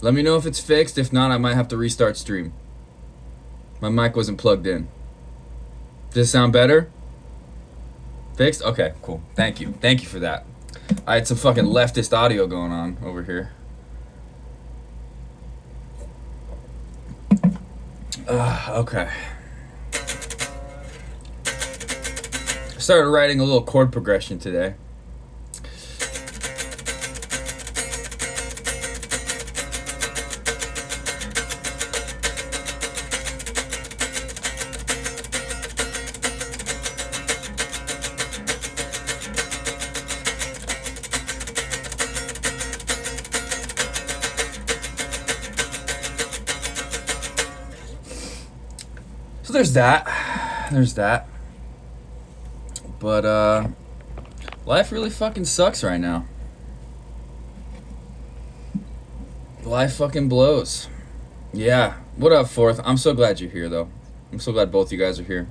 Let me know if it's fixed. If not, I might have to restart stream. My mic wasn't plugged in. Does it sound better? Fixed? Okay, cool. Thank you. Thank you for that. I had some fucking leftist audio going on over here. Okay. I started writing a little chord progression today. So there's that. But life really fucking sucks right now. Life fucking blows. Yeah. What up, Fourth? I'm so glad you're here, though. I'm so glad both you guys are here.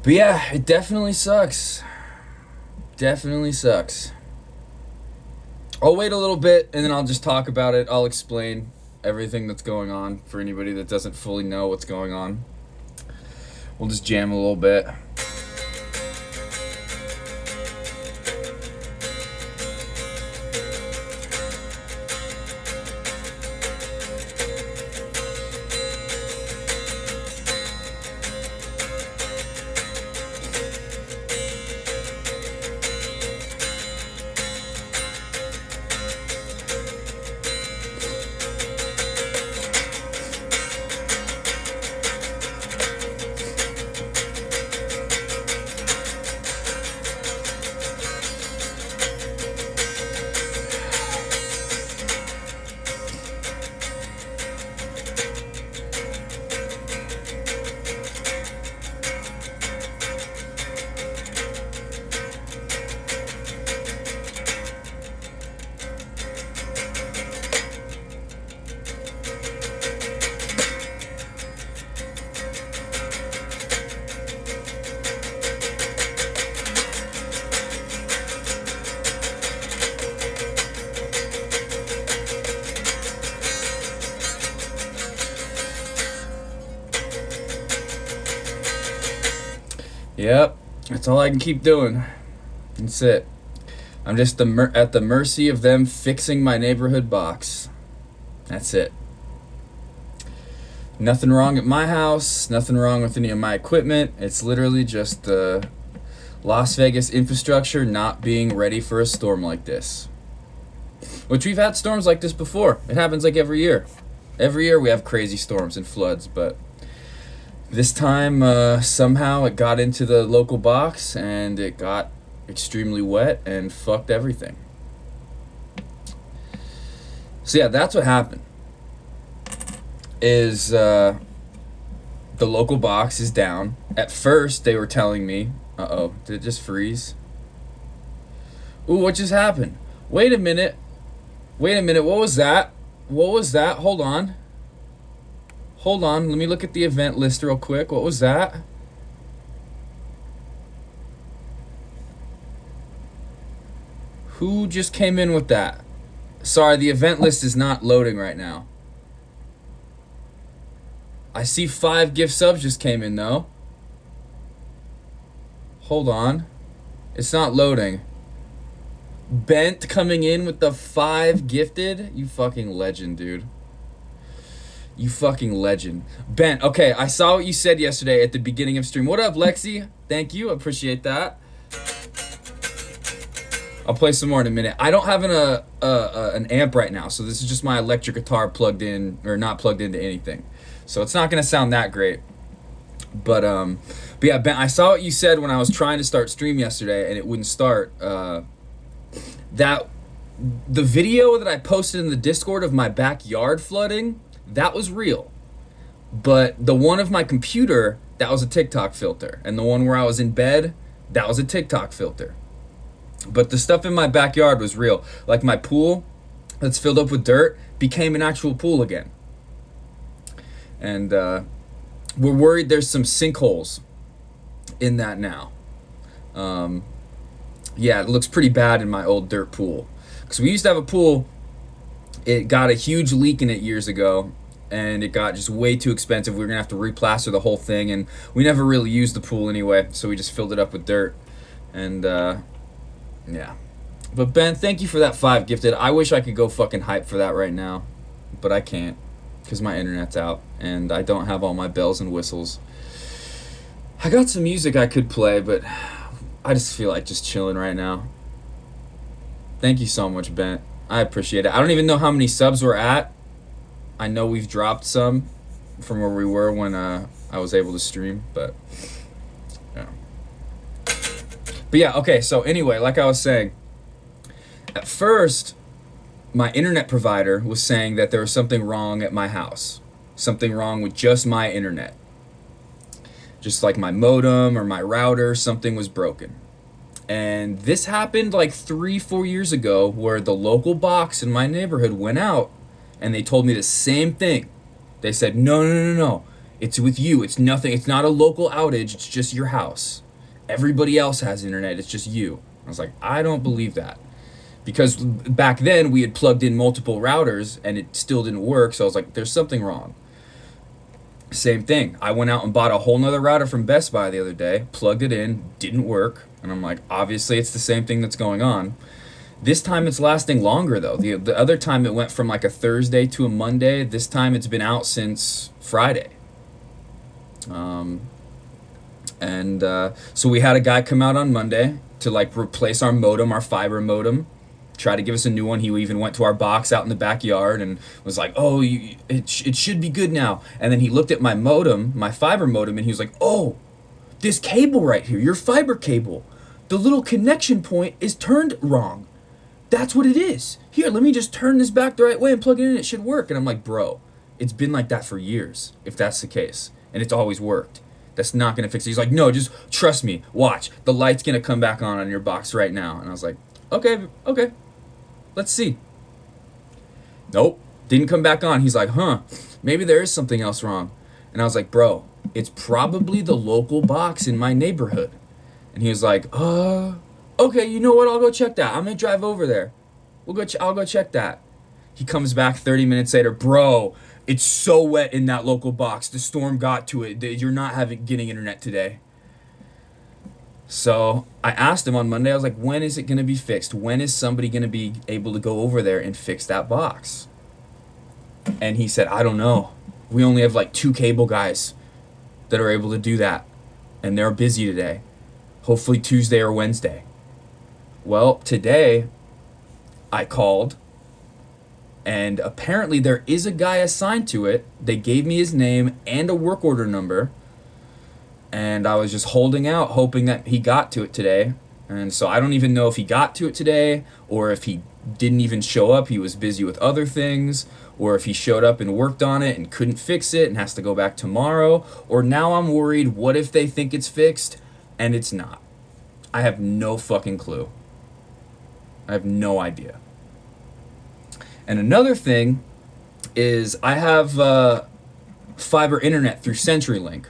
But yeah, it definitely sucks. Definitely sucks. I'll wait a little bit and then I'll just talk about it. I'll explain everything that's going on for anybody that doesn't fully know what's going on. We'll just jam a little bit. Yep, that's all I can keep doing. That's it. I'm just at the mercy of them fixing my neighborhood box. That's it. Nothing wrong at my house, nothing wrong with any of my equipment. It's literally just the Las Vegas infrastructure not being ready for a storm like this. Which we've had storms like this before. It happens like every year. Every year we have crazy storms and floods, but this time, somehow it got into the local box and it got extremely wet and fucked everything. So yeah, that's what happened. Is the local box is down. At first, they were telling me, uh-oh, did it just freeze? Ooh, what just happened? Wait a minute, what was that? Hold on, let me look at the event list real quick. What was that? Who just came in with that? Sorry, the event list is not loading right now. I see 5 gift subs just came in though. Hold on. It's not loading. Bent coming in with the 5 gifted? You fucking legend, dude. You fucking legend. Bent, okay, I saw what you said yesterday at the beginning of stream. What up, Lexi? Thank you, appreciate that. I'll play some more in a minute. I don't have an amp right now, so this is just my electric guitar plugged in, or not plugged into anything. So it's not gonna sound that great. But yeah, Ben, I saw what you said when I was trying to start stream yesterday and it wouldn't start. That the video that I posted in the Discord of my backyard flooding, that was real. But the one of my computer, that was a TikTok filter. And the one where I was in bed, that was a TikTok filter. But the stuff in my backyard was real. Like my pool that's filled up with dirt became an actual pool again. And we're worried there's some sinkholes in that now. Yeah, it looks pretty bad in my old dirt pool. Because we used to have a pool It got a huge leak in it years ago, and it got just way too expensive. We were gonna have to replaster the whole thing, and we never really used the pool anyway, so we just filled it up with dirt. And yeah. But Ben, thank you for that 5 gifted. I wish I could go fucking hype for that right now, but I can't because my internet's out and I don't have all my bells and whistles. I got some music I could play, but I just feel like just chilling right now. Thank you so much, Ben. I appreciate it. I don't even know how many subs we're at. I know we've dropped some from where we were when I was able to stream, but yeah. But yeah, okay, so anyway, like I was saying, at first, my internet provider was saying that there was something wrong at my house. Something wrong with just my internet. Just like my modem or my router, something was broken. And this happened like 3-4 years ago where the local box in my neighborhood went out and they told me the same thing. They said, no. It's with you. It's nothing. It's not a local outage. It's just your house. Everybody else has internet. It's just you. I was like, I don't believe that. Because back then we had plugged in multiple routers and it still didn't work. So I was like, there's something wrong. Same thing. I went out and bought a whole nother router from Best Buy the other day, plugged it in, didn't work. And I'm like, obviously it's the same thing that's going on. This time it's lasting longer though. The other time it went from like a Thursday to a Monday. This time it's been out since Friday. So we had a guy come out on Monday to like replace our modem, our fiber modem. Try to give us a new one. He even went to our box out in the backyard and was like, oh, it should be good now. And then he looked at my modem, my fiber modem, and he was like, oh, this cable right here, your fiber cable, the little connection point is turned wrong. That's what it is. Here, let me just turn this back the right way and plug it in. It should work. And I'm like, bro, it's been like that for years, if that's the case. And it's always worked. That's not going to fix it. He's like, no, just trust me. Watch. The light's going to come back on your box right now. And I was like, okay. Let's see. Nope. Didn't come back on. He's like, maybe there is something else wrong. And I was like, bro, it's probably the local box in my neighborhood. And he was like, okay, you know what? I'll go check that. I'm going to drive over there. I'll go check that. He comes back 30 minutes later. Bro, it's so wet in that local box. The storm got to it. You're not getting internet today. So I asked him on Monday, I was like, when is it going to be fixed? When is somebody going to be able to go over there and fix that box? And he said, I don't know. We only have like 2 cable guys that are able to do that. And they're busy today. Hopefully Tuesday or Wednesday. Well, today I called. And apparently there is a guy assigned to it. They gave me his name and a work order number. And I was just holding out, hoping that he got to it today. And so I don't even know if he got to it today, or if he didn't even show up, he was busy with other things, or if he showed up and worked on it and couldn't fix it and has to go back tomorrow. Or now I'm worried, what if they think it's fixed and it's not? I have no fucking clue. I have no idea. And another thing is I have fiber internet through CenturyLink.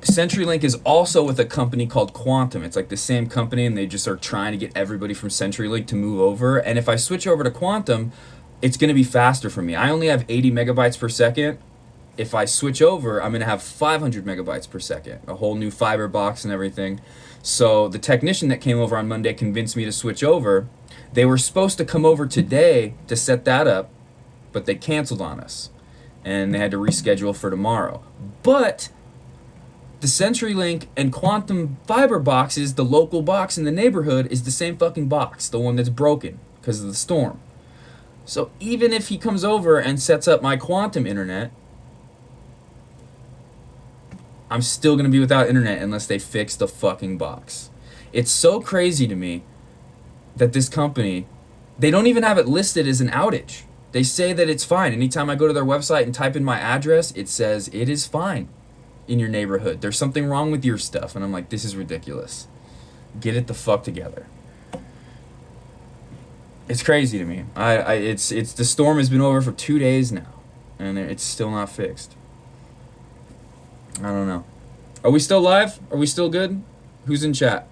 CenturyLink is also with a company called Quantum. It's like the same company, and they just are trying to get everybody from CenturyLink to move over. And if I switch over to Quantum, it's going to be faster for me. I only have 80 megabytes per second. If I switch over, I'm going to have 500 megabytes per second, a whole new fiber box and everything. So the technician that came over on Monday convinced me to switch over. They were supposed to come over today to set that up, but they canceled on us. And they had to reschedule for tomorrow. But the CenturyLink and Quantum fiber boxes, the local box in the neighborhood, is the same fucking box, the one that's broken because of the storm. So even if he comes over and sets up my Quantum internet, I'm still going to be without internet unless they fix the fucking box. It's so crazy to me that this company, they don't even have it listed as an outage. They say that it's fine. Anytime I go to their website and type in my address, it says it is fine in your neighborhood. There's something wrong with your stuff. And I'm like, this is ridiculous. Get it the fuck together. It's crazy to me. It's the storm has been over for 2 days now, and it's still not fixed. I don't know. Are we still live? Are we still good? Who's in chat?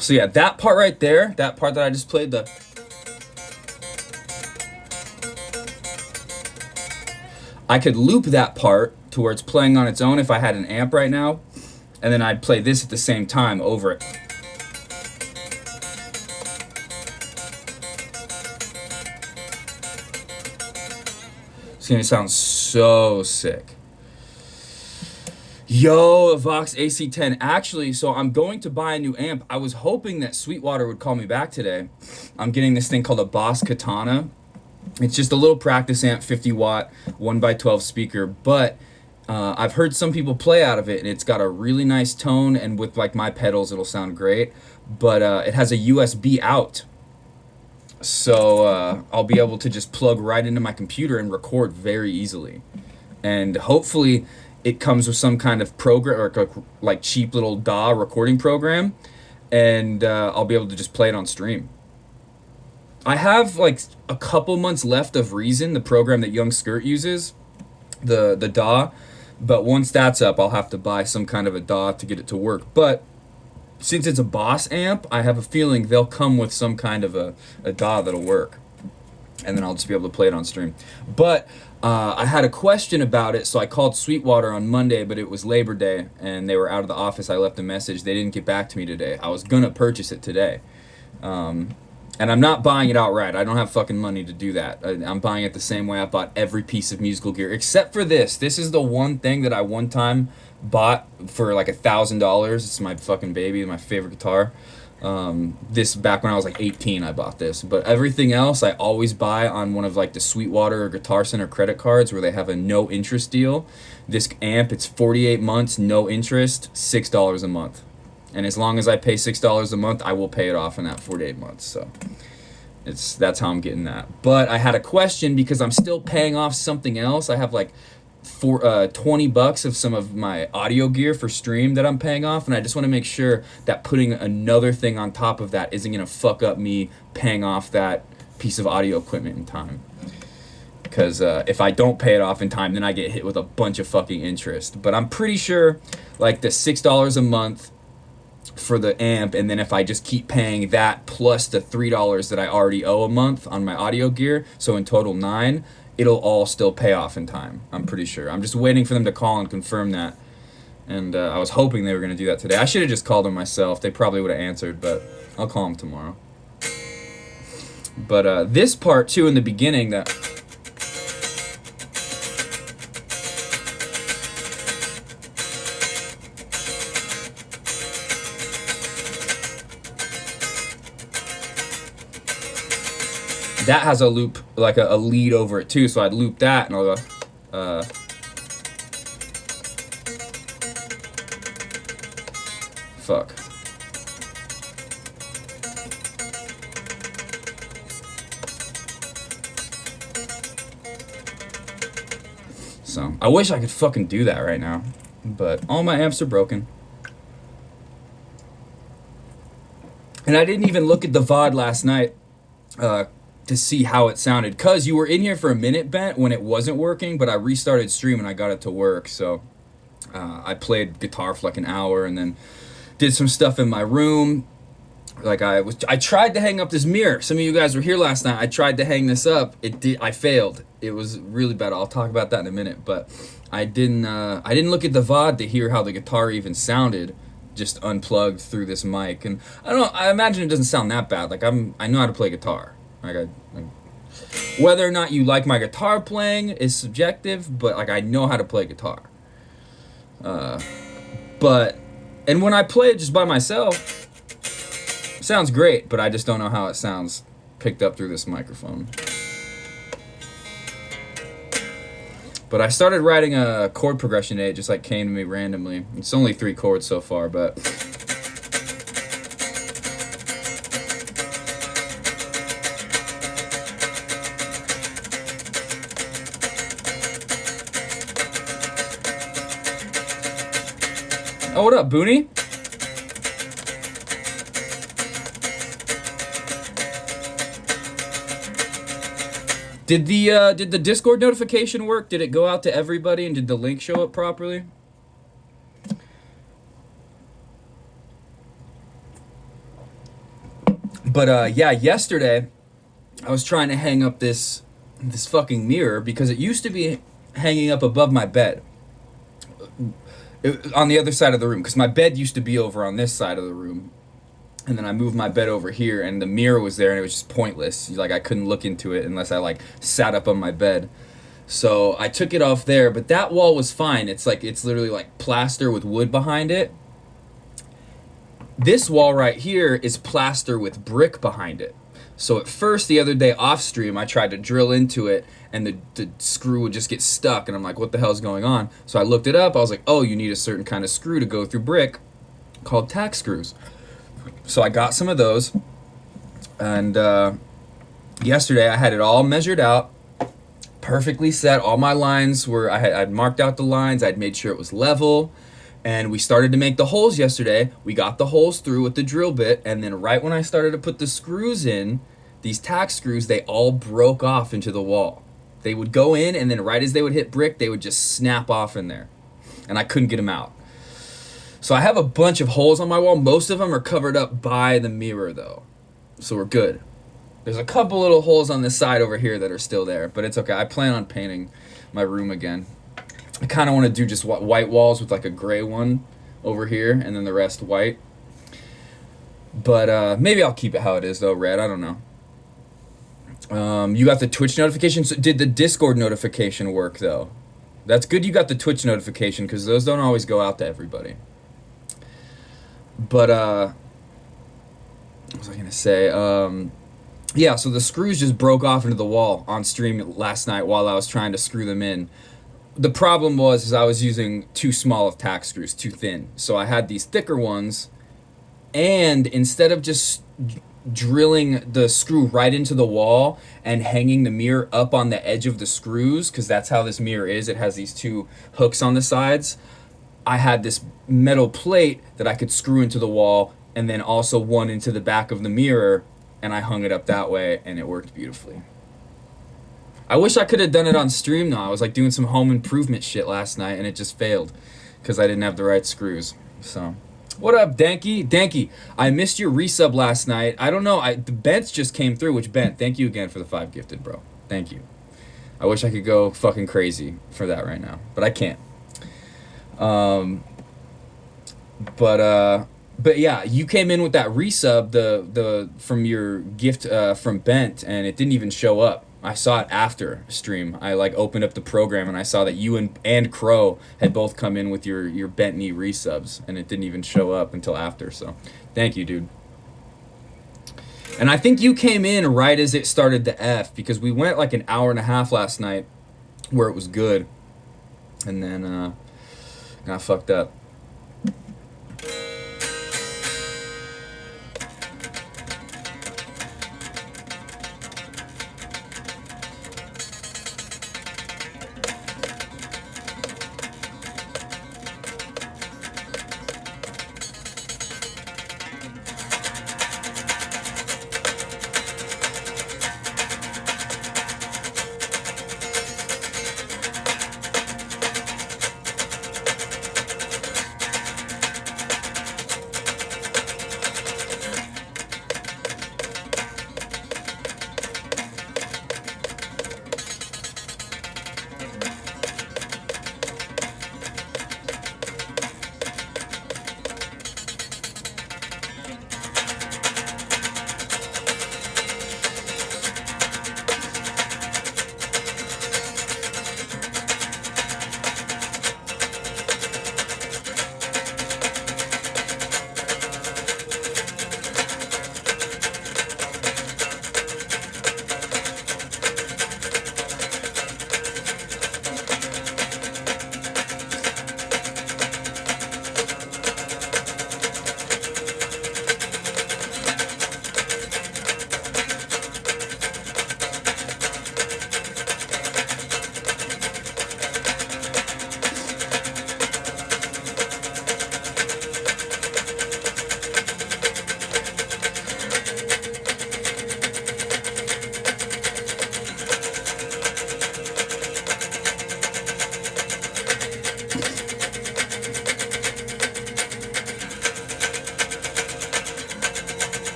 So yeah, that part right there, that part that I just played, I could loop that part to where it's playing on its own if I had an amp right now, and then I'd play this at the same time over it. It's gonna sound so sick. Yo, a Vox AC10. Actually, so I'm going to buy a new amp. I was hoping that Sweetwater would call me back today. I'm getting this thing called a Boss Katana. It's just a little practice amp, 50 watt, 1x12 speaker, but I've heard some people play out of it, and it's got a really nice tone, and with like my pedals, it'll sound great, but it has a USB out. So I'll be able to just plug right into my computer and record very easily. And hopefully it comes with some kind of program, or like cheap little DAW recording program, and I'll be able to just play it on stream. I have like a couple months left of Reason, the program that Young Skirt uses, the DAW, but once that's up, I'll have to buy some kind of a DAW to get it to work. But since it's a Boss amp, I have a feeling they'll come with some kind of a DAW that'll work, and then I'll just be able to play it on stream. But I had a question about it, so I called Sweetwater on Monday, but it was Labor Day, and they were out of the office. I left a message. They didn't get back to me today. I was going to purchase it today. And I'm not buying it outright. I don't have fucking money to do that. I'm buying it the same way I bought every piece of musical gear, except for this. This is the one thing that I one time bought for like $1,000. It's my fucking baby, my favorite guitar. This back when I was like 18, I bought this. But everything else I always buy on one of like the Sweetwater or Guitar Center credit cards where they have a no interest deal. This amp, it's 48 months, no interest, $6 a month. And as long as I pay $6 a month, I will pay it off in that 48 months. So that's how I'm getting that. But I had a question because I'm still paying off something else. I have like $20 of some of my audio gear for stream that I'm paying off, and I just want to make sure that putting another thing on top of that isn't going to fuck up me paying off that piece of audio equipment in time. Because if I don't pay it off in time, then I get hit with a bunch of fucking interest. But I'm pretty sure like the $6 a month for the amp, and then if I just keep paying that plus the $3 that I already owe a month on my audio gear, so in total $9, it'll all still pay off in time. I'm pretty sure. I'm just waiting for them to call and confirm that. And I was hoping they were going to do that today. I should have just called them myself. They probably would have answered, but I'll call them tomorrow. But this part too in the beginning, that that has a loop, like a lead over it too, so I'd loop that and I'll go, fuck. So, I wish I could fucking do that right now, but all my amps are broken. And I didn't even look at the VOD last night, to see how it sounded, cause you were in here for a minute, Bent, when it wasn't working, but I restarted stream and I got it to work. So I played guitar for like an hour and then did some stuff in my room. Like I tried to hang up this mirror. Some of you guys were here last night. I tried to hang this up. I failed. It was really bad. I'll talk about that in a minute. But I didn't look at the VOD to hear how the guitar even sounded, just unplugged through this mic. And I imagine it doesn't sound that bad. Like I know how to play guitar. Like whether or not you like my guitar playing is subjective, but like I know how to play guitar. And when I play it just by myself, it sounds great, but I just don't know how it sounds picked up through this microphone. But I started writing a chord progression today. It just like came to me randomly. It's only 3 chords so far, but oh, what up, Booney? Did the Discord notification work? Did it go out to everybody, and did the link show up properly? But yeah, yesterday I was trying to hang up this fucking mirror because it used to be hanging up above my bed. On the other side of the room, because my bed used to be over on this side of the room, and then I moved my bed over here, and the mirror was there, and it was just pointless. Like, I couldn't look into it unless I like sat up on my bed. So I took it off there, but that wall was fine. It's literally like plaster with wood behind it. This wall right here is plaster with brick behind it. So at first, the other day off stream, I tried to drill into it, and the screw would just get stuck, and I'm like, what the hell's going on? So I looked it up. I was like, oh, you need a certain kind of screw to go through brick called tack screws. So I got some of those, and yesterday I had it all measured out, perfectly set. All my lines were, I'd marked out the lines. I'd made sure it was level. And we started to make the holes yesterday. We got the holes through with the drill bit, and then right when I started to put the screws in, these tack screws, they all broke off into the wall. They would go in, and then right as they would hit brick, they would just snap off in there. And I couldn't get them out. So I have a bunch of holes on my wall. Most of them are covered up by the mirror, though. So we're good. There's a couple little holes on this side over here that are still there, but it's okay. I plan on painting my room again. I kind of want to do just white walls with like a gray one over here and then the rest white. But maybe I'll keep it how it is though, red. I don't know. You got the Twitch notification. So did the Discord notification work though? That's good you got the Twitch notification because those don't always go out to everybody. But what was I going to say? Yeah, so the screws just broke off into the wall on stream last night while I was trying to screw them in. The problem was I was using too small of tack screws, too thin. So I had these thicker ones, and instead of just drilling the screw right into the wall and hanging the mirror up on the edge of the screws, because that's how this mirror is, it has these two hooks on the sides, I had this metal plate that I could screw into the wall and then also one into the back of the mirror, and I hung it up that way, and it worked beautifully. I wish I could have done it on stream though. I was like doing some home improvement shit last night and it just failed because I didn't have the right screws. So, what up, Danky? Danky, I missed your resub last night. I don't know. The Bents just came through, which Bent, thank you again for the 5 gifted, bro. Thank you. I wish I could go fucking crazy for that right now, but I can't. But yeah, you came in with that resub the from your gift from Bent, and it didn't even show up. I saw it after stream. I like opened up the program and I saw that you and Crow had both come in with your bent knee resubs, and it didn't even show up until after. So thank you, dude. And I think you came in right as it started to F, because we went like an hour and a half last night where it was good, and then got fucked up.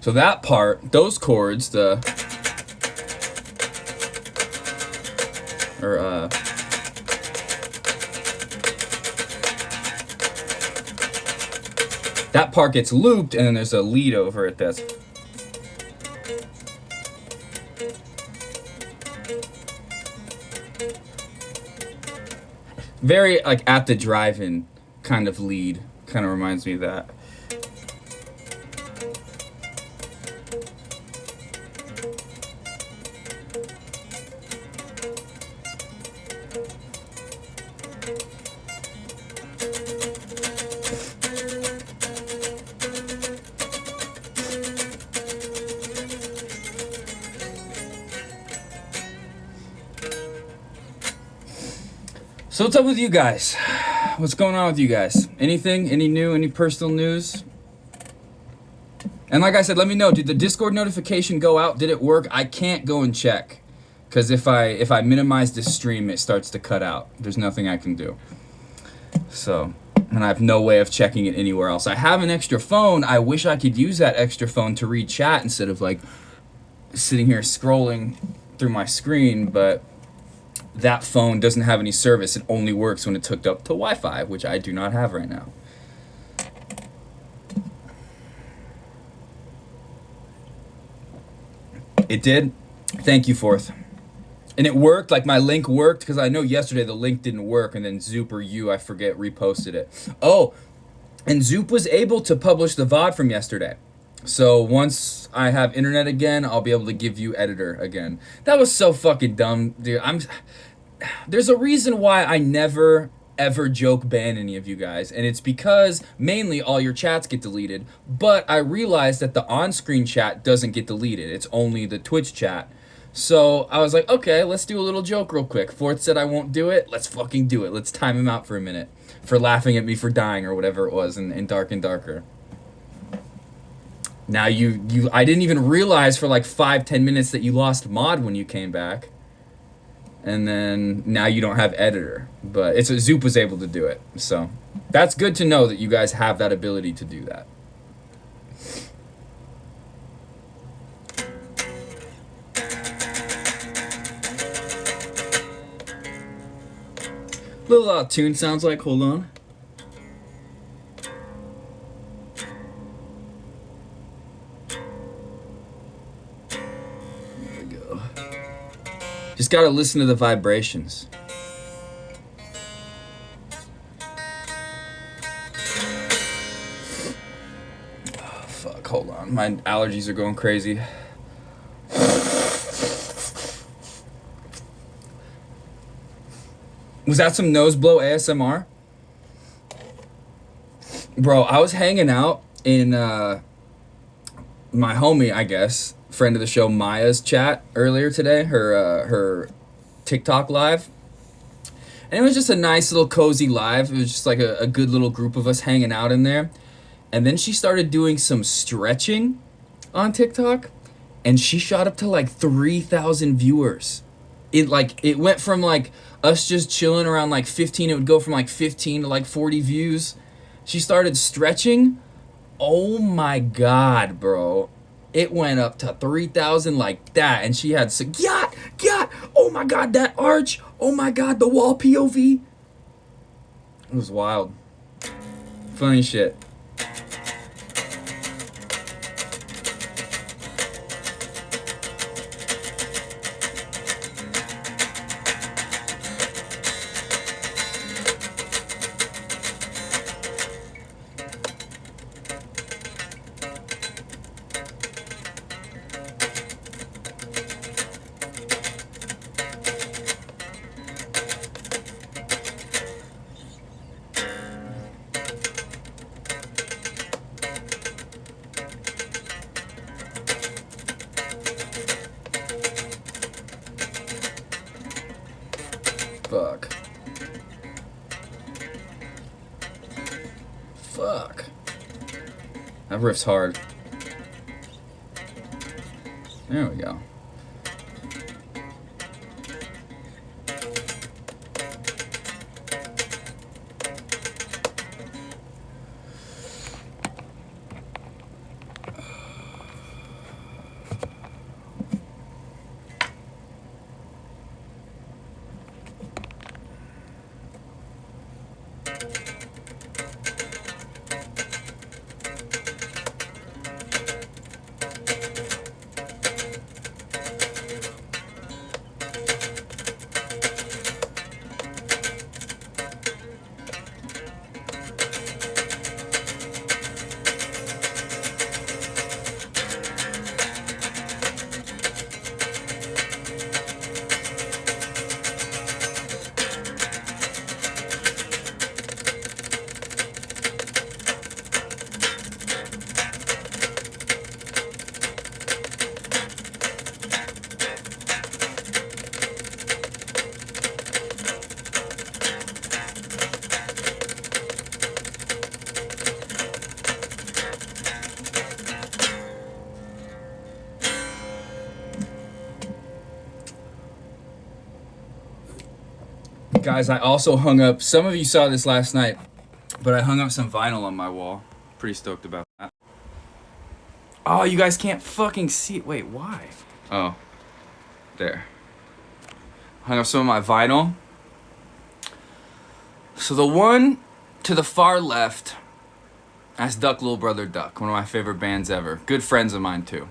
So that part, those chords, that part gets looped, and then there's a lead over it that's very like at the drive-in kind of lead. Kind of reminds me of that. So what's up with you guys? What's going on with you guys? Anything? Any new? Any personal news? And like I said, let me know. Did the Discord notification go out? Did it work? I can't go and check, because if I minimize this stream, it starts to cut out. There's nothing I can do. So, and I have no way of checking it anywhere else. I have an extra phone. I wish I could use that extra phone to read chat instead of like sitting here scrolling through my screen, but that phone doesn't have any service. It only works when it's hooked up to Wi-Fi, which I do not have right now. It did. Thank you, Fourth. And it worked. Like my link worked, because I know yesterday the link didn't work, and then Zoop or you, I forget, reposted it. Oh, and Zoop was able to publish the VOD from yesterday. So once I have internet again, I'll be able to give you editor again. That was so fucking dumb, dude. There's a reason why I never ever joke ban any of you guys, and it's because mainly all your chats get deleted, but I realized that the on-screen chat doesn't get deleted. It's only the Twitch chat. So I was like, okay, let's do a little joke real quick. Fourth said I won't do it. Let's fucking do it. Let's time him out for a minute for laughing at me for dying or whatever it was in Dark and Darker. Now I didn't even realize for like 5-10 minutes that you lost mod when you came back. And then now you don't have editor, but Zoop was able to do it. So that's good to know that you guys have that ability to do that. Little tune sounds like, hold on. Just gotta listen to the vibrations. Oh, fuck, hold on. My allergies are going crazy. Was that some nose blow ASMR? Bro, I was hanging out in my homie, I guess, friend of the show Maya's chat earlier today, her TikTok live, and it was just a nice little cozy live. It was just like a good little group of us hanging out in there, and then she started doing some stretching on TikTok, and she shot up to like 3,000 viewers. It went from like us just chilling around like 15, it would go from like 15 to like 40 views. She started stretching. Oh my god, bro. It went up to 3,000 like that, and she had yacht, oh my god, that arch, oh my god, the wall POV. It was wild. Funny shit. Fuck. That riff's hard. There we go. Guys, I also hung up, some of you saw this last night, but I hung up some vinyl on my wall. Pretty stoked about that. Oh, you guys can't fucking see it. Wait, why? Oh, there. Hung up some of my vinyl. So the one to the far left, that's Duck Little Brother Duck, one of my favorite bands ever. Good friends of mine too.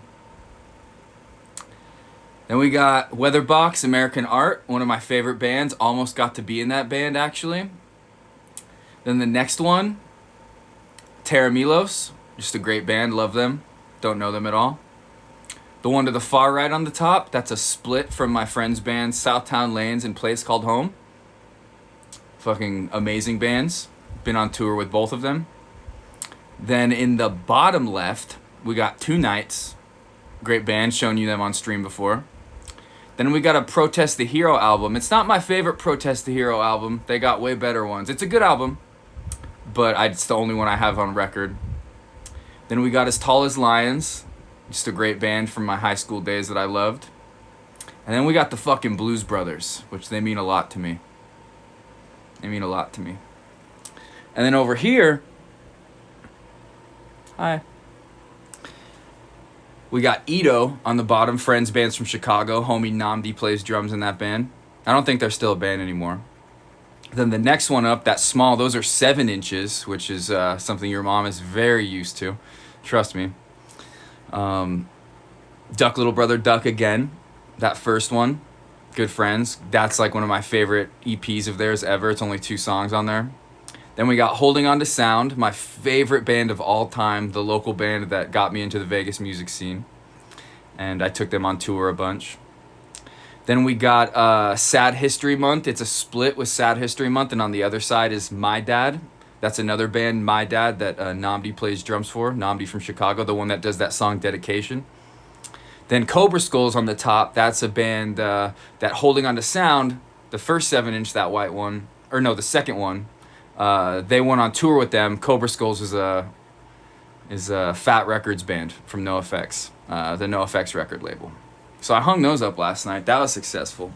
Then we got Weatherbox, American Art, one of my favorite bands. Almost got to be in that band, actually. Then the next one, Terra Milos, just a great band, love them. Don't know them at all. The one to the far right on the top, that's a split from my friend's band, Southtown Lanes and Place Called Home. Fucking amazing bands. Been on tour with both of them. Then in the bottom left, we got Two Nights. Great band, shown you them on stream before. Then we got a Protest the Hero album. It's not my favorite Protest the Hero album. They got way better ones. It's a good album, but it's the only one I have on record. Then we got As Tall as Lions. Just a great band from my high school days that I loved. And then we got the fucking Blues Brothers, which they mean a lot to me. They mean a lot to me. And then over here, hi. We got Ito on the bottom, friends bands from Chicago. Homie Namdi plays drums in that band. I don't think they're still a band anymore. Then the next one up, that small, those are 7 inches, which is something your mom is very used to. Trust me. Duck Little Brother Duck again. That first one, Good Friends. That's like one of my favorite EPs of theirs ever. It's only 2 songs on there. Then we got Holding On to Sound, my favorite band of all time, the local band that got me into the Vegas music scene. And I took them on tour a bunch. Then we got Sad History Month. It's a split with Sad History Month, and on the other side is My Dad. That's another band, My Dad, that Namdi plays drums for. Namdi from Chicago, the one that does that song Dedication. Then Cobra Skulls on the top. That's a band that Holding On to Sound, the first 7-inch, that white one, or no, the second one. They went on tour with them. Cobra Skulls is a Fat Records band from NoFX, the NoFX record label. So I hung those up last night. That was successful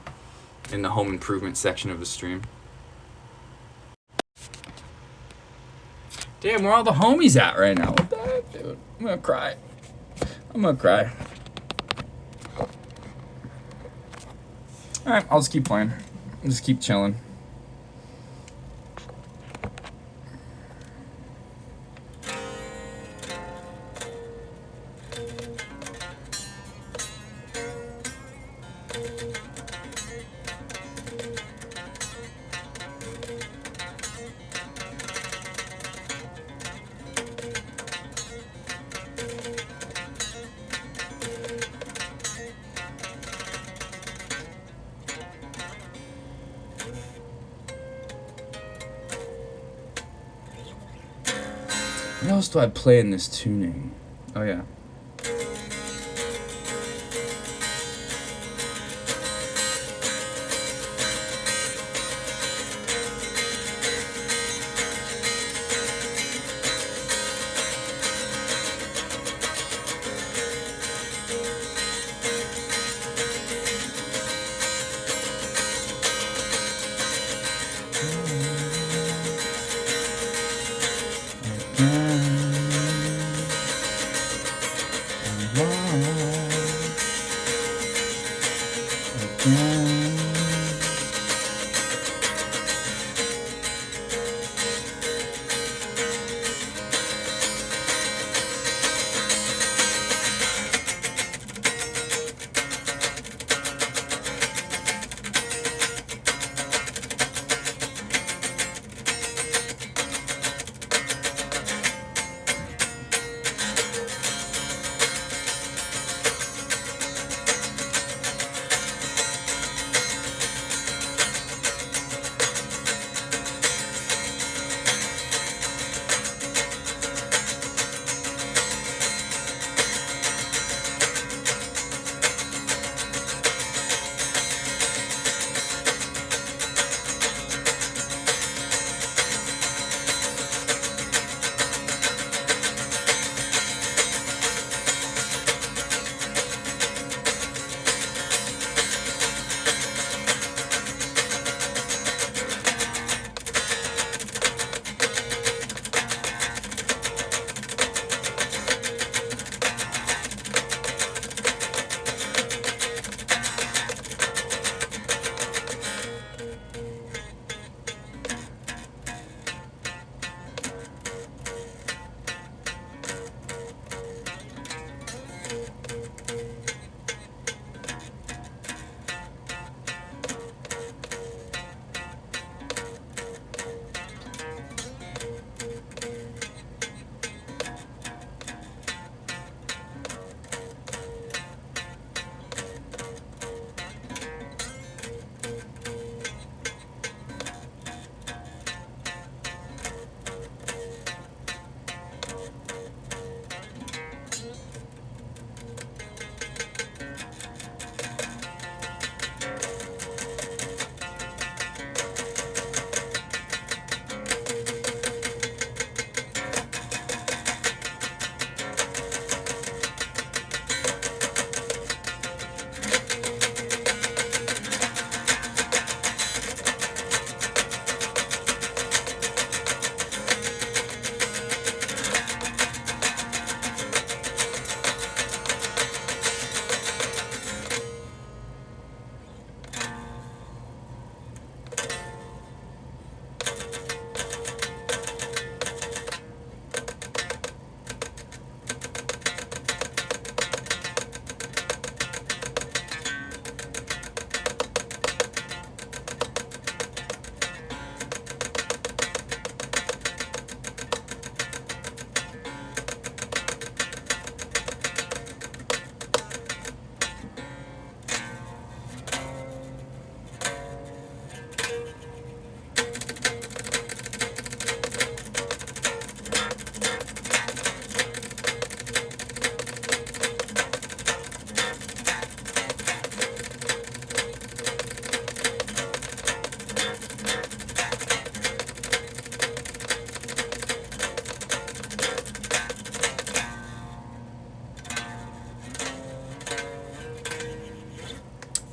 in the home improvement section of the stream. Damn, where all the homies at right now? What the heck, dude? I'm gonna cry. Alright, I'll just keep playing. I'll just keep chilling. What else do I play in this tuning? Oh yeah.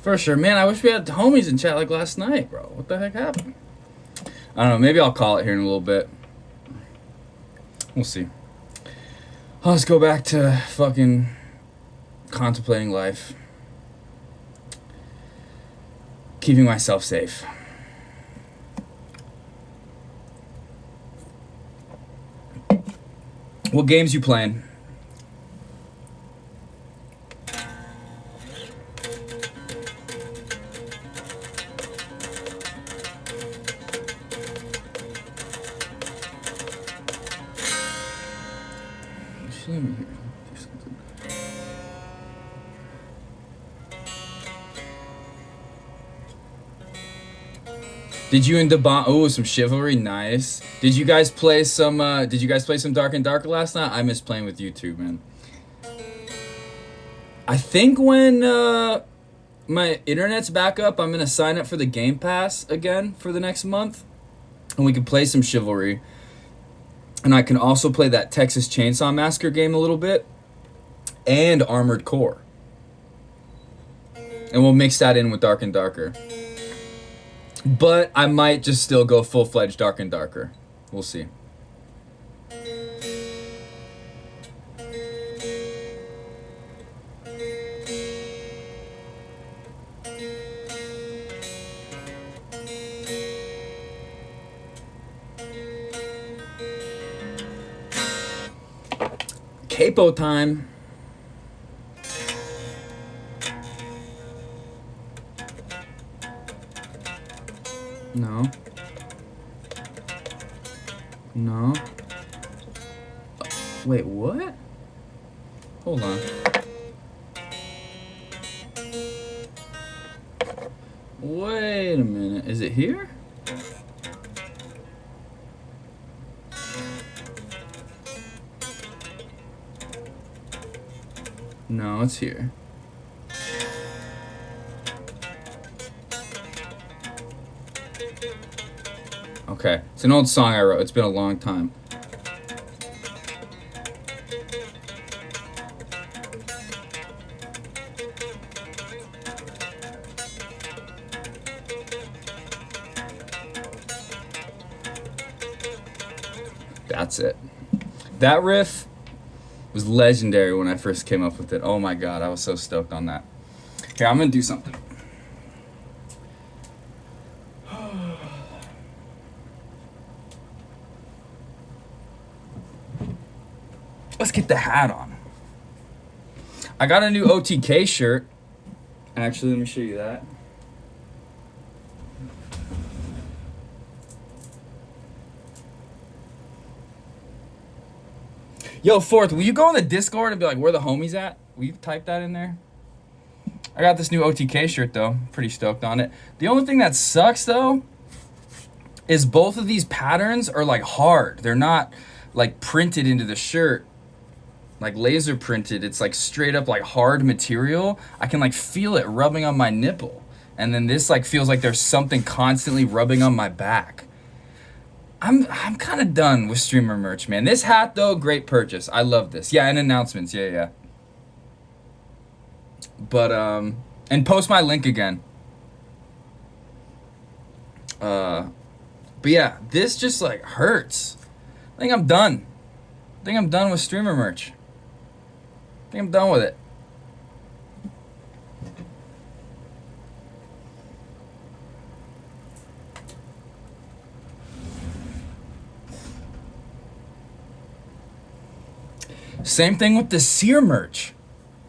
For sure, man. I wish we had homies in chat like last night, bro. What the heck happened? I don't know. Maybe I'll call it here in a little bit. We'll see. Let's go back to fucking contemplating life. Keeping myself safe. What games you playing? Did you and Devon? Oh, some Chivalry, nice. Did you guys play some? Did you guys play some Dark and Darker last night? I miss playing with you too, man. I think when my internet's back up, I'm gonna sign up for the Game Pass again for the next month, and we can play some Chivalry. And I can also play that Texas Chainsaw Massacre game a little bit, and Armored Core. And we'll mix that in with Dark and Darker. But I might just still go full-fledged Dark and Darker. We'll see. Capo time. No. No. Wait, what? Hold on. Wait a minute. Is it here? No, it's here. Okay, it's an old song I wrote. It's been a long time. That's it. That riff was legendary when I first came up with it. Oh my god, I was so stoked on that. Here, I'm gonna do something. Let's get the hat on. I got a new OTK shirt. Actually, let me show you that. Yo, Fourth, will you go on the Discord and be like, where the homies at? Will you type that in there? I got this new OTK shirt, though. Pretty stoked on it. The only thing that sucks, though, is both of these patterns are, like, hard. They're not, like, printed into the shirt. Like, laser printed. It's, like, straight up, like, hard material. I can, like, feel it rubbing on my nipple. And then this, like, feels like there's something constantly rubbing on my back. I'm kind of done with streamer merch, man. This hat, though, great purchase. I love this. Yeah, and announcements. Yeah. But, and post my link again. But yeah, this just, like, hurts. I think I'm done. I think I'm done with streamer merch. I think I'm done with it. Same thing with the Seer merch.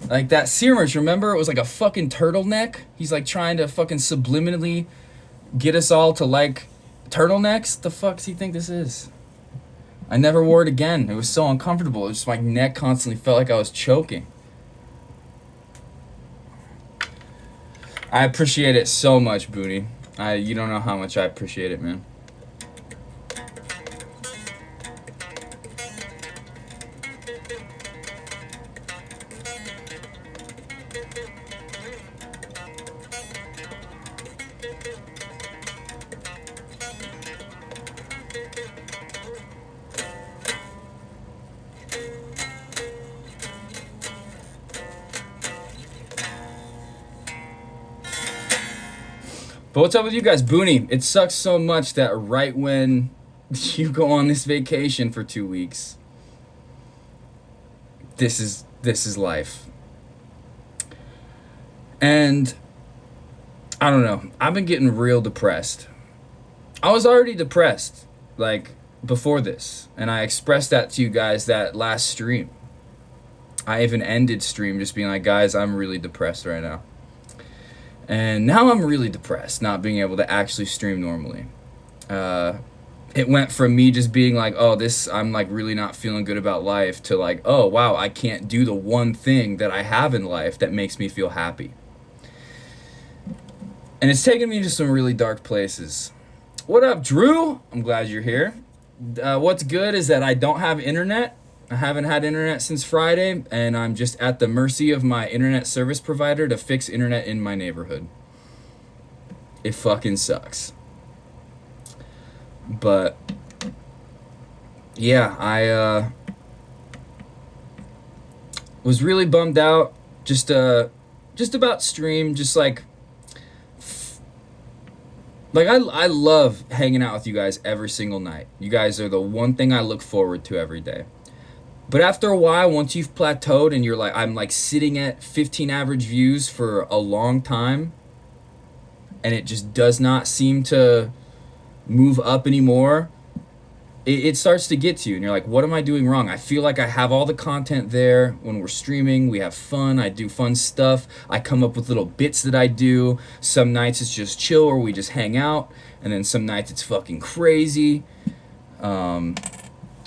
Like that Seer merch, remember? It was like a fucking turtleneck. He's like trying to fucking subliminally get us all to like turtlenecks. The fuck does he think this is? I never wore it again. It was so uncomfortable. It was just my neck constantly felt like I was choking. I appreciate it so much, Booty. You don't know how much I appreciate it, man. But what's up with you guys? Booney, it sucks so much that right when you go on this vacation for 2 weeks, this is life. And I don't know. I've been getting real depressed. I was already depressed, like, before this. And I expressed that to you guys that last stream. I even ended stream just being like, guys, I'm really depressed right now. And now I'm really depressed, not being able to actually stream normally. It went from me just being like, oh, I'm like really not feeling good about life, to like, oh, wow, I can't do the one thing that I have in life that makes me feel happy. And it's taken me to some really dark places. What up, Drew? I'm glad you're here. What's good is that I don't have internet. I haven't had internet since Friday, and I'm just at the mercy of my internet service provider to fix internet in my neighborhood. It fucking sucks. But yeah, I was really bummed out just about stream, just like I love hanging out with you guys every single night. You guys are the one thing I look forward to every day. But after a while, once you've plateaued and you're like, I'm like sitting at 15 average views for a long time, and it just does not seem to move up anymore, it starts to get to you, and you're like, what am I doing wrong? I feel like I have all the content there. When we're streaming, we have fun. I do fun stuff. I come up with little bits that I do. Some nights it's just chill or we just hang out, and then some nights it's fucking crazy.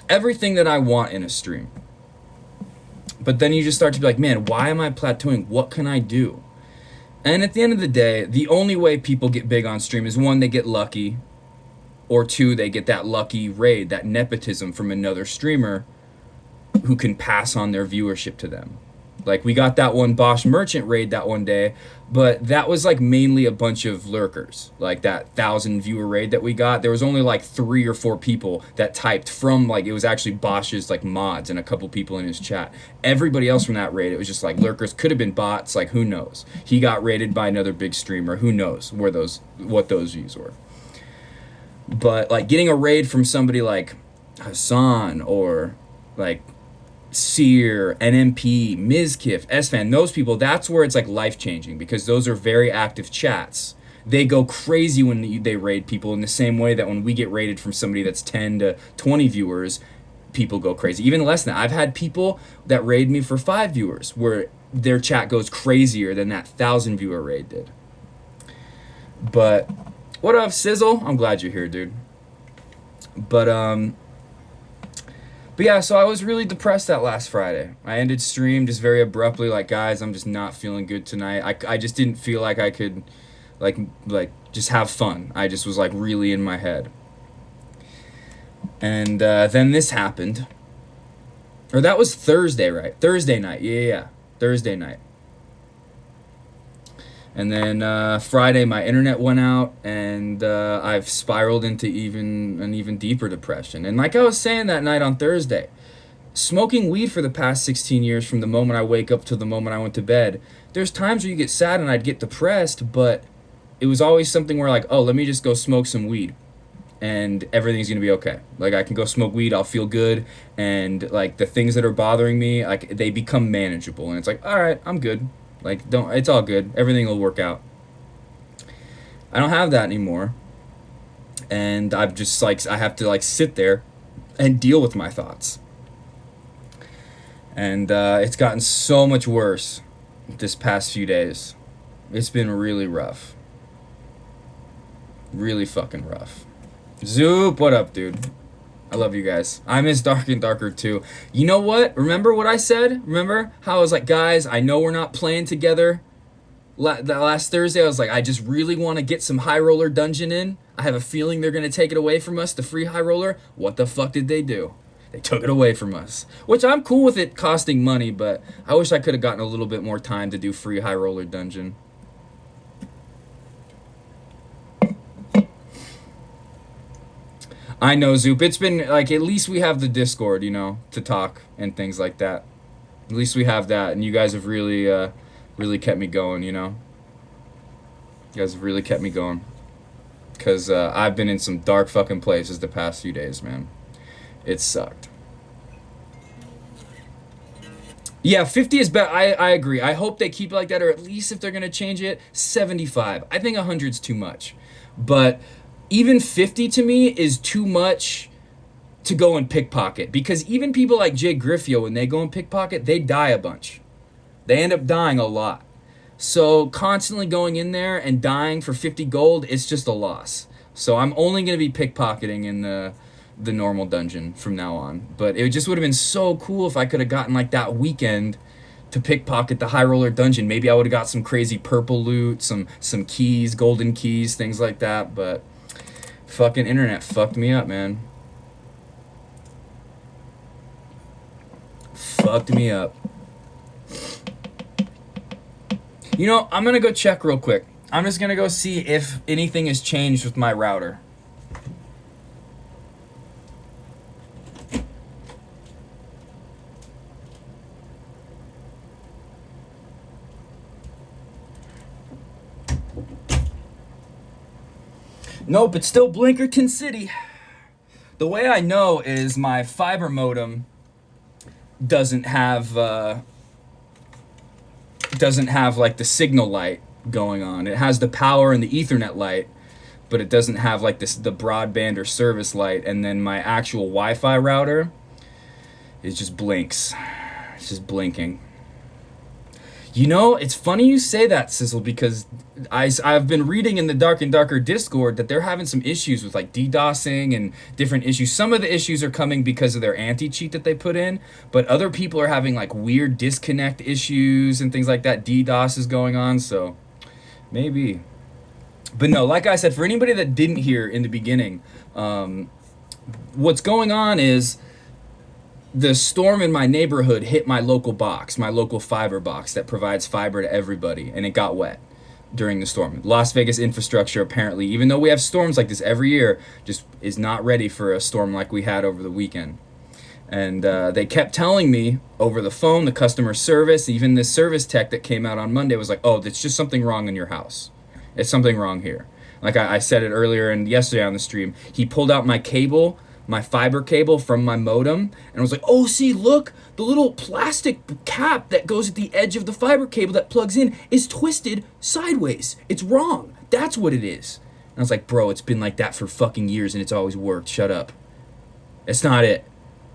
Everything that I want in a stream. But then you just start to be like, man, why am I plateauing? What can I do? And at the end of the day, the only way people get big on stream is, one, they get lucky, or two, they get that lucky raid, that nepotism from another streamer who can pass on their viewership to them. Like, we got that one Bosch Merchant raid that one day, but that was like mainly a bunch of lurkers. Like that 1,000 viewer raid that we got, there was only like 3 or 4 people that typed from, like, it was actually Bosch's like mods and a couple people in his chat. Everybody else from that raid, it was just like lurkers. Could have been bots, like who knows. He got raided by another big streamer, who knows what those views were. But like getting a raid from somebody like Hassan or like Seer, NMP, Mizkif, S-Fan, those people, that's where it's like life-changing, because those are very active chats. They go crazy when they raid people, in the same way that when we get raided from somebody that's 10 to 20 viewers, people go crazy. Even less than that. I've had people that raid me for 5 viewers where their chat goes crazier than that 1,000 viewer raid did. But what up, Sizzle? I'm glad you're here, dude. But yeah, so I was really depressed that last Friday. I ended stream just very abruptly, like, guys, I'm just not feeling good tonight. I just didn't feel like I could, like just have fun. I just was, like, really in my head. And then this happened. Or that was Thursday, right? Thursday night. Yeah. Thursday night. And then Friday, my internet went out, and I've spiraled into an even deeper depression. And like I was saying that night on Thursday, smoking weed for the past 16 years, from the moment I wake up to the moment I went to bed, there's times where you get sad and I'd get depressed, but it was always something where like, oh, let me just go smoke some weed, and everything's gonna be okay. Like, I can go smoke weed, I'll feel good, and like the things that are bothering me, like, they become manageable, and it's like, all right, I'm good. Like, it's all good. Everything will work out. I don't have that anymore. And I've just, like, I have to, like, sit there and deal with my thoughts. And it's gotten so much worse this past few days. It's been really rough. Really fucking rough. Zoop, what up, dude? I love you guys. I miss Dark and Darker too. You know what? Remember what I said? Remember how I was like, guys, I know we're not playing together. That last Thursday, I was like, I just really want to get some High Roller Dungeon in. I have a feeling they're going to take it away from us, the free High Roller. What the fuck did they do? They took it away from us. Which, I'm cool with it costing money, but I wish I could have gotten a little bit more time to do free High Roller Dungeon. I know, Zoop. It's been, like, at least we have the Discord, you know, to talk and things like that. At least we have that, and you guys have really kept me going, you know? You guys have really kept me going. because I've been in some dark fucking places the past few days, man. It sucked. Yeah, 50 is better. I agree. I hope they keep it like that, or at least if they're going to change it, 75. I think 100's too much. But even 50 to me is too much to go and pickpocket. Because even people like Jay Griffio, when they go and pickpocket, they die a bunch. They end up dying a lot. So constantly going in there and dying for 50 gold, it's just a loss. So I'm only going to be pickpocketing in the normal dungeon from now on. But it just would have been so cool if I could have gotten like that weekend to pickpocket the high roller dungeon. Maybe I would have got some crazy purple loot, some keys, golden keys, things like that. But fucking internet fucked me up, man. Fucked me up. You know, I'm gonna go check real quick. I'm just gonna go see if anything has changed with my router. Nope, it's still Blinkerton City. The way I know is my fiber modem doesn't have like the signal light going on. It has the power and the Ethernet light, but it doesn't have like the broadband or service light. And then my actual Wi-Fi router is just blinks. It's just blinking. You know, it's funny you say that, Sizzle, because I've been reading in the Dark and Darker Discord that they're having some issues with like DDoSing and different issues. Some of the issues are coming because of their anti-cheat that they put in, but other people are having like weird disconnect issues and things like that. DDoS is going on, so maybe. But no, like I said, for anybody that didn't hear in the beginning, what's going on is the storm in my neighborhood hit my local box, my local fiber box that provides fiber to everybody, and it got wet during the storm. Las Vegas infrastructure, apparently, even though we have storms like this every year, just is not ready for a storm like we had over the weekend. And they kept telling me over the phone, the customer service, even the service tech that came out on Monday was like, oh, that's just something wrong in your house. It's something wrong here. Like I said it earlier and yesterday on the stream, he pulled out my cable, my fiber cable from my modem, and I was like, oh, see, look, the little plastic cap that goes at the edge of the fiber cable that plugs in is twisted sideways. It's wrong. That's what it is. And I was like, bro, it's been like that for fucking years and it's always worked. Shut up. It's not it.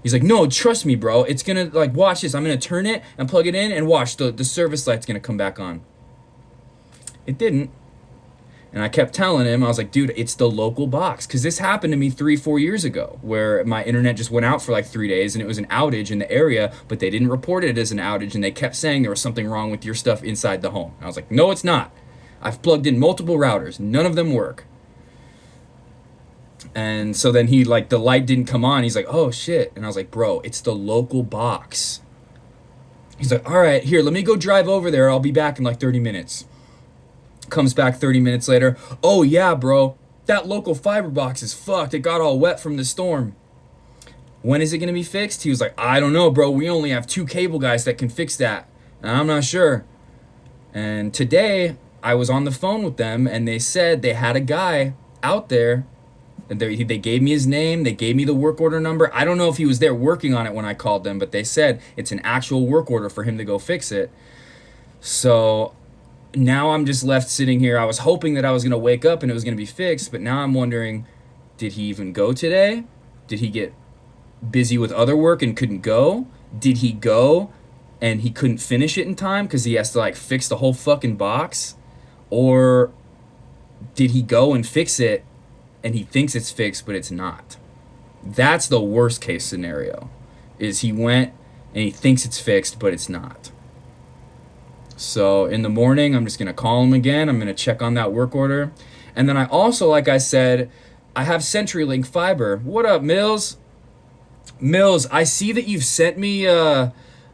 He's like, no, trust me, bro. It's gonna, like, watch this. I'm gonna turn it and plug it in and watch, the service light's gonna come back on. It didn't. And I kept telling him, I was like, dude, it's the local box. Because this happened to me 3-4 years ago, where my internet just went out for like 3 days, and it was an outage in the area, but they didn't report it as an outage, and they kept saying there was something wrong with your stuff inside the home. And I was like, no, it's not. I've plugged in multiple routers. None of them work. And so then he, like, the light didn't come on. He's like, oh, shit. And I was like, bro, it's the local box. He's like, all right, here, let me go drive over there. I'll be back in like 30 minutes. Comes back 30 minutes later. Oh yeah, bro, that local fiber box is fucked. It got all wet from the storm. When is it gonna be fixed? He was like, I don't know, bro. We only have 2 cable guys that can fix that. And I'm not sure. And today I was on the phone with them, and they said they had a guy out there. And they gave me his name. They gave me the work order number. I don't know if he was there working on it when I called them, but they said it's an actual work order for him to go fix it. So now I'm just left sitting here. I was hoping that I was going to wake up and it was going to be fixed, but now I'm wondering, did he even go today? Did he get busy with other work and couldn't go? Did he go and he couldn't finish it in time because he has to like fix the whole fucking box? Or did he go and fix it and he thinks it's fixed but it's not? That's the worst case scenario, is he went and he thinks it's fixed but it's not. So in the morning, I'm just going to call him again. I'm going to check on that work order. And then I also, like I said, I have CenturyLink fiber. What up, Mills? Mills, I see that you've sent me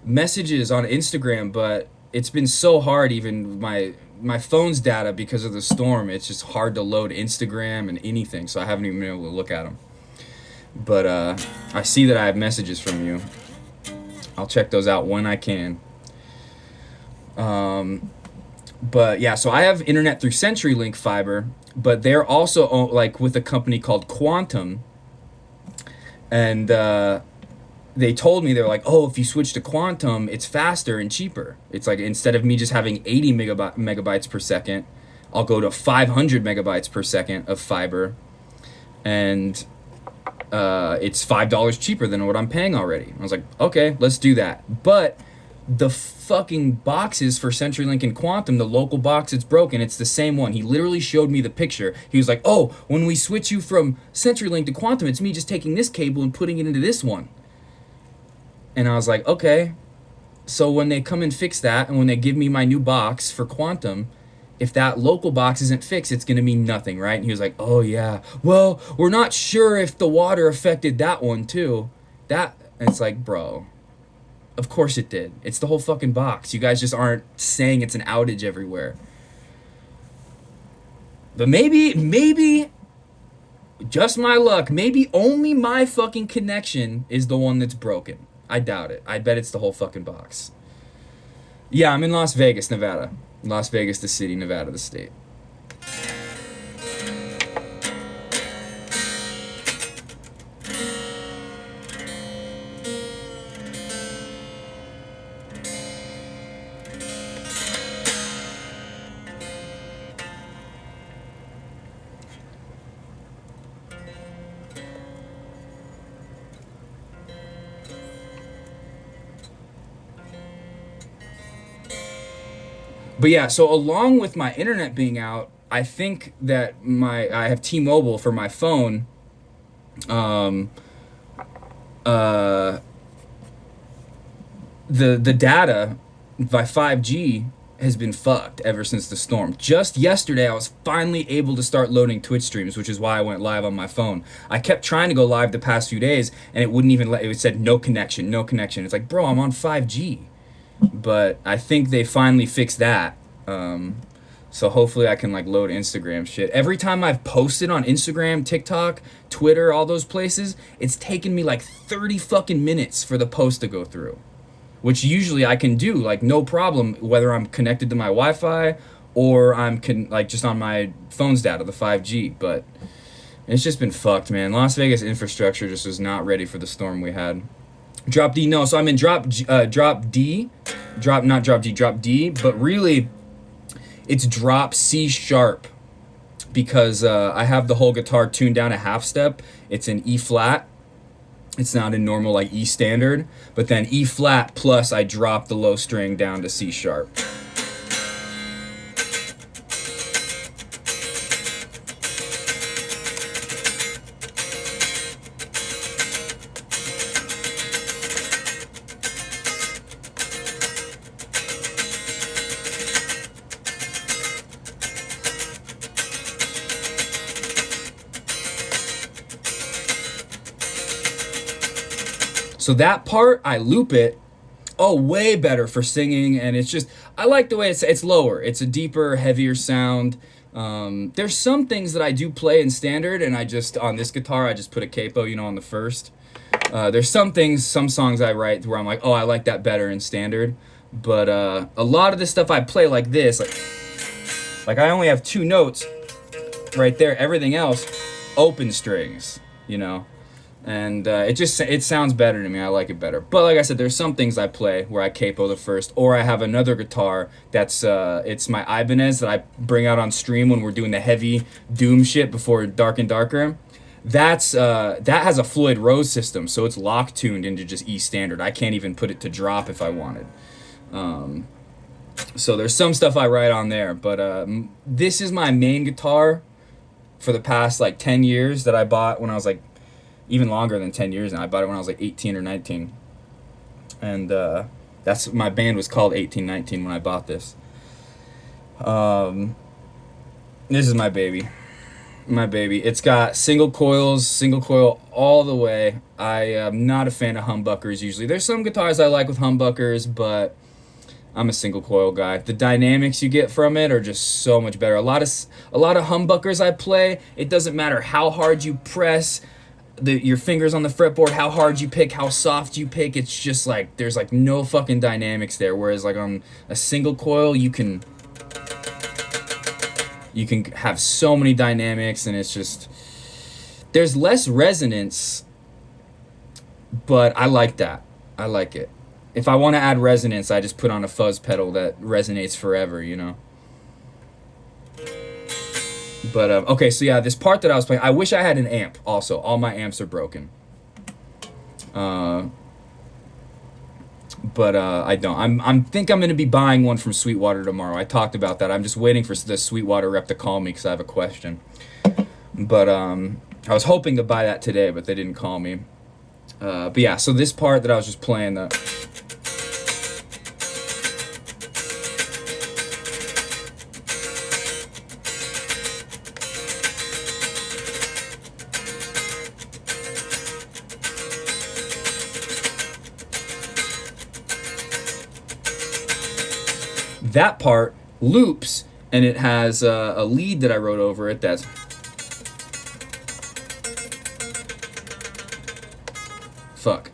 messages on Instagram, but it's been so hard, even my phone's data, because of the storm. It's just hard to load Instagram and anything, so I haven't even been able to look at them. But I see that I have messages from you. I'll check those out when I can. But yeah, so I have internet through CenturyLink fiber, but they're also like with a company called Quantum, and they told me, they're like, oh, if you switch to Quantum, it's faster and cheaper. It's like, instead of me just having 80 megabytes per second, I'll go to 500 megabytes per second of fiber, and it's $5 cheaper than what I'm paying already. I was like, okay, let's do that. But the fucking boxes for CenturyLink and Quantum, the local box, it's broken. It's the same one. He literally showed me the picture. He was like, oh, when we switch you from CenturyLink to Quantum, it's me just taking this cable and putting it into this one. And I was like, okay. So when they come and fix that, and when they give me my new box for Quantum, if that local box isn't fixed, it's going to mean nothing, right? And he was like, oh yeah, well, we're not sure if the water affected that one too. And it's like, bro, of course it did. It's the whole fucking box. You guys just aren't saying it's an outage everywhere. But maybe, just my luck, maybe only my fucking connection is the one that's broken. I doubt it. I bet it's the whole fucking box. Yeah, I'm in Las Vegas, Nevada. Las Vegas, the city, Nevada, the state. But yeah, so along with my internet being out, I think that I have T-Mobile for my phone. The data by 5G has been fucked ever since the storm. Just yesterday, I was finally able to start loading Twitch streams, which is why I went live on my phone. I kept trying to go live the past few days, and it wouldn't even let. It said no connection, no connection. It's like, bro, I'm on 5G. But I think they finally fixed that. So hopefully I can like load Instagram shit. Every time I've posted on Instagram, TikTok, Twitter, all those places, it's taken me like 30 fucking minutes for the post to go through. Which usually I can do like no problem, whether I'm connected to my Wi-Fi or I'm like just on my phone's data, the 5G. But it's just been fucked, man. Las Vegas infrastructure just was not ready for the storm we had. Drop D, no. So I'm in drop D, drop D, but really it's drop C sharp because I have the whole guitar tuned down a half step. It's in E flat. It's not in normal like E standard, but then E flat plus I drop the low string down to C sharp. So that part, I loop it. Oh, way better for singing, and it's just, I like the way it's lower. It's a deeper, heavier sound. There's some things that I do play in standard, and on this guitar, I just put a capo, on the first. There's some songs I write where I'm like, oh, I like that better in standard. But a lot of the stuff I play like this, like I only have 2 notes right there. Everything else, open strings, And it sounds better to me. I like it better. But like I said, there's some things I play where I capo the first, or I have another guitar that's it's my Ibanez that I bring out on stream when we're doing the heavy doom shit before Dark and Darker. That has a Floyd Rose system, so it's lock tuned into just E standard. I can't even put it to drop if I wanted. So there's some stuff I write on there, but this is my main guitar for the past like 10 years that I bought when I was like, even longer than 10 years now. I bought it when I was like 18 or 19. And my band was called 1819 when I bought this. This is my baby. My baby. It's got single coil all the way. I am not a fan of humbuckers usually. There's some guitars I like with humbuckers, but I'm a single coil guy. The dynamics you get from it are just so much better. A lot of humbuckers I play, it doesn't matter how hard you press your fingers on the fretboard, how hard you pick, how soft you pick. It's just like there's like no fucking dynamics there. Whereas like on a single coil, you can You can have so many dynamics, and it's just, there's less resonance, but I like that. I like it. If I want to add resonance, I just put on a fuzz pedal that resonates forever, you know? But, okay, so yeah, this part that I was playing, I wish I had an amp also. All my amps are broken. But I don't. I think I'm going to be buying one from Sweetwater tomorrow. I talked about that. I'm just waiting for the Sweetwater rep to call me because I have a question. But I was hoping to buy that today, but they didn't call me. But yeah, so this part that I was just playing, that part loops, and it has a lead that I wrote over it that's fuck.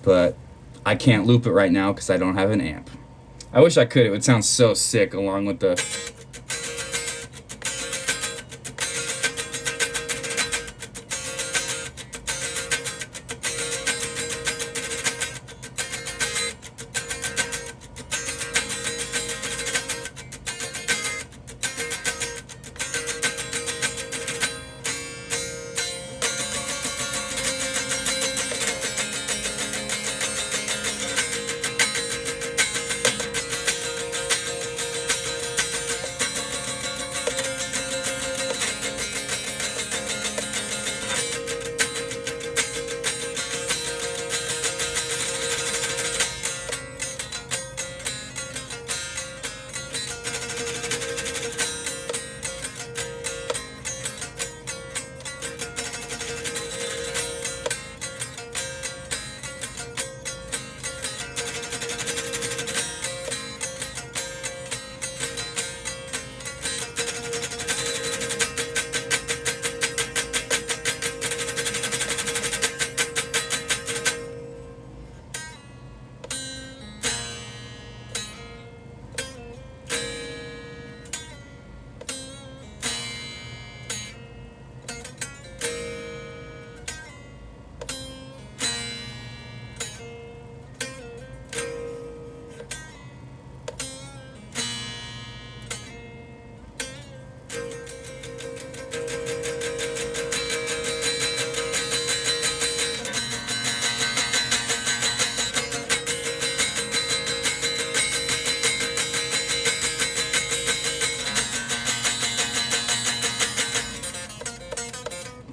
But I can't loop it right now because I don't have an amp. I wish I could. It would sound so sick along with the...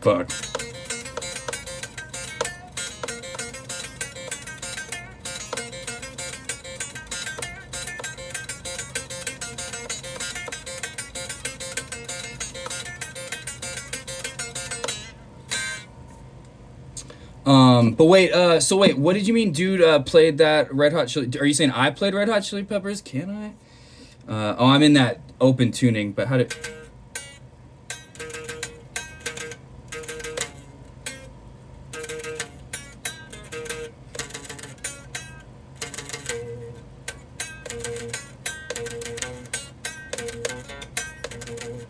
Fuck. But wait, so wait, what did you mean dude played that Red Hot Chili... Are you saying I played Red Hot Chili Peppers? Can I? Oh, I'm in that open tuning, but how did...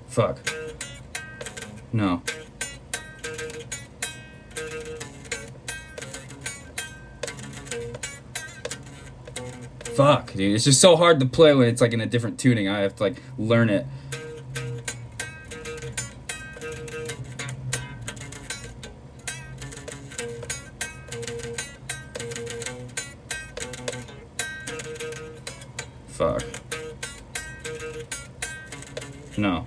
Fuck. No. Fuck, dude. It's just so hard to play when it's like in a different tuning. I have to like learn it. Fuck. No.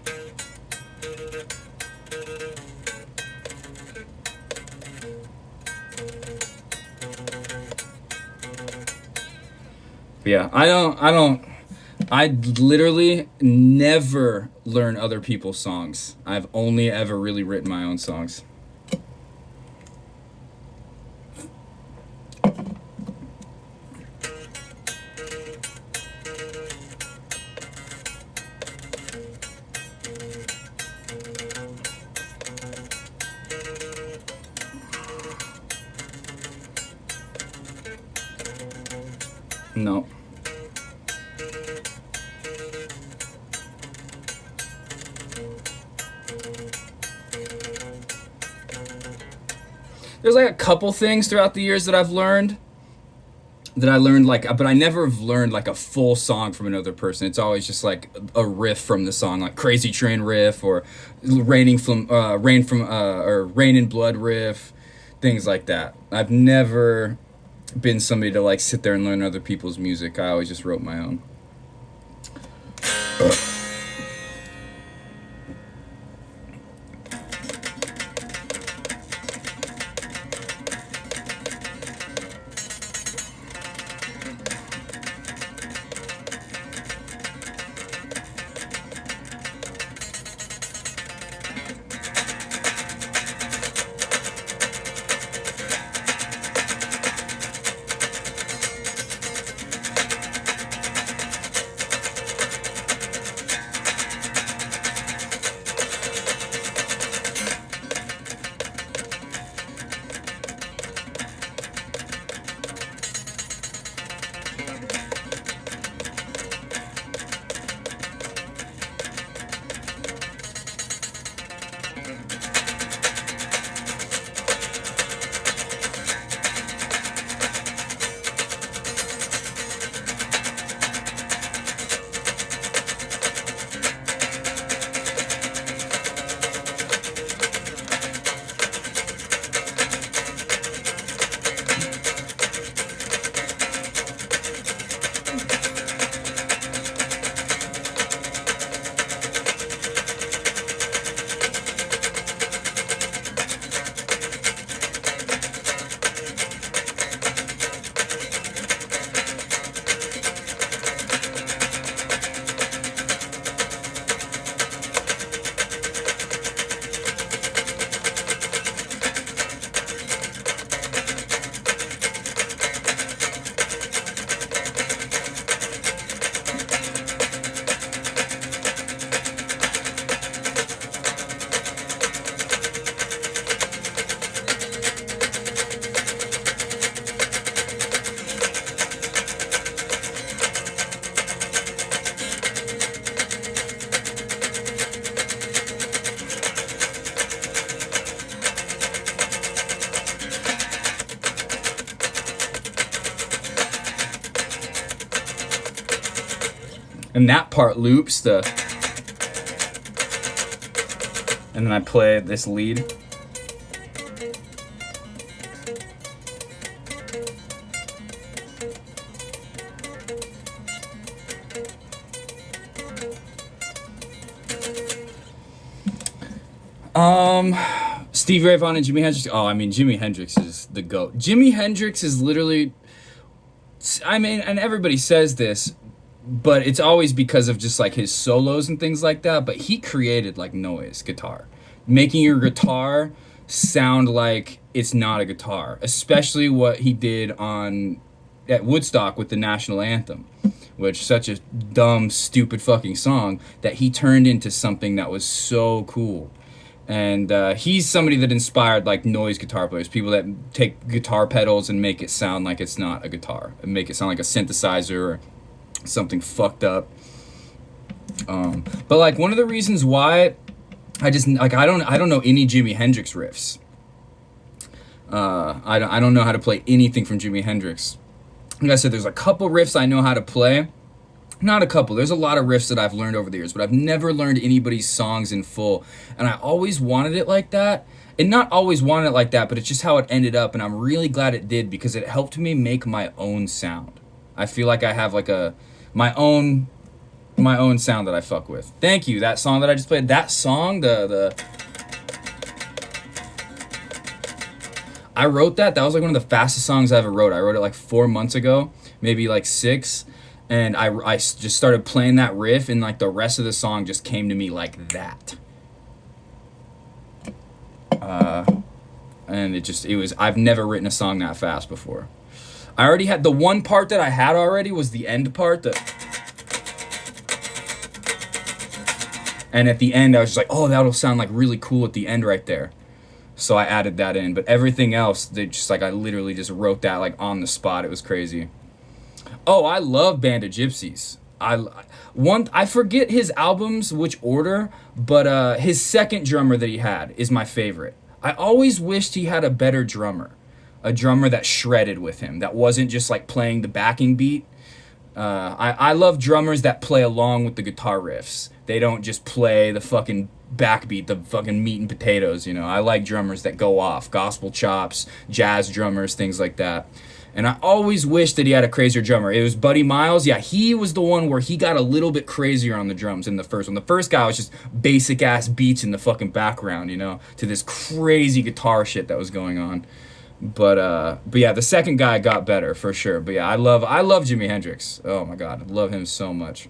Yeah, I literally never learn other people's songs. I've only ever really written my own songs. No. There's like a couple things throughout the years that I learned like, but I never have learned like a full song from another person. It's always just like a riff from the song, like Crazy Train riff or Rain in Blood riff, things like that. I've never been somebody to like sit there and learn other people's music. I always just wrote my own. And that part loops and then I play this lead. Stevie Ray Vaughan and Jimi Hendrix. Oh, I mean, Jimi Hendrix is the GOAT. Jimi Hendrix is literally, I mean, and everybody says this, but it's always because of just like his solos and things like that. But he created like noise guitar, making your guitar sound like it's not a guitar, especially what he did at Woodstock with the national anthem, which such a dumb, stupid fucking song that he turned into something that was so cool. And he's somebody that inspired like noise guitar players, people that take guitar pedals and make it sound like it's not a guitar, and make it sound like a synthesizer or something fucked up. But like one of the reasons why I just like I don't know any Jimi Hendrix riffs. I don't know how to play anything from Jimi Hendrix. Like I said, there's a couple riffs I know how to play. Not a couple. There's a lot of riffs that I've learned over the years, but I've never learned anybody's songs in full. And I always wanted it like that. And not always wanted it like that, but it's just how it ended up. And I'm really glad it did because it helped me make my own sound. I feel like I have like my own sound that I fuck with. Thank you. That song that I just played, that song, I wrote that. That was like one of the fastest songs I ever wrote. I wrote it like 4 months ago, maybe like 6. And I just started playing that riff, and like the rest of the song just came to me like that. And I've never written a song that fast before. I already had, the one part that I had already was the end part. And at the end, I was just like, oh, that'll sound like really cool at the end right there. So I added that in. But everything else, I literally just wrote that like on the spot. It was crazy. Oh, I love Band of Gypsies. I forget his albums which order, but his second drummer that he had is my favorite. I always wished he had a better drummer, a drummer that shredded with him, that wasn't just like playing the backing beat. I love drummers that play along with the guitar riffs. They don't just play the fucking backbeat, the fucking meat and potatoes, you know. I like drummers that go off, gospel chops, jazz drummers, things like that. And I always wished that he had a crazier drummer. It was Buddy Miles. Yeah, he was the one where he got a little bit crazier on the drums in the first one. The first guy was just basic ass beats in the fucking background, you know, to this crazy guitar shit that was going on. But yeah, the second guy got better for sure. But yeah, I love Jimi Hendrix. Oh my god, I love him so much.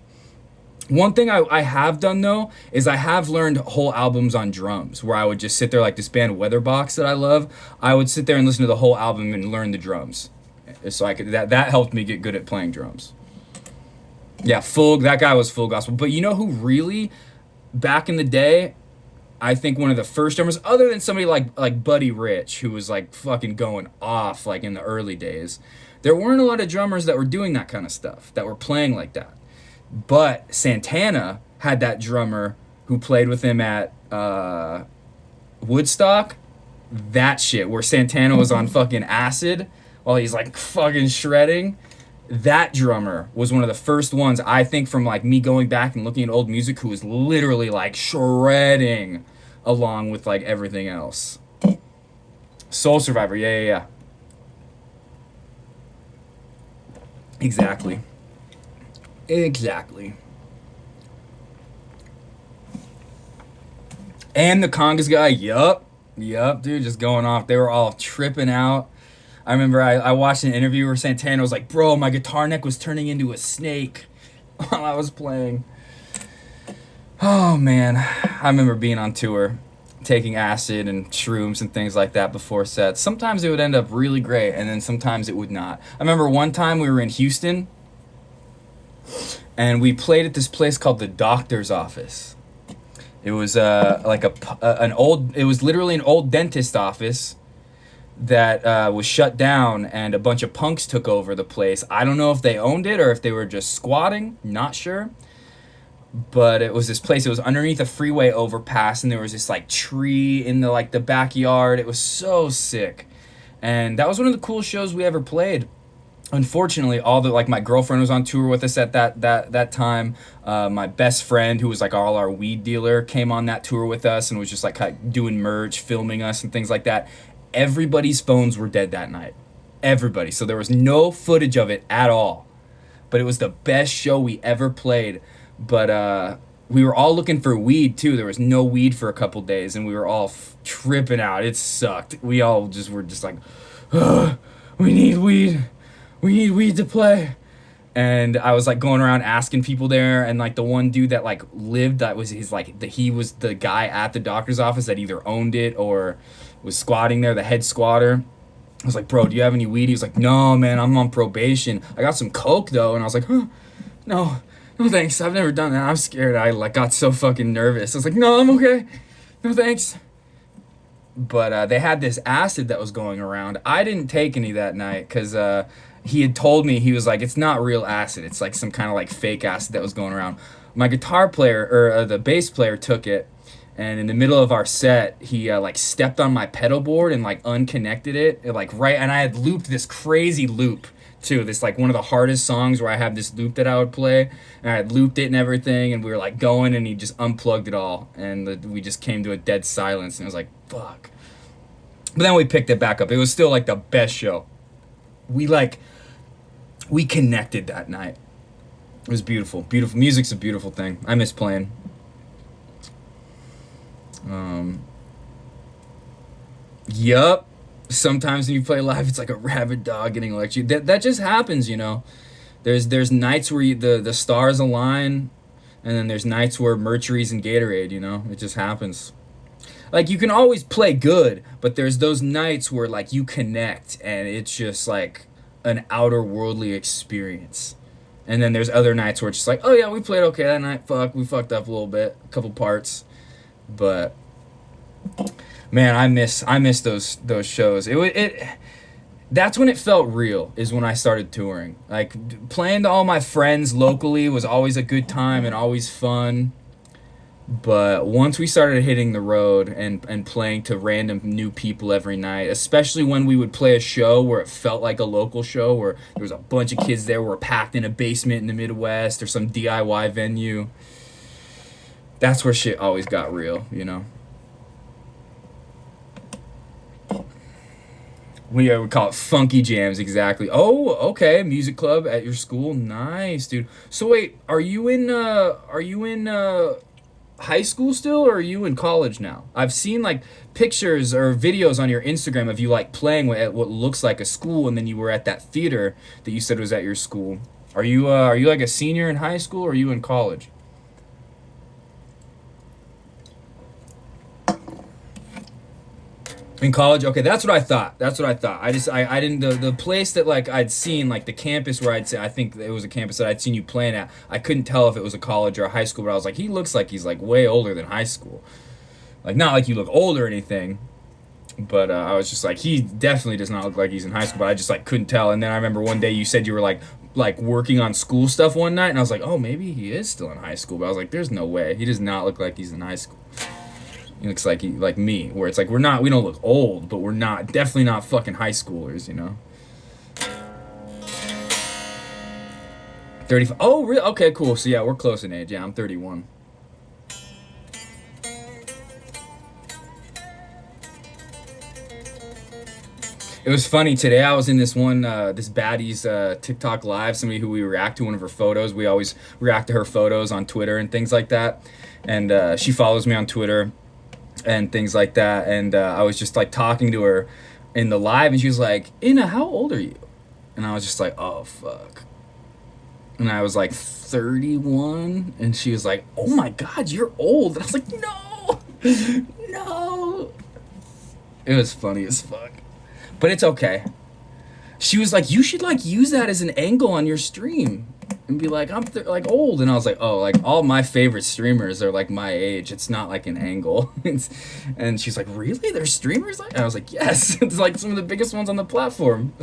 One thing I have done though is I have learned whole albums on drums, where I would just sit there, like this band Weatherbox that I love. I would sit there and listen to the whole album and learn the drums, so I could that helped me get good at playing drums. Yeah, that guy was full gospel. But you know who really, back in the day, I think one of the first drummers, other than somebody like Buddy Rich, who was like fucking going off like in the early days, there weren't a lot of drummers that were doing that kind of stuff, that were playing like that. But Santana had that drummer who played with him at Woodstock. That shit, where Santana was on fucking acid while he's like fucking shredding. That drummer was one of the first ones, I think, from like me going back and looking at old music, who was literally like shredding along with like everything else. Soul Survivor, yeah. Exactly. And the congas guy, yup, dude, just going off. They were all tripping out. I remember I watched an interview where Santana was like, bro, my guitar neck was turning into a snake while I was playing. Oh, man. I remember being on tour, taking acid and shrooms and things like that before sets. Sometimes it would end up really great, and then sometimes it would not. I remember one time we were in Houston, and we played at this place called the Doctor's Office. It was like it was literally an old dentist office that was shut down, and a bunch of punks took over the place. I don't know if they owned it or if they were just squatting, not sure. But it was this place, it was underneath a freeway overpass, and there was this like tree in the backyard. It was so sick. And that was one of the coolest shows we ever played. Unfortunately, my girlfriend was on tour with us at that time. My best friend, who was like all our weed dealer, came on that tour with us and was just like doing merch, filming us and things like that. Everybody's phones were dead that night. Everybody. So there was no footage of it at all. But it was the best show we ever played. But we were all looking for weed too. There was no weed for a couple days, and we were all tripping out. It sucked. We all were just like, we need weed. We need weed to play. And I was like going around asking people there, and like the one dude that like lived, that was he was the guy at the doctor's office that either owned it or was squatting there, the head squatter. I was like, bro, do you have any weed? He was like, no, man, I'm on probation. I got some coke though. And I was like, no thanks. I've never done that. I'm scared. I like got so fucking nervous. I was like, no, I'm okay. No thanks. But they had this acid that was going around. I didn't take any that night because he had told me, he was like, it's not real acid. It's like some kind of like fake acid that was going around. My guitar player, or the bass player, took it, and in the middle of our set, he like stepped on my pedal board and like unconnected it, and I had looped this crazy loop too. This like one of the hardest songs where I have this loop that I would play, and I had looped it and everything, and we were like going, and he just unplugged it all, and we just came to a dead silence, and I was like, fuck. But then we picked it back up. It was still like the best show. We connected that night. It was beautiful. Beautiful. Music's a beautiful thing. I miss playing. Yup. Sometimes when you play live, it's like a rabid dog getting electrocuted. That just happens, you know. There's nights where the stars align, and then there's nights where Mercury's and Gatorade, you know. It just happens. Like, you can always play good, but there's those nights where like you connect, and it's just like an outer worldly experience. And then there's other nights where it's just like, oh yeah, we played okay that night. We fucked up a little bit, a couple parts, but man, I miss those shows. That's when it felt real, is when I started touring. Like playing to all my friends locally was always a good time and always fun. But once we started hitting the road and playing to random new people every night, especially when we would play a show where it felt like a local show, where there was a bunch of kids there, were packed in a basement in the Midwest or some DIY venue, that's where shit always got real, you know? We call it funky jams, exactly. Oh, okay, music club at your school, nice, dude. So wait, are you in high school still, or are you in college now? I've seen like pictures or videos on your Instagram of you like playing at what looks like a school, and then you were at that theater that you said was at your school. Are you like a senior in high school, or are you in college? In college, okay, that's what I thought. That's what I thought. I didn't the place that like I'd seen, like the campus where I'd say, I think it was a campus that I'd seen you playing at. I couldn't tell if it was a college or a high school, but I was like, he looks like he's like way older than high school. Like not like you look old or anything, but I was just like, he definitely does not look like he's in high school. But I just like couldn't tell. And then I remember one day you said you were like working on school stuff one night, and I was like, oh, maybe he is still in high school. But I was like, there's no way. He does not look like he's in high school. He looks like me, where it's like we don't look old, but we're definitely not fucking high schoolers, you know. 35. Oh, really? Okay, cool. So yeah, we're close in age. Yeah, I'm 31. It was funny today. I was in this baddie's TikTok live. Somebody who we react to one of her photos. We always react to her photos on Twitter and things like that. And she follows me on Twitter and things like that. And I was just like talking to her in the live, and she was like, "Inna, how old are you?" And I was just like, "Oh fuck." And I was like 31, and she was like, "Oh my god, you're old." And I was like, "No, no." It was funny as fuck. But it's okay. She was like, you should like use that as an angle on your stream and be like, I'm like old. And I was like, oh, like all my favorite streamers are like my age. It's not like an angle. And she's like, really? There's streamers like? And I was like, yes. It's like some of the biggest ones on the platform.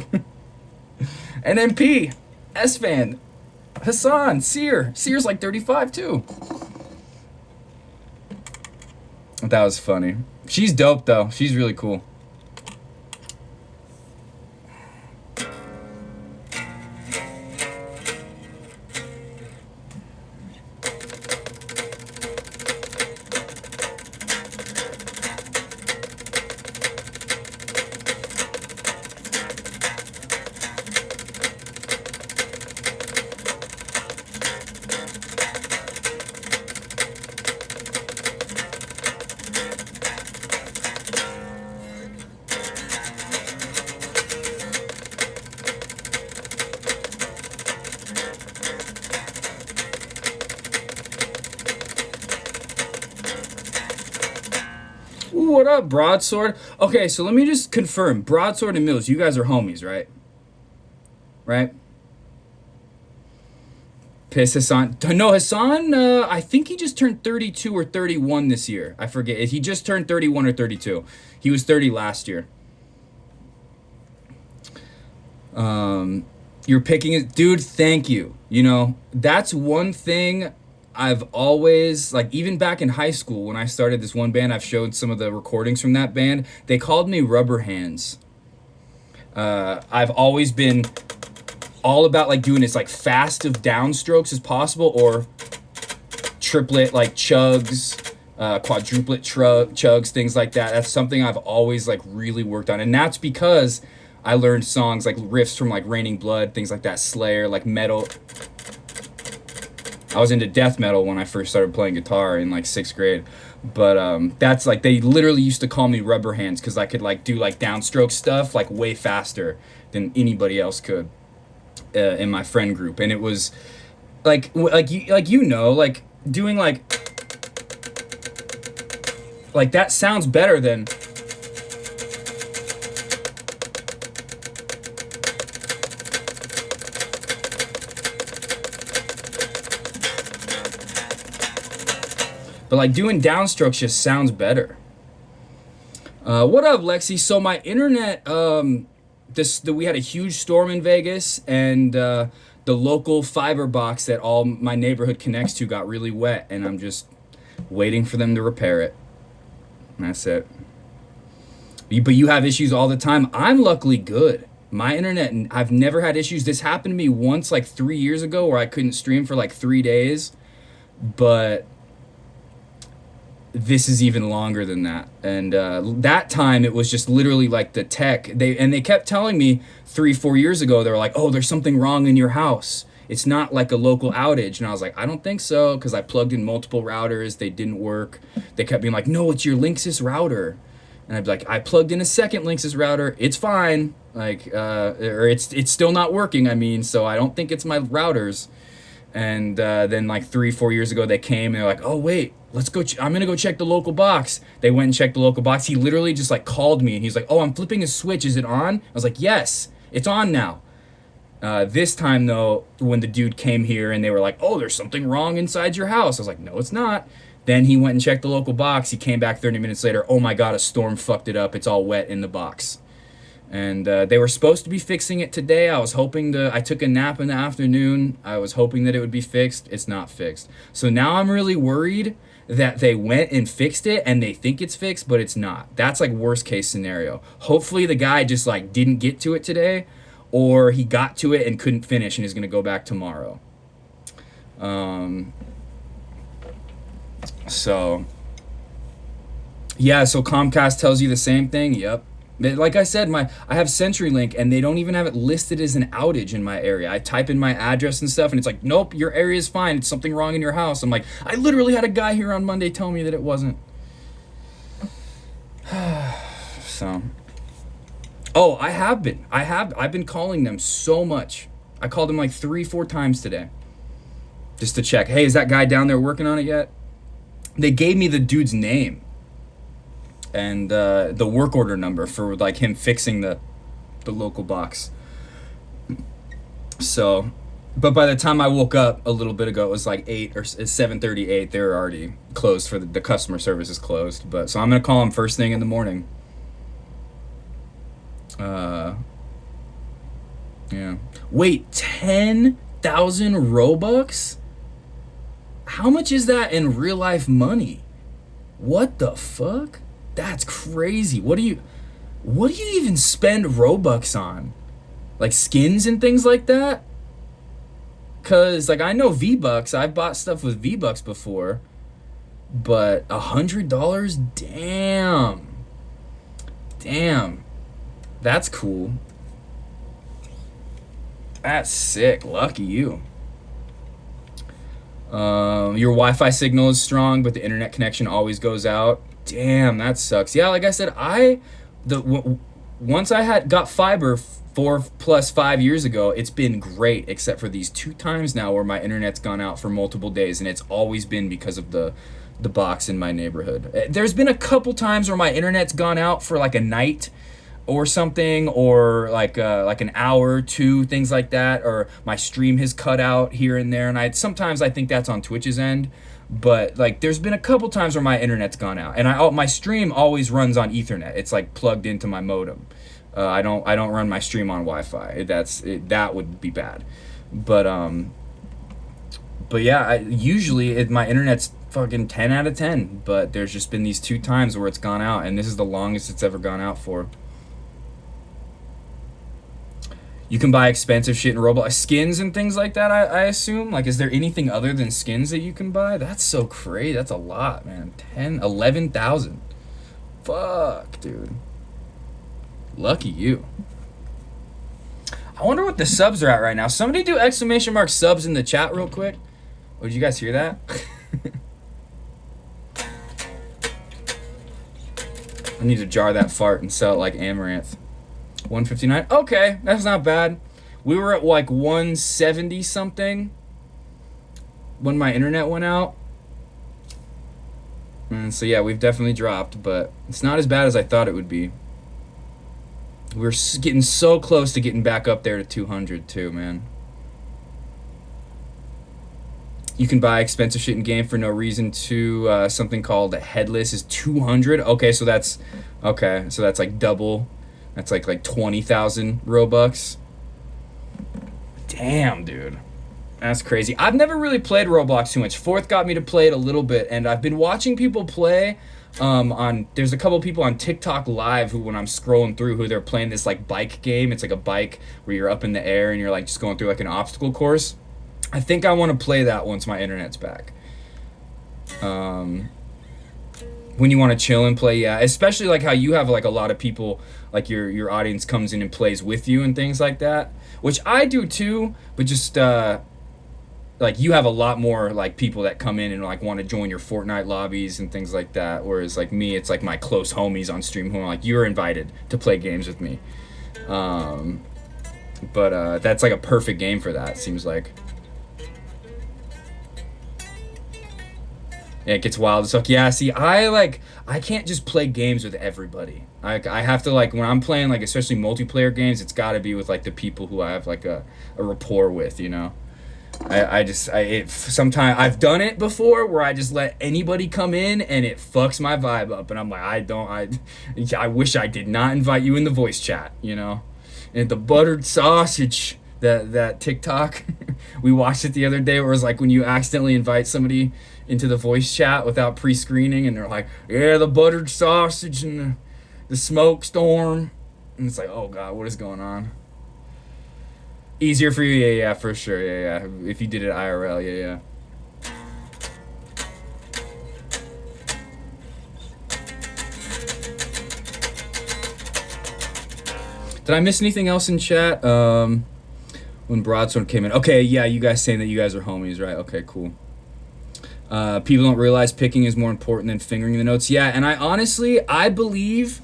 NMP, S-Fan, Hassan, Seer. Seer's like 35 too. That was funny. She's dope though. She's really cool. Ooh, what up, Broadsword? Okay, so let me just confirm. Broadsword and Mills, you guys are homies, right? Right? Piss Hassan. No, Hassan, I think he just turned 32 or 31 this year. I forget. He just turned 31 or 32. He was 30 last year. You're picking it. Dude, thank you. You know, that's one thing I've always, like, even back in high school when I started this one band, I've showed some of the recordings from that band. They called me Rubber Hands. I've always been all about, like, doing as, like, fast of downstrokes as possible, or triplet, like, chugs, quadruplet chugs, things like that. That's something I've always, like, really worked on. And that's because I learned songs, like, riffs from, like, Raining Blood, things like that, Slayer, like, metal. I was into death metal when I first started playing guitar in like 6th grade, but that's like, they literally used to call me Rubber Hands because I could like do like downstroke stuff like way faster than anybody else could in my friend group. And it was like you know, like doing like that sounds better than but like doing downstrokes just sounds better. What up, Lexi? So my internet we had a huge storm in Vegas, and the local fiber box that all my neighborhood connects to got really wet, and I'm just waiting for them to repair it. And that's it. But you have issues all the time. I'm luckily good. My internet, I've never had issues. This happened to me once like 3 years ago where I couldn't stream for like 3 days. But this is even longer than that. And that time it was just literally like the tech. They kept telling me 3-4 years ago, they were like, oh, there's something wrong in your house. It's not like a local outage. And I was like, I don't think so, because I plugged in multiple routers. They didn't work. They kept being like, no, it's your Linksys router. And I'd be like, I plugged in a second Linksys router. It's fine. Like, or it's still not working. I mean, so I don't think it's my routers. And then like 3-4 years ago, they came and they're like, oh, wait, let's go. I'm going to go check the local box. They went and checked the local box. He literally just like called me and he's like, oh, I'm flipping a switch. Is it on? I was like, yes, it's on now. This time, though, when the dude came here and they were like, oh, there's something wrong inside your house. I was like, no, it's not. Then he went and checked the local box. He came back 30 minutes later. Oh, my God, a storm fucked it up. It's all wet in the box. And they were supposed to be fixing it today. I took a nap in the afternoon. I was hoping that it would be fixed. It's not fixed. So now I'm really worried that they went and fixed it and they think it's fixed, but it's not. That's like worst case scenario. Hopefully the guy just like didn't get to it today, or he got to it and couldn't finish and is going to go back tomorrow. So Comcast tells you the same thing. Yep. Like I said, I have CenturyLink and they don't even have it listed as an outage in my area. I type in my address and stuff and it's like, nope, your area is fine. It's something wrong in your house. I'm like, I literally had a guy here on Monday tell me that it wasn't. So, oh, I've been calling them so much. I called them like 3-4 times today just to check. Hey, is that guy down there working on it yet? They gave me the dude's name and the work order number for like him fixing the local box. So, but by the time I woke up a little bit ago, it was like 8 or 7:38. They were already closed for the customer service is closed. But so I'm gonna call him first thing in the morning. Yeah. Wait, 10,000 Robux? How much is that in real life money? What the fuck? That's crazy. What do you even spend Robux on? Like skins and things like that? Cause like I know V-Bucks, I've bought stuff with V-Bucks before, but $100? Damn. That's cool. That's sick. Lucky you. Your Wi-Fi signal is strong, but the internet connection always goes out. Damn, that sucks. Yeah, like I said, once I got fiber 4+5 years ago, it's been great, except for these 2 times now where my internet's gone out for multiple days, and it's always been because of the box in my neighborhood. There's been a couple times where my internet's gone out for like a night or something, or like an hour or 2, things like that, or my stream has cut out here and there, and sometimes I think that's on Twitch's end, but like there's been a couple times where my internet's gone out, and my stream always runs on Ethernet. It's like plugged into my modem. I don't run my stream on Wi-Fi. That would be bad, but yeah, usually my internet's fucking 10 out of 10, but there's just been these 2 times where it's gone out, and this is the longest it's ever gone out for. You can buy expensive shit in Roblox. Skins and things like that, I assume? Like, is there anything other than skins that you can buy? That's so crazy. That's a lot, man. 11,000. Fuck, dude. Lucky you. I wonder what the subs are at right now. Somebody do ! Subs in the chat real quick. Oh, did you guys hear that? I need to jar that fart and sell it like Amaranth. 159. Okay, that's not bad. We were at like 170 something when my internet went out. And so yeah, we've definitely dropped, but it's not as bad as I thought it would be. We're getting so close to getting back up there to 200 too, man. You can buy expensive shit in game for no reason to something called a headless is 200. Okay, so that's like double. That's like 20,000 Robux. Damn, dude. That's crazy. I've never really played Roblox too much. Fourth got me to play it a little bit, and I've been watching people play there's a couple people on TikTok live who, when I'm scrolling through, who they're playing this like bike game. It's like a bike where you're up in the air and you're like just going through like an obstacle course. I think I want to play that once my internet's back. When you want to chill and play, yeah. Especially like how you have like a lot of people, like your audience comes in and plays with you and things like that, which I do too, but just like you have a lot more like people that come in and like want to join your Fortnite lobbies and things like that, whereas like me, it's like my close homies on stream who are like, you're invited to play games with me. But that's like a perfect game for that, seems like. Yeah, it gets wild as fuck. Yeah, see, I can't just play games with everybody. I have to, like, when I'm playing, like, especially multiplayer games, it's got to be with, like, the people who I have, like, a rapport with, you know? Sometimes I've done it before where I just let anybody come in and it fucks my vibe up. And I'm like, I wish I did not invite you in the voice chat, you know? And the buttered sausage, that TikTok, we watched it the other day where it was like when you accidentally invite somebody into the voice chat without pre-screening and they're like, yeah, the buttered sausage and the smoke storm. And it's like, oh God, what is going on? Easier for you? Yeah, for sure. Yeah. If you did it IRL, yeah. Did I miss anything else in chat? When Broadsword came in. Okay, yeah, you guys saying that you guys are homies, right? Okay, cool. People don't realize picking is more important than fingering the notes. Yeah, and I believe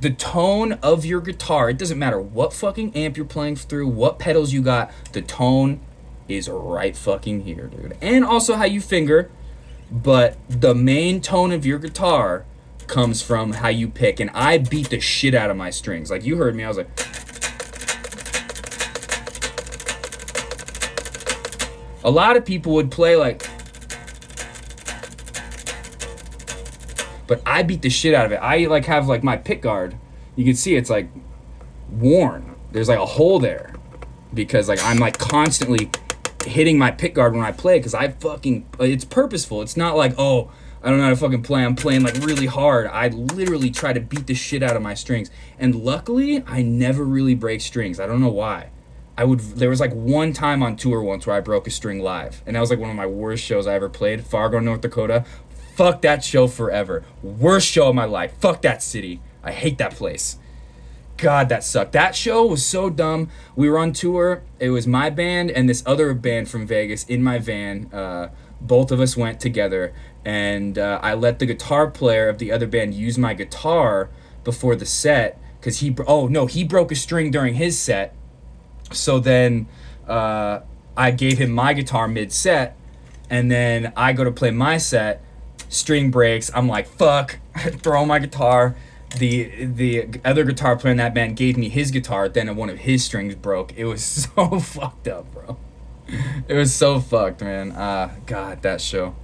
the tone of your guitar, it doesn't matter what fucking amp you're playing through, what pedals you got, the tone is right fucking here, dude. And also how you finger, but the main tone of your guitar comes from how you pick. And I beat the shit out of my strings. Like, you heard me, I was like... A lot of people would play like... But I beat the shit out of it. I like have like my pick guard. You can see it's like worn. There's like a hole there because like I'm like constantly hitting my pick guard when I play because it's purposeful. It's not like, oh, I don't know how to fucking play. I'm playing like really hard. I literally try to beat the shit out of my strings. And luckily, I never really break strings. I don't know why. There was like one time on tour once where I broke a string live. And that was like one of my worst shows I ever played. Fargo, North Dakota. Fuck that show forever. Worst show of my life. Fuck that city. I hate that place. God, that sucked. That show was so dumb. We were on tour. It was my band and this other band from Vegas in my van. Both of us went together. And I let the guitar player of the other band use my guitar before the set. Because he broke a string during his set. So then I gave him my guitar mid-set. And then I go to play my set. String breaks. I'm like, fuck. I throw my guitar. The other guitar player in that band gave me his guitar. Then one of his strings broke. It was so fucked up, bro. It was so fucked, man. God, that show.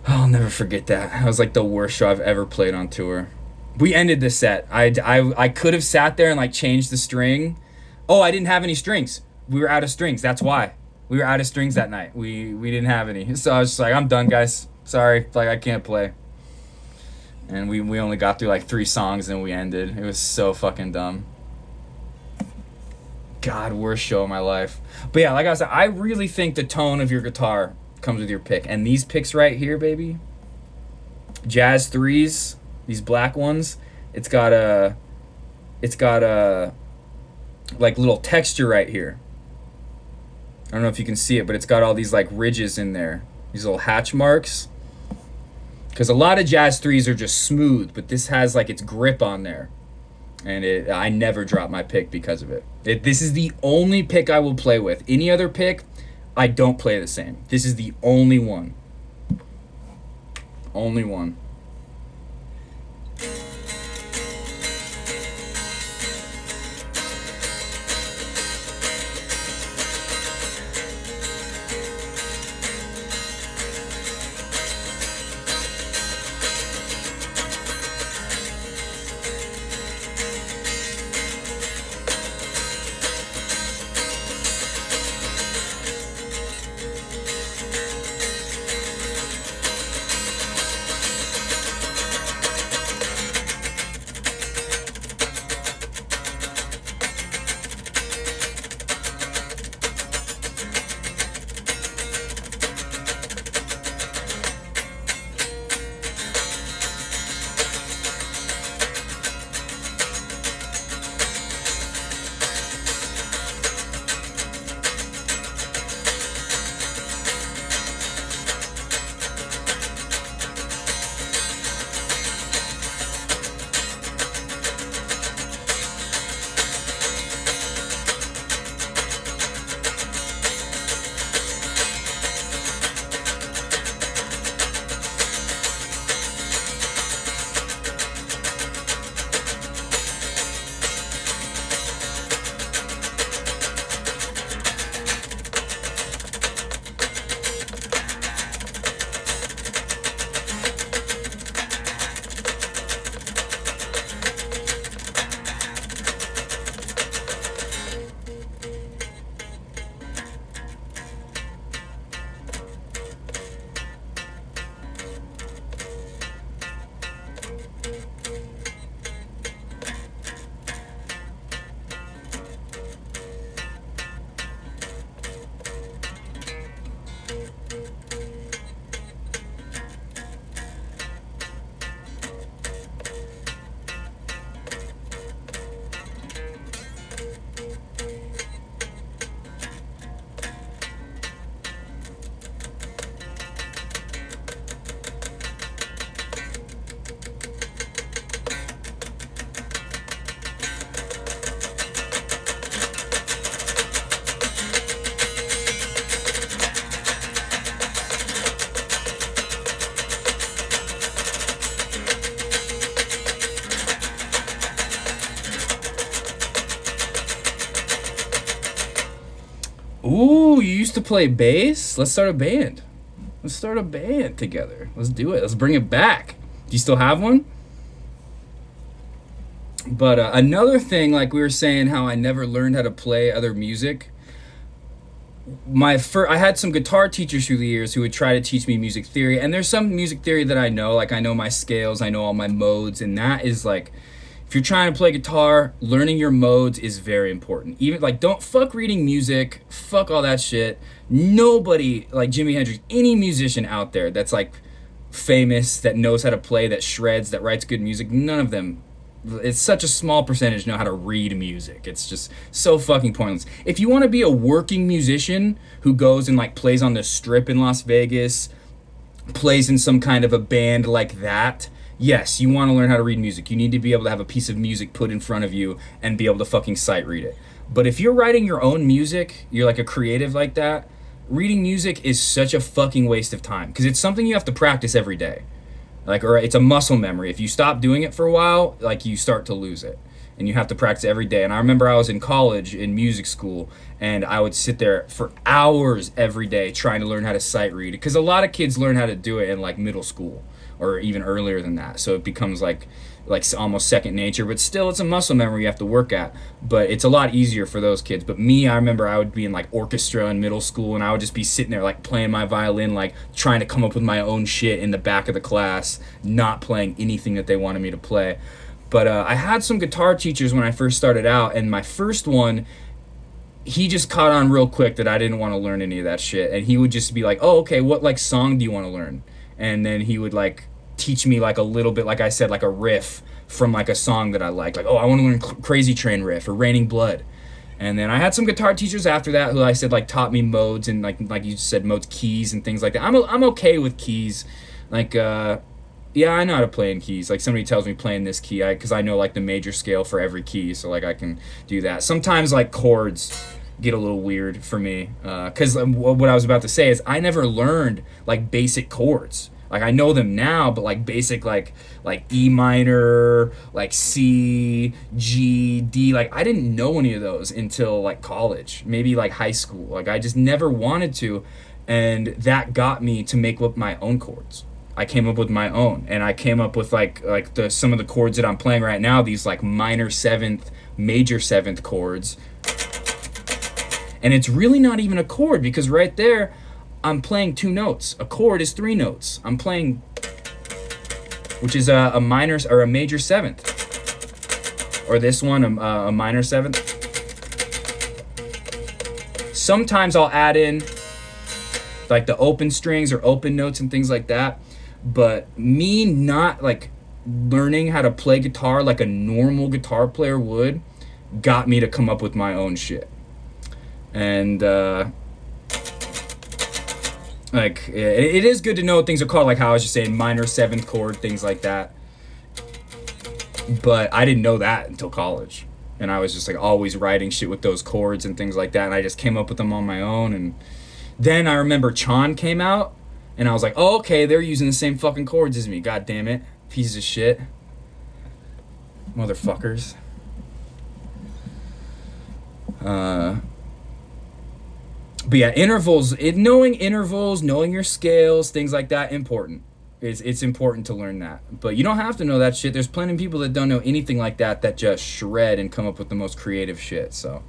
I'll never forget that. That was like the worst show I've ever played on tour. We ended the set. I could have sat there and like changed the string. Oh, I didn't have any strings. We were out of strings. That's why. We were out of strings that night. We didn't have any. So I was just like, I'm done, guys. Sorry. Like, I can't play. And we only got through like 3 songs and we ended. It was so fucking dumb. God, worst show of my life. But yeah, like I said, I really think the tone of your guitar comes with your pick. And these picks right here, baby. Jazz 3s. These black ones. It's got a like little texture right here. I don't know if you can see it, but it's got all these like ridges in there. These little hatch marks. Because a lot of Jazz 3s are just smooth, but this has like its grip on there. And I never drop my pick because of it. This is the only pick I will play with. Any other pick, I don't play the same. This is the only one. Only one. Ooh, you used to play bass? Let's start a band. Let's start a band together. Let's do it. Let's bring it back. Do you still have one? But another thing, like we were saying, how I never learned how to play other music. I had some guitar teachers through the years who would try to teach me music theory, and there's some music theory that I know, like I know my scales, I know all my modes, and that is like, if you're trying to play guitar, learning your modes is very important. Even like, don't fuck reading music, fuck all that shit. Nobody like Jimi Hendrix, any musician out there that's like famous, that knows how to play, that shreds, that writes good music, none of them, it's such a small percentage know how to read music. It's just so fucking pointless. If you want to be a working musician who goes and like plays on the strip in Las Vegas, plays in some kind of a band like that, yes, you want to learn how to read music. You need to be able to have a piece of music put in front of you and be able to fucking sight read it. But if you're writing your own music, you're like a creative like that, reading music is such a fucking waste of time because it's something you have to practice every day. Like, or it's a muscle memory. If you stop doing it for a while, like you start to lose it. And you have to practice every day. And I remember I was in college, in music school, and I would sit there for hours every day trying to learn how to sight read. Because a lot of kids learn how to do it in like middle school or even earlier than that. So it becomes like almost second nature, but still it's a muscle memory you have to work at. But it's a lot easier for those kids. But me, I remember I would be in like orchestra in middle school, and I would just be sitting there like playing my violin, like trying to come up with my own shit in the back of the class, not playing anything that they wanted me to play. But I had some guitar teachers when I first started out, and my first one, he just caught on real quick that I didn't want to learn any of that shit. And he would just be like, oh, okay, what like song do you want to learn? And then he would like teach me like a little bit, like I said, like a riff from like a song that I like. Like, oh, I want to learn Crazy Train riff or Raining Blood. And then I had some guitar teachers after that who I said like taught me modes and like you said, modes, keys and things like that. I'm okay with keys. Like, yeah, I know how to play in keys. Like somebody tells me playing this key, because I know like the major scale for every key, so like I can do that. Sometimes like chords get a little weird for me, because what I was about to say is I never learned like basic chords. Like I know them now, but like basic like E minor, like C, G, D, like I didn't know any of those until like college, maybe like high school. Like I just never wanted to, and that got me to make up my own chords. I came up with my own, and I came up with like some of the chords that I'm playing right now, these like minor seventh, major seventh chords. And it's really not even a chord, because right there I'm playing two notes. A chord is three notes. I'm playing, which is a minor or a major seventh, or this one a minor seventh. Sometimes I'll add in like the open strings or open notes and things like that. But me not like learning how to play guitar like a normal guitar player would got me to come up with my own shit. And like it is good to know what things are called, like how I was just saying, minor seventh chord, things like that. But I didn't know that until college, and I was just like always writing shit with those chords and things like that, and I just came up with them on my own. And then I remember Chan came out, and I was like, oh, okay, they're using the same fucking chords as me. God damn it. Pieces of shit. Motherfuckers. But yeah, knowing intervals, knowing your scales, things like that, important. It's important to learn that. But you don't have to know that shit. There's plenty of people that don't know anything like that just shred and come up with the most creative shit, so.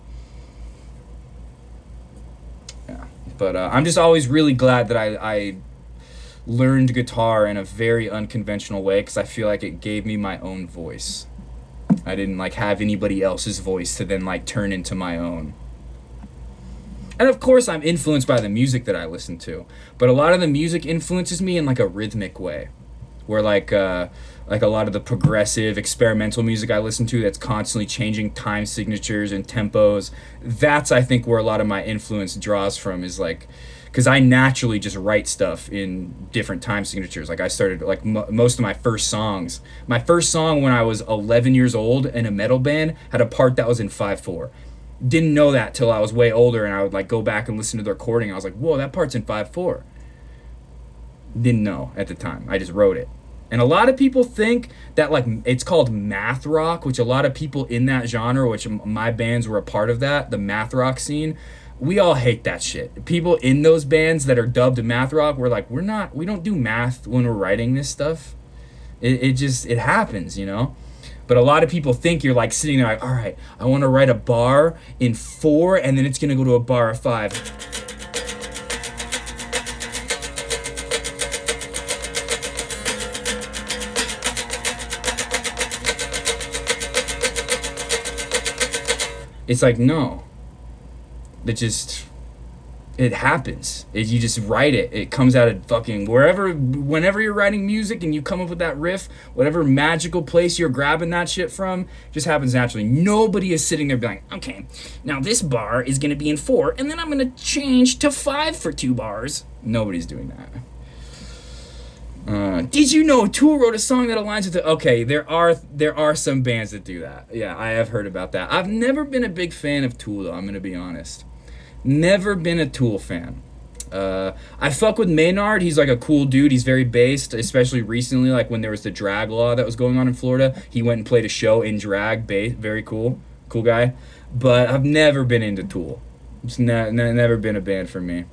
Yeah. But I'm just always really glad that I learned guitar in a very unconventional way, because I feel like it gave me my own voice. I didn't like have anybody else's voice to then like turn into my own. And of course I'm influenced by the music that I listen to, but a lot of the music influences me in like a rhythmic way, where like a lot of the progressive experimental music I listen to that's constantly changing time signatures and tempos, that's I think where a lot of my influence draws from, is like, because I naturally just write stuff in different time signatures. Like I started like most of my first song when I was 11 years old in a metal band had a part that was in 5/4. Didn't know that till I was way older, and I would like go back and listen to the recording. I was like, whoa, that part's in 5/4. Didn't know at the time. I just wrote it. And a lot of people think that like it's called math rock, which a lot of people in that genre, which my bands were a part of that, the math rock scene, We all hate that shit. People in those bands that are dubbed math rock, we're like, we don't do math when we're writing this stuff. It just, it happens, you know? But a lot of people think you're like sitting there like, all right, I want to write a bar in 4 and then it's going to go to a bar of 5. It's like, no. It happens. You just write it. It comes out of fucking whenever you're writing music and you come up with that riff, whatever magical place you're grabbing that shit from, just happens naturally. Nobody is sitting there being like, okay, now this bar is going to be in 4, and then I'm going to change to 5 for 2 bars. Nobody's doing that. Did you know Tool wrote a song that aligns with it? Okay, there are some bands that do that. Yeah, I have heard about that. I've never been a big fan of Tool, though, I'm going to be honest. Never been a Tool fan. I fuck with Maynard. He's like a cool dude. He's very based, especially recently, like when there was the drag law that was going on in Florida. He went and played a show in drag. Very cool. Cool guy. But I've never been into Tool. It's never been a band for me.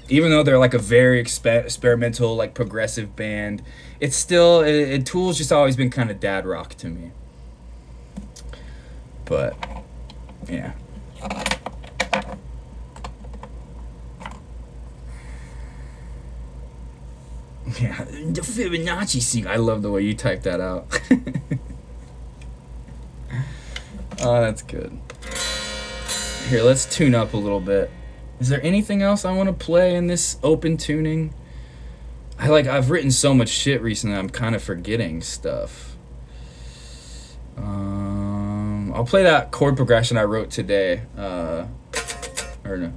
Even though they're like a very experimental, like progressive band, it's still, Tool's just always been kind of dad rock to me. But, yeah. Yeah, the Fibonacci sequence. I love the way you typed that out. Oh, that's good. Here, let's tune up a little bit. Is there anything else I want to play in this open tuning? I've written so much shit recently, I'm kind of forgetting stuff. I'll play that chord progression I wrote today. Or no.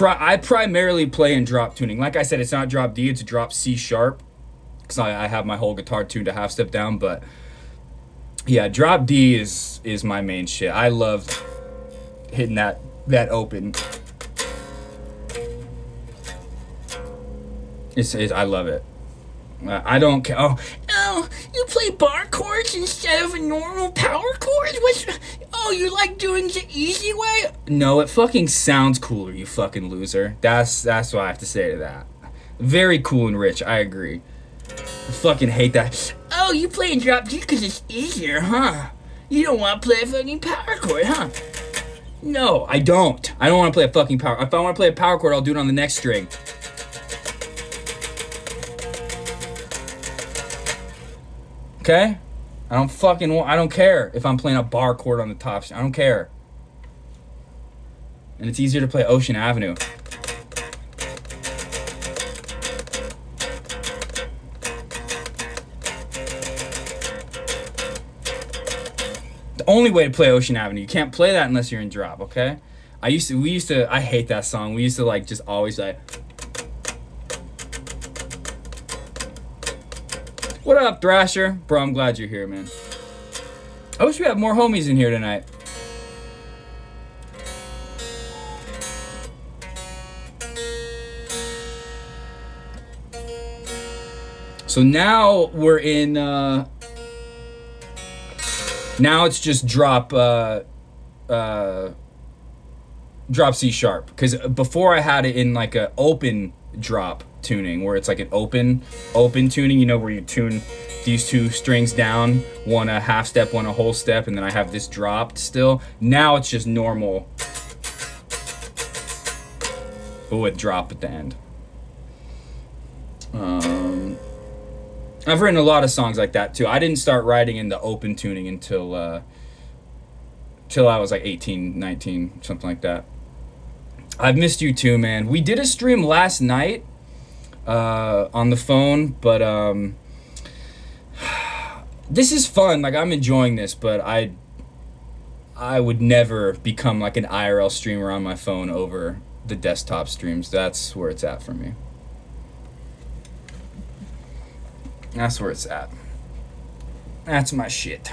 I primarily play in drop tuning. Like I said, it's not drop D, it's a drop C sharp. Because I have my whole guitar tuned a half step down. But yeah, drop D is my main shit. I love hitting that open. I love it. I don't care. Oh, you play bar chords instead of a normal power chord? You like doing the easy way? No, it fucking sounds cooler, you fucking loser. That's what I have to say to that. Very cool and rich, I agree. I fucking hate that. Oh, you play in drop D because it's easier, huh? You don't want to play a fucking power chord, huh? No, I don't. I don't want to play a fucking power. If I want to play a power chord, I'll do it on the next string. Okay? I don't care if I'm playing a bar chord on the top. I don't care. And it's easier to play Ocean Avenue. The only way to play Ocean Avenue. You can't play that unless you're in drop, okay? I hate that song. We used to like just always like, what up, Thrasher? Bro, I'm glad you're here, man. I wish we had more homies in here tonight. So now we're in, now it's just drop C sharp. Because before I had it in like a open drop tuning, where it's like an open tuning, you know, where you tune these two strings down, one a half step, one a whole step, and then I have this dropped still. Now it's just normal, but with drop at the end. I've written a lot of songs like that too. I didn't start writing in the open tuning until I was like 18, 19, something like that. I've missed you too, man. We did a stream last night. on the phone, but this is fun. Like, I'm enjoying this, but I would never become like an IRL streamer on my phone over the desktop streams. That's where it's at for me. That's where it's at. That's my shit.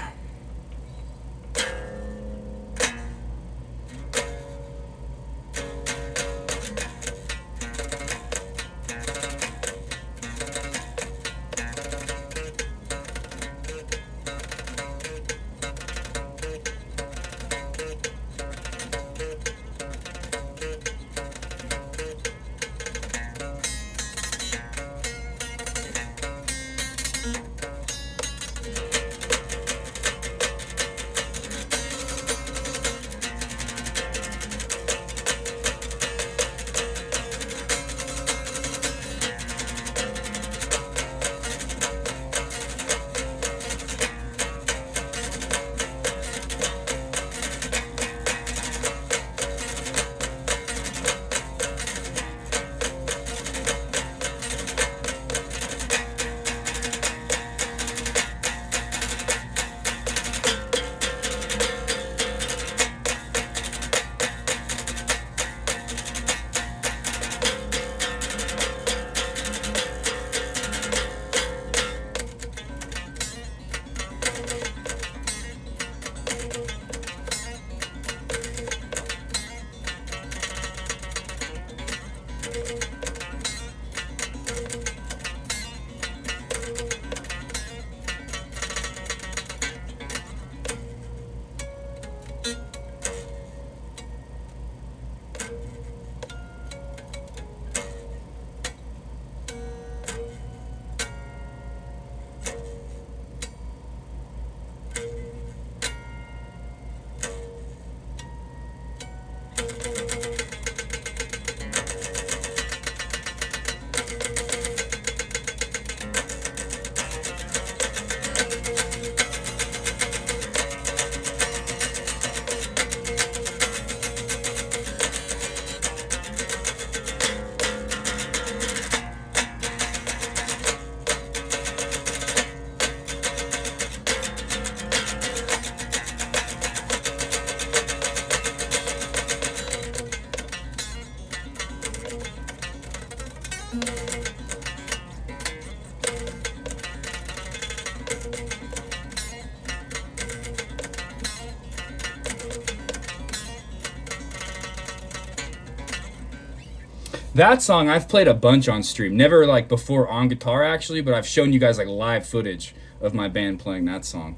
That song I've played a bunch on stream. Never like before on guitar actually, but I've shown you guys like live footage of my band playing that song.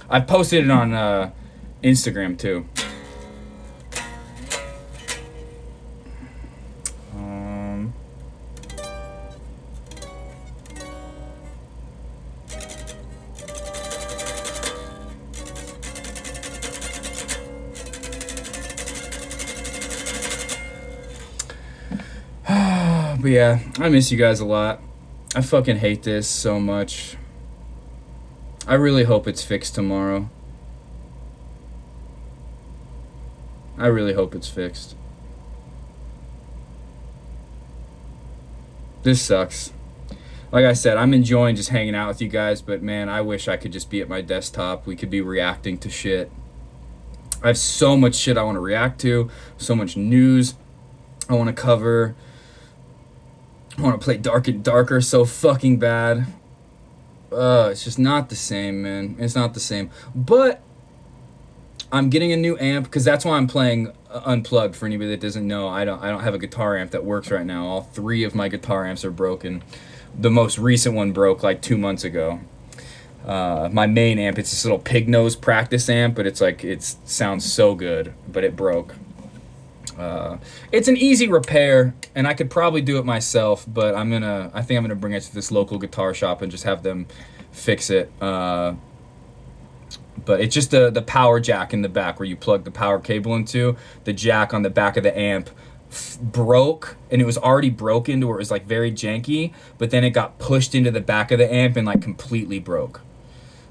I've posted it on Instagram too. But yeah, I miss you guys a lot. I fucking hate this so much. I really hope it's fixed tomorrow. I really hope it's fixed. This sucks. Like I said, I'm enjoying just hanging out with you guys, but man, I wish I could just be at my desktop. We could be reacting to shit. I have so much shit I want to react to, so much news I want to cover. I want to play Dark and Darker so fucking bad. It's just not the same, man. It's not the same. But I'm getting a new amp because that's why I'm playing unplugged. For anybody that doesn't know, I don't have a guitar amp that works right now. All three of my guitar amps are broken. The most recent one broke like 2 months ago. My main amp, it's this little pig nose practice amp, but it's like it sounds so good, but it broke. It's an easy repair, and I could probably do it myself, but I think I'm gonna bring it to this local guitar shop and just have them fix it. But it's just the power jack in the back where you plug the power cable into. The jack on the back of the amp broke, and it was already broken to where it was like very janky, but then it got pushed into the back of the amp and like completely broke.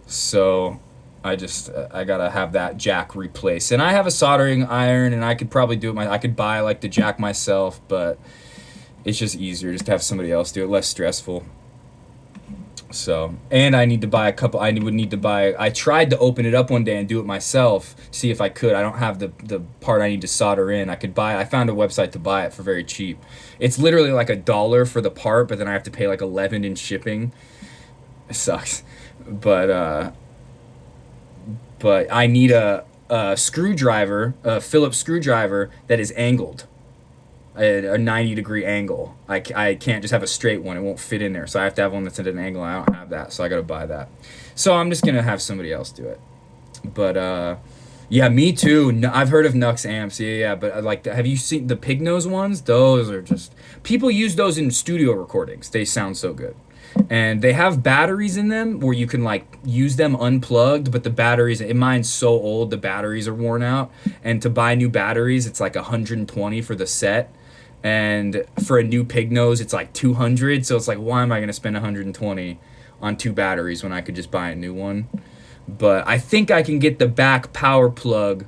So I gotta have that jack replaced, and I have a soldering iron, and I could probably do it I could buy like the jack myself, but It's just easier just to have somebody else do it, less stressful. So, and I need to buy a couple. I would need to buy. I tried to open it up one day and do it myself, see if I could. I don't have the part I need to solder in. I could buy. I found a website to buy it for very cheap. It's literally like $1 for the part, but then I have to pay like 11 in shipping. It sucks, but I need a screwdriver, a Phillips screwdriver that is angled. A 90-degree angle. I can't just have a straight one. It won't fit in there. So I have to have one that's at an angle. I don't have that. So I got to buy that. So I'm just going to have somebody else do it. But, yeah, me too. No, I've heard of Nux amps. Yeah. But, like, have you seen the pig nose ones? Those are just... People use those in studio recordings. They sound so good. And they have batteries in them where you can, like, use them unplugged, but the batteries, and mine's so old, the batteries are worn out. And to buy new batteries, it's like $120 for the set. And for a new pig nose, it's like $200. So it's like, why am I going to spend $120 on 2 batteries when I could just buy a new one? But I think I can get the back power plug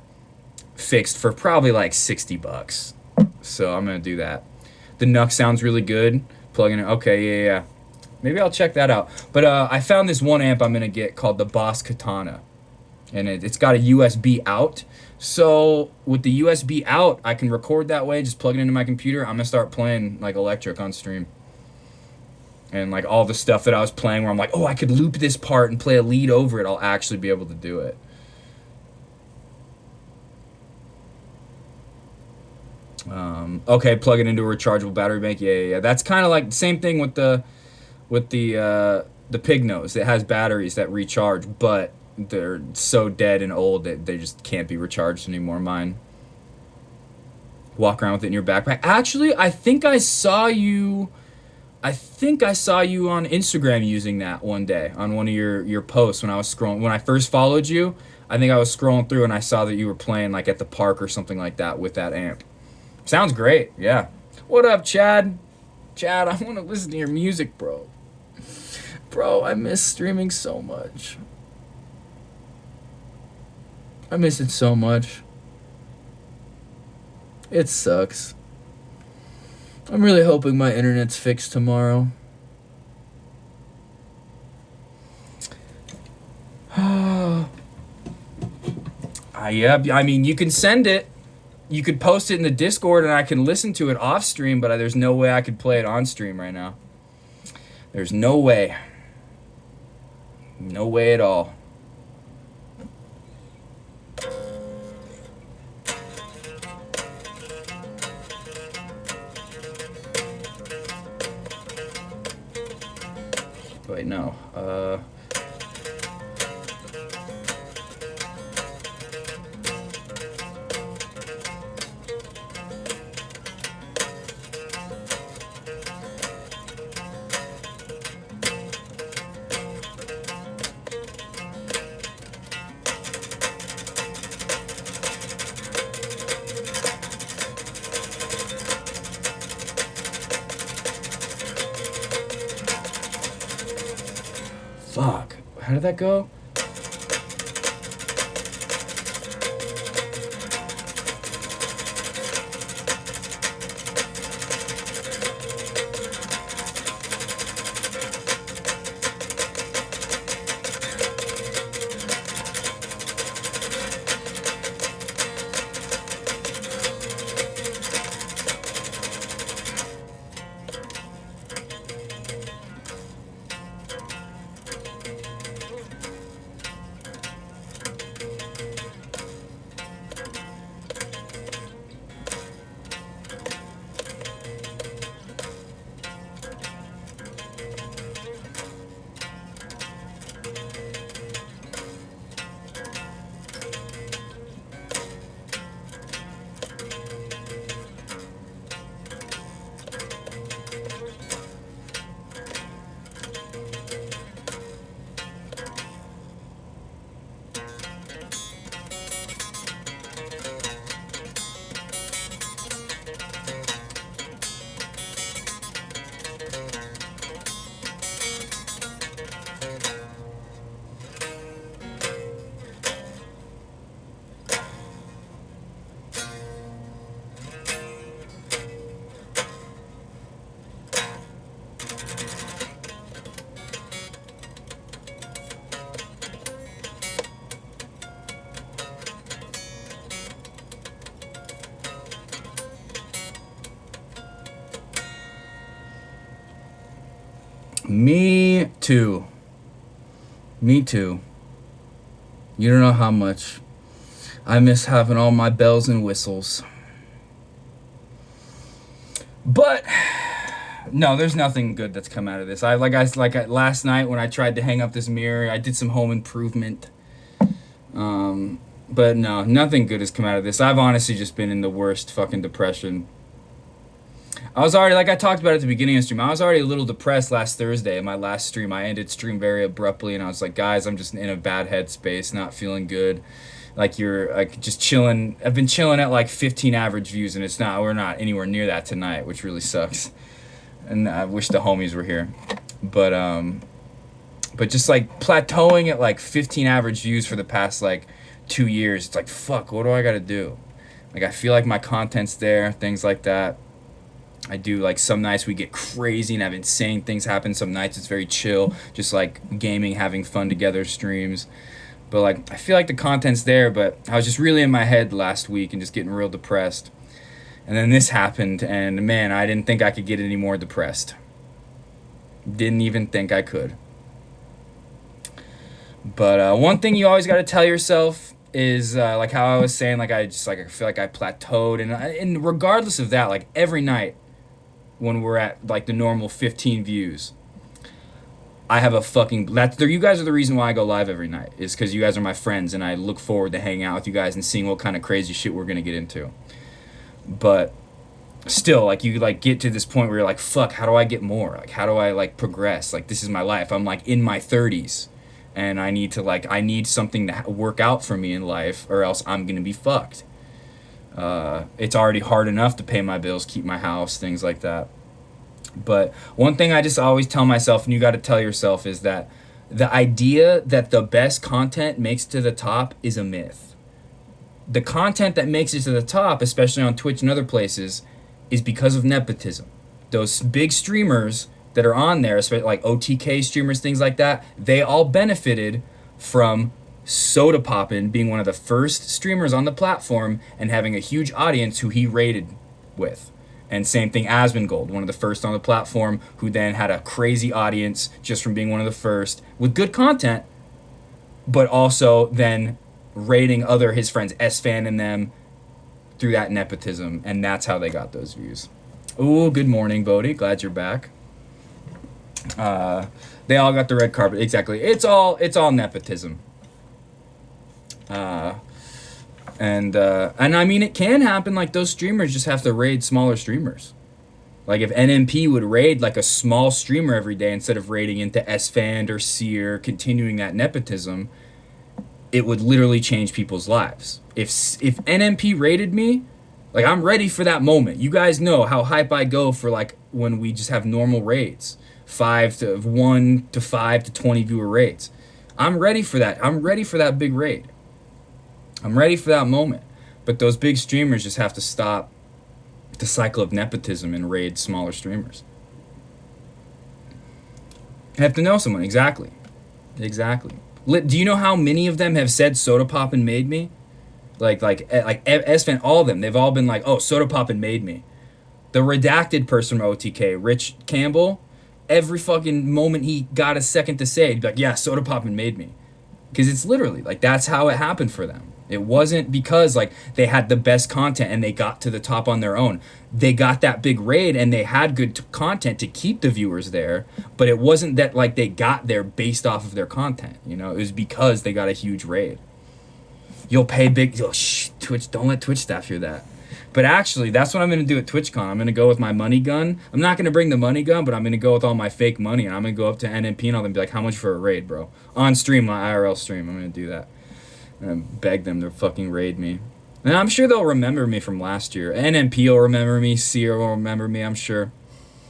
fixed for probably like $60. So I'm going to do that. The Nux sounds really good. Plugging it. Okay, yeah. Maybe I'll check that out. But I found this one amp I'm going to get called the Boss Katana. And it's got a USB out. So with the USB out, I can record that way, just plug it into my computer. I'm going to start playing like electric on stream. And like all the stuff that I was playing where I'm like, oh, I could loop this part and play a lead over it. I'll actually be able to do it. Okay, plug it into a rechargeable battery bank. Yeah. That's kind of like the same thing with the pig nose. It has batteries that recharge, but they're so dead and old that they just can't be recharged anymore. Mine. Walk around with it in your backpack. Actually, I think I saw you on Instagram using that one day on one of your posts when I was scrolling. When I first followed you, I think I was scrolling through and I saw that you were playing like at the park or something like that with that amp. Sounds great. Yeah. What up, Chad? Chad, I want to listen to your music, bro. Bro, I miss streaming so much. I miss it so much. It sucks. I'm really hoping my internet's fixed tomorrow. Yeah, I mean, you can send it. You could post it in the Discord and I can listen to it off stream, but there's no way I could play it on stream right now. There's no way. No way at all. Wait, no. Fuck. How did that go? Me too. Me too. You don't know how much I miss having all my bells and whistles. But no, there's nothing good that's come out of this. Last night when I tried to hang up this mirror, I did some home improvement. But no, nothing good has come out of this. I've honestly just been in the worst fucking depression. I was already, like I talked about at the beginning of the stream, I was already a little depressed last Thursday in my last stream. I ended stream very abruptly, and I was like, guys, I'm just in a bad headspace, not feeling good. Like, you're like just chilling. I've been chilling at like 15 average views, and we're not anywhere near that tonight, which really sucks. And I wish the homies were here. But just like plateauing at like 15 average views for the past like 2 years, it's like, fuck, what do I gotta do? Like, I feel like my content's there, things like that. I do, like, some nights we get crazy and have insane things happen. Some nights it's very chill, just like gaming, having fun together streams. But like, I feel like the content's there, but I was just really in my head last week and just getting real depressed. And then this happened, and man, I didn't think I could get any more depressed. Didn't even think I could. But one thing you always got to tell yourself is, like how I was saying, like I feel like I plateaued, and regardless of that, like every night when we're at like the normal 15 views, I have a fucking, you guys are the reason why I go live every night, is because you guys are my friends, and I look forward to hanging out with you guys and seeing what kind of crazy shit we're gonna get into. But still, like, you like get to this point where you're like, fuck, how do I get more? Like, how do I like progress? Like, this is my life. I'm like in my 30s, and I need something to work out for me in life, or else I'm gonna be fucked. It's already hard enough to pay my bills, keep my house, things like that. But one thing I just always tell myself, and you got to tell yourself, is that the idea that the best content makes it to the top is a myth. The content that makes it to the top, especially on Twitch and other places, is because of nepotism. Those big streamers that are on there, especially like OTK streamers, things like that, they all benefited from Soda Poppin being one of the first streamers on the platform and having a huge audience who he raided with. And same thing, Asmongold, one of the first on the platform, who then had a crazy audience just from being one of the first with good content, but also then raiding his friends, S-Fan and them, through that nepotism, and that's how they got those views. Ooh, good morning, Bodhi. Glad you're back. They all got the red carpet. Exactly. It's all nepotism. And I mean, it can happen. Like, those streamers just have to raid smaller streamers. Like, if NMP would raid like a small streamer every day instead of raiding into S-Fan or Seer, continuing that nepotism, it would literally change people's lives. If NMP raided me, like, I'm ready for that moment. You guys know how hype I go for like when we just have normal raids, 1 to 5 to 20 viewer raids. I'm ready for that. I'm ready for that big raid. I'm ready for that moment. But those big streamers just have to stop the cycle of nepotism and raid smaller streamers. I have to know someone. Exactly. Do you know how many of them have said Soda Poppin made me? Like S-Fan, all of them. They've all been like, oh, Soda Poppin made me. The redacted person from OTK, Rich Campbell, every fucking moment he got a second to say, he'd be like, yeah, Soda Poppin made me. Because it's literally, like, that's how it happened for them. It wasn't because, like, they had the best content and they got to the top on their own. They got that big raid and they had good content to keep the viewers there, but it wasn't that, like, they got there based off of their content, you know? It was because they got a huge raid. You'll pay big... Twitch, don't let Twitch staff hear that. But actually, that's what I'm going to do at TwitchCon. I'm going to go with my money gun. I'm not going to bring the money gun, but I'm going to go with all my fake money, and I'm going to go up to NMP and all them and be like, how much for a raid, bro? On stream, my IRL stream, I'm going to do that. And beg them to fucking raid me. And I'm sure they'll remember me from last year. NMP will remember me. Seer will remember me, I'm sure.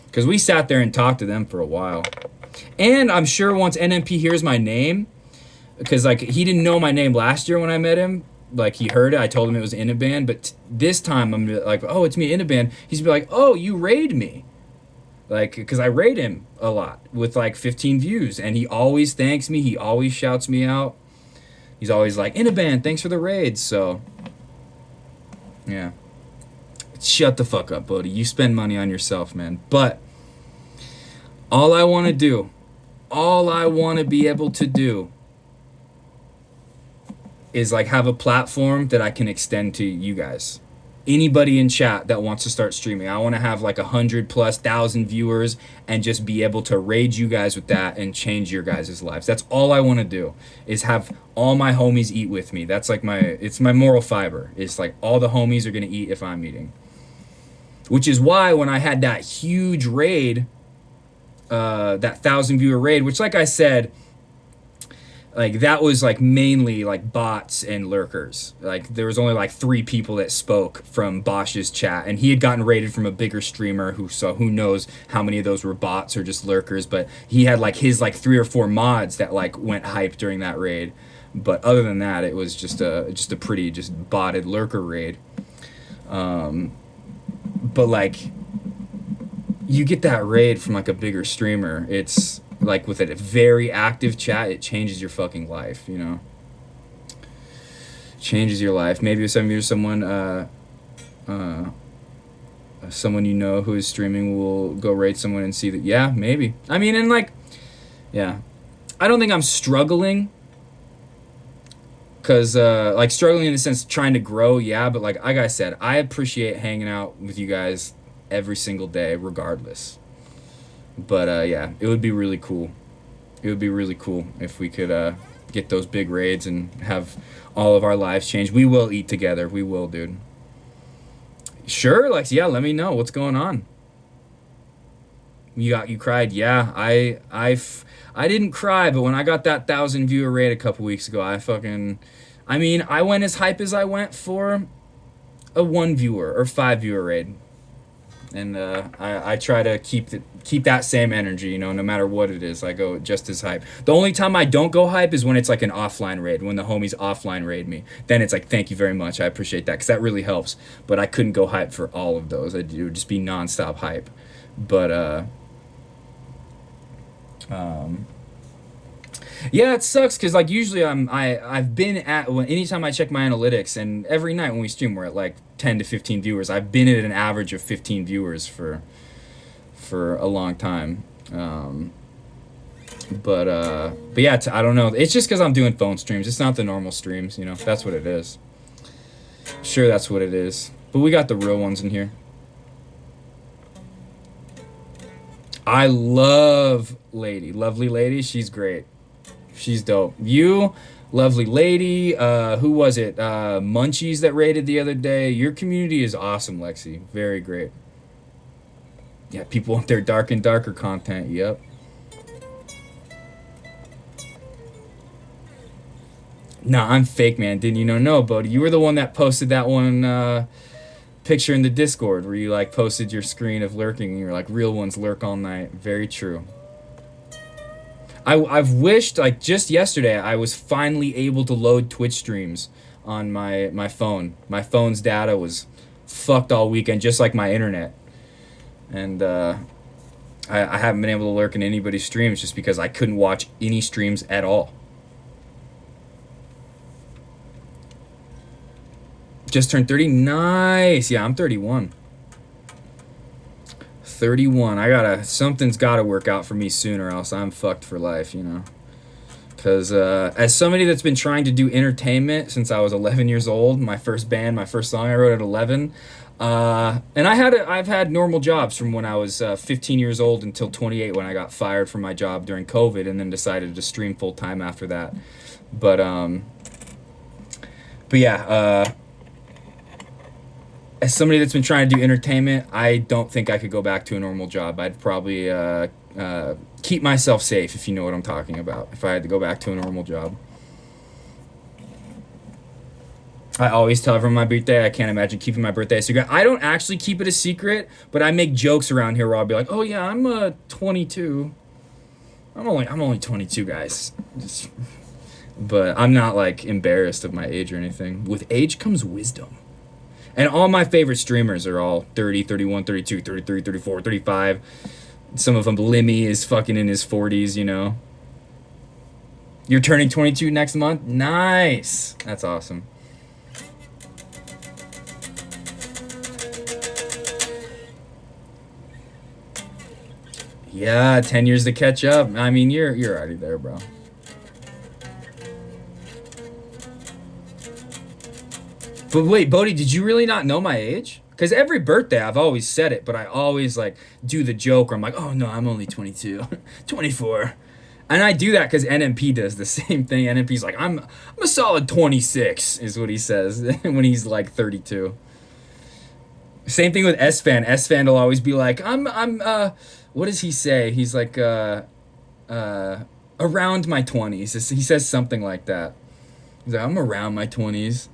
Because we sat there and talked to them for a while. And I'm sure once NMP hears my name, because, like, he didn't know my name last year when I met him. Like, he heard it. I told him it was Inaban. But this time, I'm like, oh, it's me, Inaban. He's be like, oh, you raid me. Like, because I raid him a lot with, like, 15 views. And he always thanks me. He always shouts me out. He's always like, Inaban, thanks for the raids. So, yeah. Shut the fuck up, Bodhi. You spend money on yourself, man. But All I want to do, all I want to be able to do is like have a platform that I can extend to you guys. Anybody in chat that wants to start streaming, I want to have like 100,000+ viewers and just be able to raid you guys with that and change your guys' lives. That's all I want to do, is have all my homies eat with me. That's like it's my moral fiber. It's like all the homies are gonna eat if I'm eating. Which is why when I had that huge raid, that 1,000 viewer raid, which like I said, like that was like mainly like bots and lurkers. Like there was only like 3 people that spoke from Bosch's chat, and he had gotten raided from a bigger streamer who knows how many of those were bots or just lurkers, but he had like his like 3 or 4 mods that like went hype during that raid. But other than that, it was just a pretty just botted lurker raid. But like you get that raid from like a bigger streamer, it's like with a very active chat, it changes your fucking life, you know? Changes your life. Maybe if someone someone you know who is streaming will go raid someone and see that. Yeah, maybe. I mean, and like, yeah, I don't think I'm struggling, because like struggling in the sense of trying to grow, yeah, but like I said, I appreciate hanging out with you guys every single day regardless. But yeah, it would be really cool. It would be really cool if we could get those big raids and have all of our lives change. We will eat together. We will, dude. Sure, Lex. Yeah, let me know what's going on. You cried. Yeah, I didn't cry, but when I got that 1,000 viewer raid a couple weeks ago, I mean, I went as hype as I went for a 1 viewer or 5 viewer raid. And I try to keep that same energy, you know, no matter what it is. I go just as hype. The only time I don't go hype is when it's like an offline raid, when the homies offline raid me. Then it's like, thank you very much, I appreciate that, because that really helps. But I couldn't go hype for all of those. It would just be nonstop hype. But yeah, it sucks because like usually I've been at anytime I check my analytics, and every night when we stream we're at like 10 to 15 viewers. I've been at an average of 15 viewers for a long time. But yeah, I don't know. It's just because I'm doing phone streams. It's not the normal streams, you know. That's what it is. Sure, that's what it is. But we got the real ones in here. I love Lovely Lady. She's great. She's dope. You, Lovely Lady, who was it? Munchies that raided the other day. Your community is awesome, Lexi. Very great. Yeah, people want their dark and darker content. Yep. Nah, I'm fake, man. Didn't you know? No, Bodhi. You were the one that posted that one picture in the Discord where you like posted your screen of lurking and you're like, real ones lurk all night. Very true. I've wished, like just yesterday, I was finally able to load Twitch streams on my phone. My phone's data was fucked all weekend, just like my internet. And I haven't been able to lurk in anybody's streams just because I couldn't watch any streams at all. Just turned 30? Nice! Yeah, I'm 31. 31. Something's gotta work out for me soon or else I'm fucked for life, you know? Because as somebody that's been trying to do entertainment since I was 11 years old, my first band, my first song I wrote at 11, and I've had normal jobs from when I was 15 years old until 28 when I got fired from my job during COVID and then decided to stream full time after that. But yeah, as somebody that's been trying to do entertainment, I don't think I could go back to a normal job. I'd probably keep myself safe, if you know what I'm talking about, if I had to go back to a normal job. I always tell everyone my birthday. I can't imagine keeping my birthday a secret. I don't actually keep it a secret, but I make jokes around here where I'll be like, oh yeah, I'm 22. I'm only 22, guys. But I'm not like embarrassed of my age or anything. With age comes wisdom. And all my favorite streamers are all 30, 31, 32, 33, 34, 35. Some of them, Limmy is fucking in his 40s, you know. You're turning 22 next month? Nice. That's awesome. Yeah, 10 years to catch up. I mean, you're already there, bro. But wait, Bodie, did you really not know my age? Because every birthday I've always said it, but I always like do the joke where I'm like, oh no, I'm only 22, 24. And I do that because NMP does the same thing. NMP's like, I'm a solid 26, is what he says when he's like 32. Same thing with S-Fan. S-Fan will always be like, what does he say? He's like, around my 20s. He says something like that. He's like, I'm around my 20s.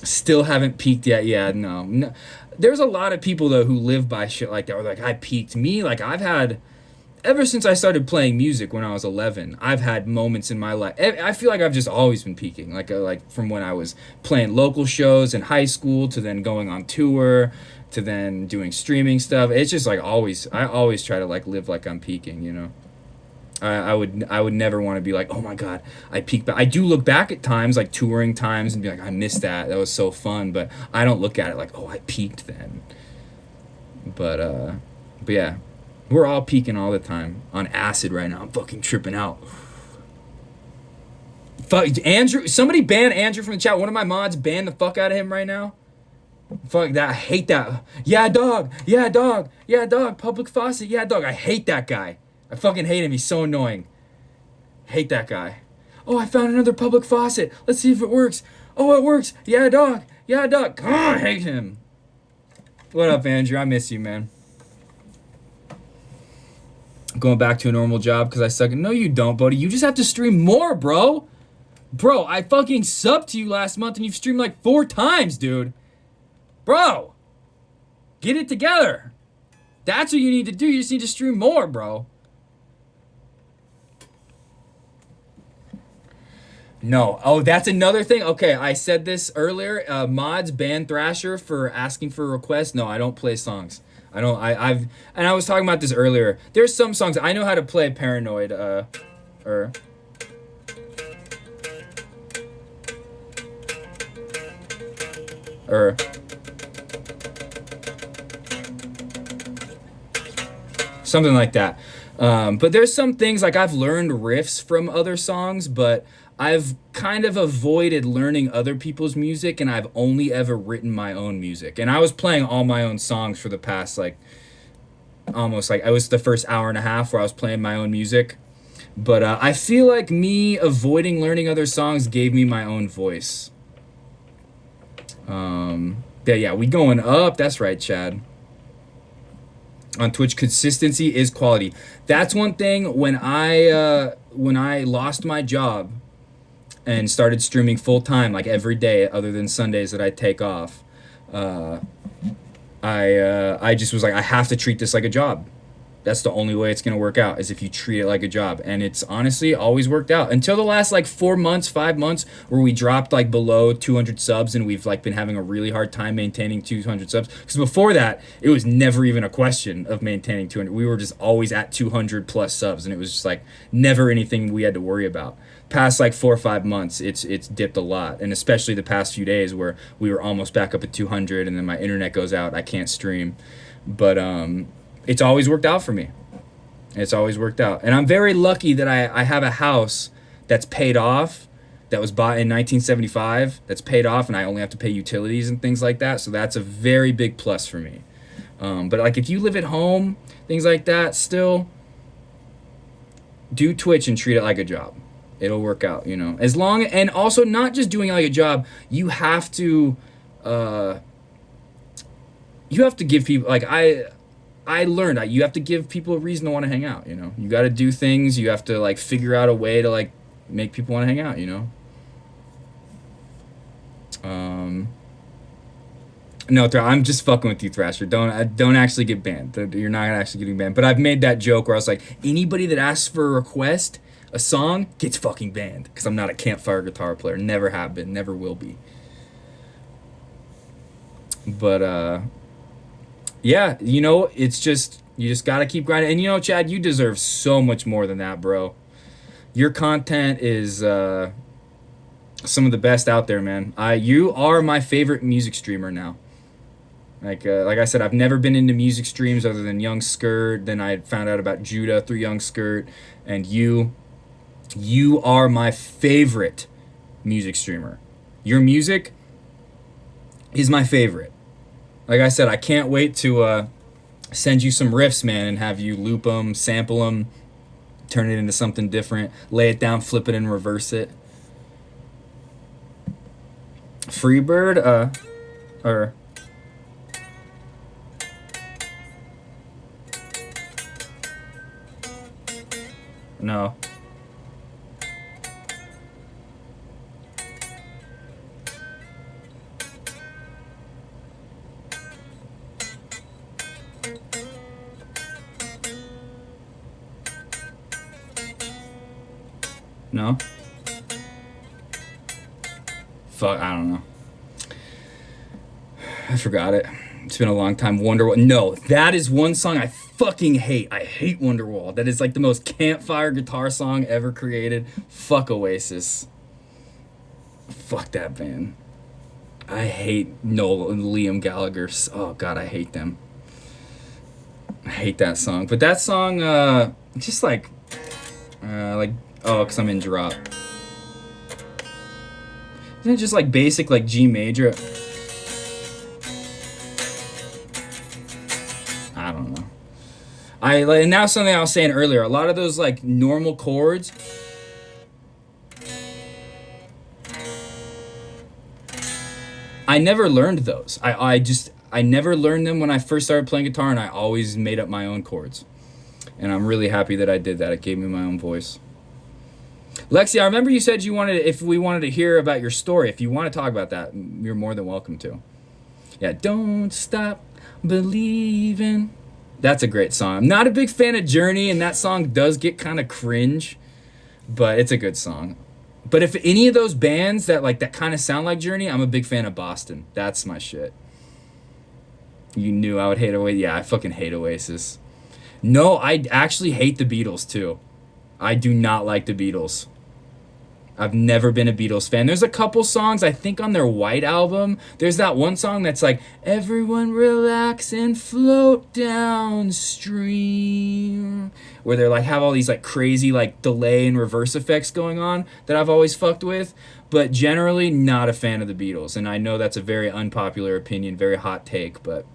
Still haven't peaked yet. Yeah, no. There's a lot of people though who live by shit like that. Or like I peaked. Me, like I've had ever since I started playing music when I was 11. I've had moments in my life. I feel like I've just always been peaking. Like from when I was playing local shows in high school to then going on tour to then doing streaming stuff. It's just like always. I always try to like live like I'm peaking. You know. I would never want to be like, oh my god, I peaked. But I do look back at times like touring times and be like, I missed that. That was so fun. But I don't look at it like, oh, I peaked then. But yeah, we're all peaking all the time on acid right now. I'm fucking tripping out. Fuck Andrew. Somebody ban Andrew from the chat. One of my mods ban the fuck out of him right now. Fuck that. I hate that. Yeah, dog. Yeah, dog. Yeah, dog. Public faucet. Yeah, dog. I hate that guy. I fucking hate him. He's so annoying. Hate that guy. Oh, I found another public faucet. Let's see if it works. Oh, it works. Yeah, dog. Yeah, dog. Oh, I hate him. What up, Andrew? I miss you, man. I'm going back to a normal job because I suck. No, you don't, buddy. You just have to stream more, bro. Bro, I fucking subbed to you last month and you've streamed like 4 times, dude. Bro. Get it together. That's what you need to do. You just need to stream more, bro. No. Oh, that's another thing. Okay, I said this earlier. Mods ban Thrasher for asking for requests. No, I don't play songs. I don't. And I was talking about this earlier. There's some songs I know how to play. Paranoid. Or something like that. But there's some things like I've learned riffs from other songs, but I've kind of avoided learning other people's music, and I've only ever written my own music. And I was playing all my own songs for the past like almost like I was the first hour and a half where I was playing my own music. But I feel like me avoiding learning other songs gave me my own voice. Yeah, we going up. That's right, Chad. On Twitch, consistency is quality. That's one thing. When I lost my job and started streaming full time, like every day, other than Sundays that I take off, I just was like, I have to treat this like a job. That's the only way it's gonna work out, is if you treat it like a job. And it's honestly always worked out until the last like 4 months, 5 months, where we dropped like below 200 subs, and we've like been having a really hard time maintaining 200 subs. Because before that, it was never even a question of maintaining 200. We were just always at 200 plus subs, and it was just like never anything we had to worry about. Past like 4 or 5 months, it's dipped a lot, and especially the past few days where we were almost back up at 200, and then my internet goes out, I can't stream. But it's always worked out for me. It's always worked out. And I'm very lucky that I have a house that's paid off, that was bought in 1975, that's paid off, and I only have to pay utilities and things like that. So that's a very big plus for me. But like if you live at home, things like that, still do Twitch and treat it like a job. It'll work out, you know. As long, and also not just doing it like a job, you have to give people, like I learned that you have to give people a reason to want to hang out, you know. You got to do things, you have to like figure out a way to like make people want to hang out, you know. No, I'm just fucking with you, Thrasher. Don't actually get banned. You're not actually getting banned. But I've made that joke where I was like, anybody that asks for a request, a song, gets fucking banned, because I'm not a campfire guitar player. Never have been, never will be. But yeah, you know, it's just, you just gotta keep grinding. And you know, Chad, you deserve so much more than that, bro. Your content is some of the best out there, man. You are my favorite music streamer now. Like I said, I've never been into music streams other than Young Skirt. Then I found out about Judah through Young Skirt, and you. You are my favorite music streamer. Your music is my favorite. Like I said, I can't wait to send you some riffs, man, and have you loop them, sample them, turn it into something different, lay it down, flip it, and reverse it. Freebird, or no. No? Fuck, I don't know. I forgot it. It's been a long time. Wonderwall. No, that is one song I fucking hate. I hate Wonderwall. That is like the most campfire guitar song ever created. Fuck Oasis. Fuck that band. I hate Noel and Liam Gallagher. Oh god, I hate them. I hate that song. But that song, just like, oh, because I'm in drop. Isn't it just like basic, like G major? I don't know. And now something I was saying earlier. A lot of those like normal chords. I never learned those. I never learned them when I first started playing guitar, and I always made up my own chords. And I'm really happy that I did that. It gave me my own voice. Lexi, I remember you said if we wanted to hear about your story, if you want to talk about that, you're more than welcome to. Yeah, Don't Stop Believing. That's a great song. I'm not a big fan of Journey, and that song does get kind of cringe, but it's a good song. But if any of those bands that kind of sound like Journey, I'm a big fan of Boston. That's my shit. You knew I would hate Oasis. Yeah, I fucking hate Oasis. No, I actually hate the Beatles too. I do not like the Beatles. I've never been a Beatles fan. There's a couple songs, I think on their White album, there's that one song that's like, everyone relax and float downstream, where they're like, have all these like crazy like delay and reverse effects going on that I've always fucked with, but generally not a fan of the Beatles. And I know that's a very unpopular opinion, very hot take, but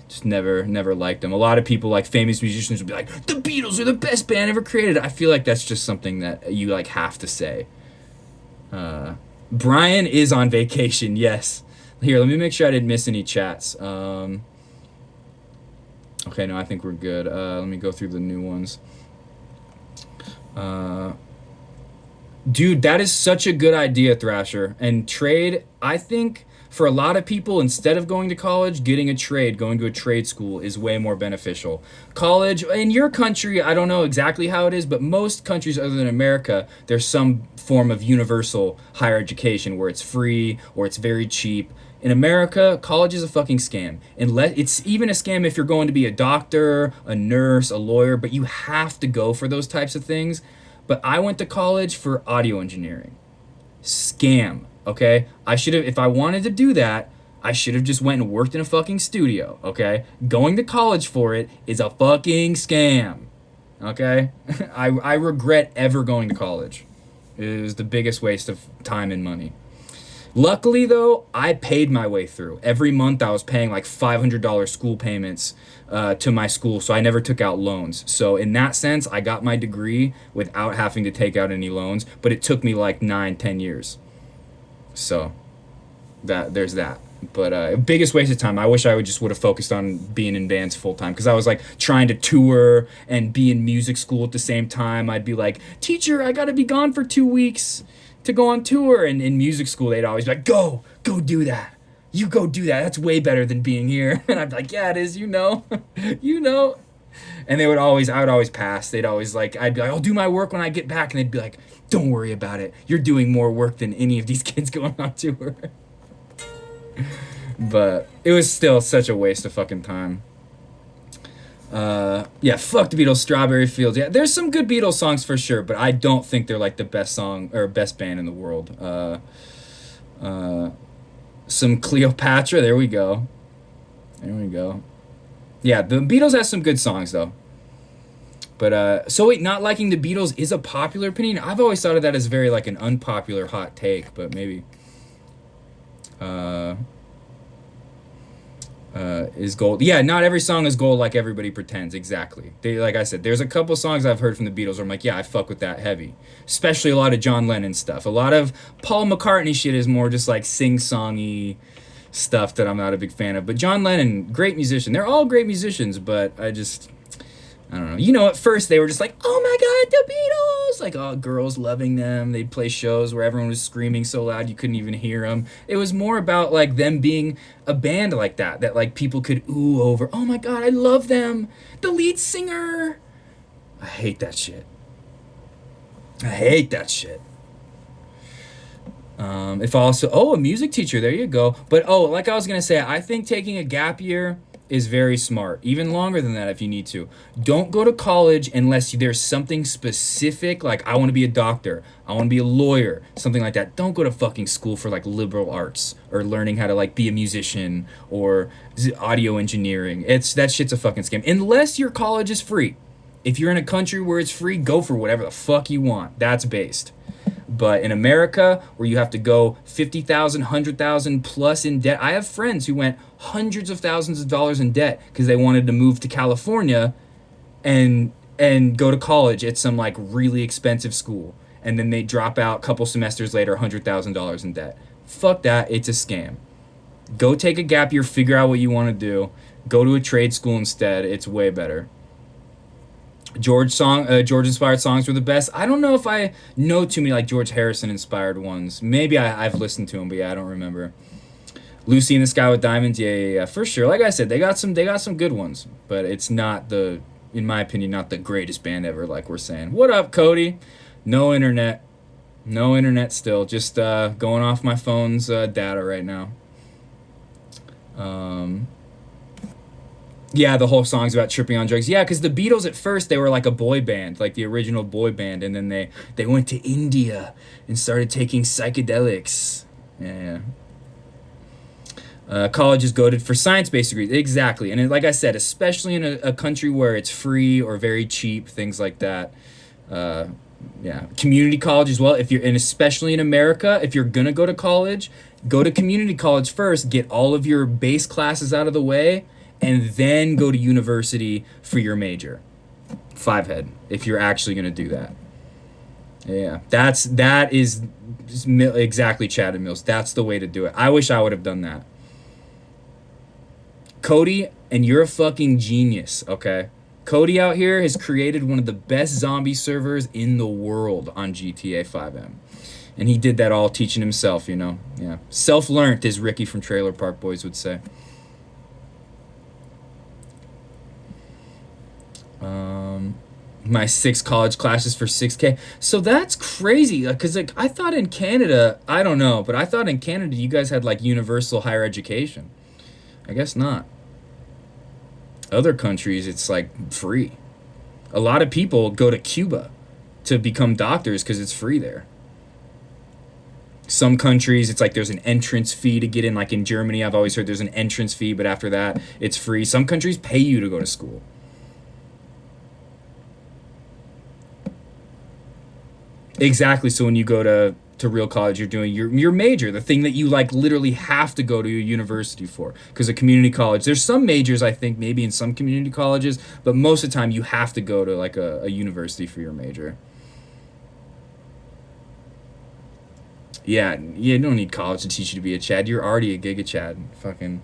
just never liked them. A lot of people, like famous musicians, would be like, the Beatles are the best band ever created. I feel like that's just something that you like have to say. Brian is on vacation, yes. Here, let me make sure I didn't miss any chats. Okay, no, I think we're good. Let me go through the new ones. Dude, that is such a good idea, Thrasher. And trade, I think for a lot of people, instead of going to college, getting a trade, going to a trade school is way more beneficial. College, in your country, I don't know exactly how it is, but most countries other than America, there's some form of universal higher education where it's free or it's very cheap. In America, college is a fucking scam. It's even a scam if you're going to be a doctor, a nurse, a lawyer, but you have to go for those types of things. But I went to college for audio engineering. Scam. Okay, I should have, if I wanted to do that, I should have just went and worked in a fucking studio, okay? Going to college for it is a fucking scam, okay? I regret ever going to college. It was the biggest waste of time and money. Luckily, though, I paid my way through. Every month I was paying like $500 school payments to my school, so I never took out loans. So in that sense, I got my degree without having to take out any loans, but it took me like 9-10 years. So there's that. But biggest waste of time. I wish I would have focused on being in bands full time, because I was like trying to tour and be in music school at the same time. I'd be like, teacher, I gotta be gone for 2 weeks to go on tour. And in music school, they'd always be like, go do that. You go do that. That's way better than being here. And I'd be like, yeah, it is. You know. And I would always pass. They'd always like, I'd be like, I'll do my work when I get back. And they'd be like, don't worry about it. You're doing more work than any of these kids going on tour. But it was still such a waste of fucking time. Yeah, fuck the Beatles, Strawberry Fields. Yeah, there's some good Beatles songs for sure, but I don't think they're like the best song or best band in the world. Some Cleopatra, there we go. There we go. Yeah, the Beatles has some good songs though. But so wait, not liking the Beatles is a popular opinion. I've always thought of that as very like an unpopular hot take, but maybe. Uh, is gold? Yeah, not every song is gold like everybody pretends. Exactly. They like I said, there's a couple songs I've heard from the Beatles where I'm like, yeah, I fuck with that heavy. Especially a lot of John Lennon stuff. A lot of Paul McCartney shit is more just like sing-songy stuff that I'm not a big fan of. But John Lennon, great musician. They're all great musicians, but I don't know. You know, at first they were just like, oh my God, the Beatles! Like, oh, girls loving them. They'd play shows where everyone was screaming so loud you couldn't even hear them. It was more about, like, them being a band like that, like, people could ooh over. Oh my God, I love them. The lead singer. I hate that shit. I hate that shit. If also, a music teacher, there you go. But, like I was going to say, I think taking a gap year is very smart. Even longer than that if you need to. Don't go to college unless there's something specific, like I want to be a doctor, I want to be a lawyer, something like that. Don't go to fucking school for like liberal arts or learning how to like be a musician or audio engineering. That shit's a fucking scam. Unless your college is free. If you're in a country where it's free, go for whatever the fuck you want. That's based. But in America, where you have to go 50,000, 100,000 plus in debt, I have friends who went hundreds of thousands of dollars in debt because they wanted to move to California and go to college at some like really expensive school, and then they drop out a couple semesters later, $100,000 in debt. Fuck that, it's a scam. Go take a gap year, figure out what you want to do. Go to a trade school instead. It's way better. George inspired songs were the best. I don't know if I know too many like George Harrison inspired ones. Maybe I've listened to them, but yeah, I don't remember. Lucy in the Sky with Diamonds, yeah, for sure. Like I said, they got some good ones, but it's not in my opinion, not the greatest band ever. Like we're saying. What up, Cody? No internet still. Just going off my phone's data right now. Yeah, the whole song's about tripping on drugs. Yeah, because the Beatles at first, they were like a boy band, like the original boy band, and then they went to India and started taking psychedelics. Yeah. College is goated for science-based degrees. Exactly. And like I said, especially in a country where it's free or very cheap, things like that. Yeah. Community college as well. And especially in America, if you're going to go to college, go to community college first, get all of your base classes out of the way, and then go to university for your major. 5-head, if you're actually going to do that. Yeah, that is exactly Chad and Mills. That's the way to do it. I wish I would have done that. Cody, and you're a fucking genius, okay? Cody out here has created one of the best zombie servers in the world on GTA 5M. And he did that all teaching himself, you know? Yeah. Self-learned, as Ricky from Trailer Park Boys would say. My 6 college classes for $6K. So that's crazy, because like I thought in Canada, I don't know, but I thought in Canada you guys had like universal higher education. I guess not. Other countries, it's like free. A lot of people go to Cuba to become doctors because it's free there. Some countries, it's like there's an entrance fee to get in. Like in Germany, I've always heard there's an entrance fee, but after that, it's free. Some countries pay you to go to school. Exactly. So when you go to real college, you're doing your major, the thing that you like literally have to go to a university for. Because a community college, there's some majors I think maybe in some community colleges, but most of the time you have to go to like a university for your major. Yeah, you don't need college to teach you to be a Chad. You're already a Giga Chad. Fucking,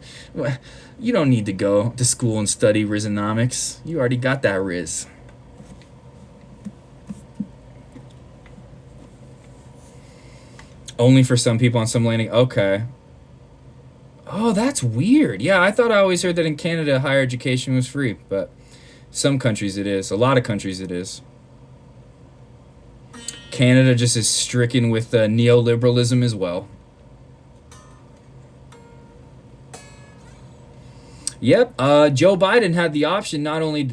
you don't need to go to school and study Rizonomics. You already got that Riz. Only for some people on some landing. Okay. Oh, that's weird. Yeah, I thought I always heard that in Canada higher education was free, but some countries it is. A lot of countries it is. Canada just is stricken with neoliberalism as well. Yep. Joe Biden had the option. Not only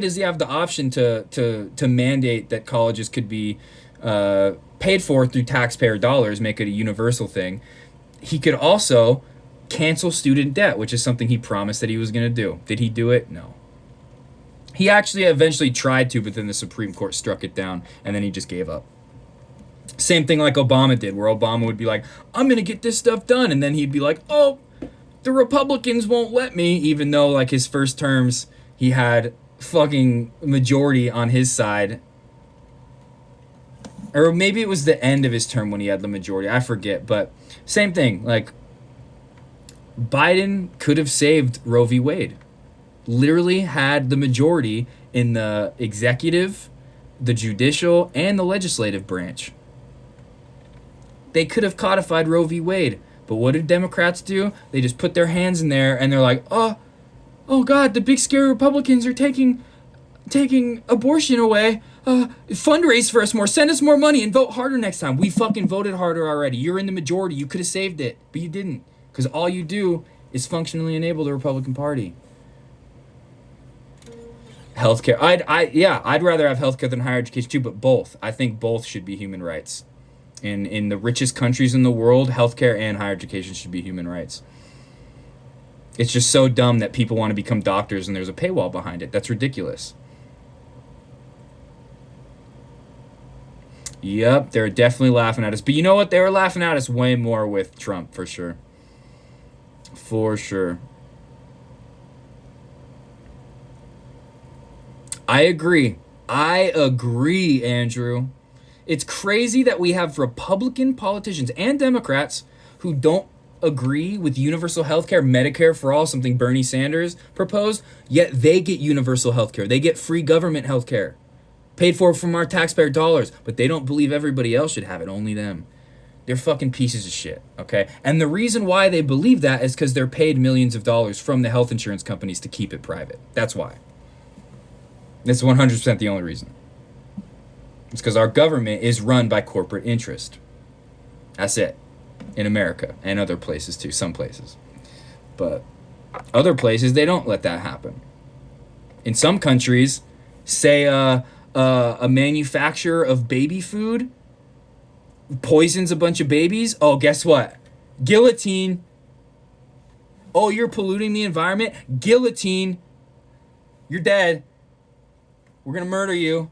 does he have the option to mandate that colleges could be paid for through taxpayer dollars, make it a universal thing. He could also cancel student debt, which is something he promised that he was going to do. Did he do it? No. He actually eventually tried to, but then the Supreme Court struck it down, and then he just gave up. Same thing like Obama did, where Obama would be like, I'm going to get this stuff done, and then he'd be like, oh, the Republicans won't let me, even though, like, his first terms, he had fucking majority on his side. Or maybe it was the end of his term when he had the majority. I forget, but same thing. Like, Biden could have saved Roe v. Wade. Literally had the majority in the executive, the judicial, and the legislative branch. They could have codified Roe v. Wade. But what did Democrats do? They just put their hands in there and they're like, oh God, the big scary Republicans are taking abortion away. Fundraise for us more. Send us more money and vote harder next time. We fucking voted harder already. You're in the majority. You could have saved it, but you didn't. Because all you do is functionally enable the Republican Party. Healthcare. I'd rather have healthcare than higher education too, but both. I think both should be human rights. In the richest countries in the world, healthcare and higher education should be human rights. It's just so dumb that people want to become doctors and there's a paywall behind it. That's ridiculous. Yep, they're definitely laughing at us. But you know what? They were laughing at us way more with Trump, for sure. For sure. I agree, Andrew. It's crazy that we have Republican politicians and Democrats who don't agree with universal health care, Medicare for all, something Bernie Sanders proposed, yet they get universal health care. They get free government health care, paid for from our taxpayer dollars, but they don't believe everybody else should have it, only them. They're fucking pieces of shit, okay? And the reason why they believe that is because they're paid millions of dollars from the health insurance companies to keep it private. That's why. That's 100% the only reason. It's because our government is run by corporate interest. That's it. In America and other places too, some places. But other places, they don't let that happen. In some countries, say a manufacturer of baby food poisons a bunch of babies. Oh, guess what? Guillotine. Oh, you're polluting the environment? Guillotine. You're dead. We're going to murder you.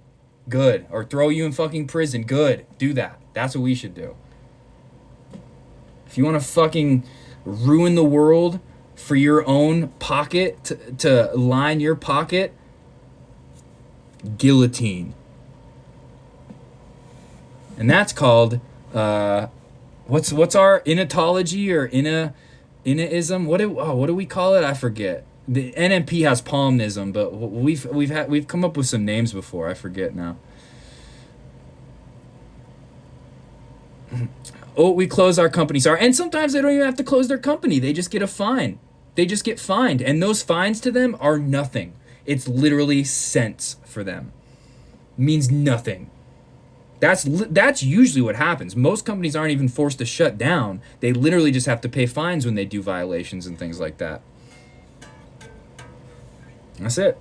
Good. Or throw you in fucking prison. Good. Do that. That's what we should do. If you want to fucking ruin the world for your own pocket, to line your pocket, guillotine. And that's called, what's our inatology or inaism? What do we call it? I forget. The NMP has palmism, but we've come up with some names before. I forget now. Oh, we close our company. Sorry. And sometimes they don't even have to close their company. They just get a fine. They just get fined. And those fines to them are nothing. It's literally cents for them. It means nothing. That's usually what happens. Most companies aren't even forced to shut down. They literally just have to pay fines when they do violations and things like that. That's it.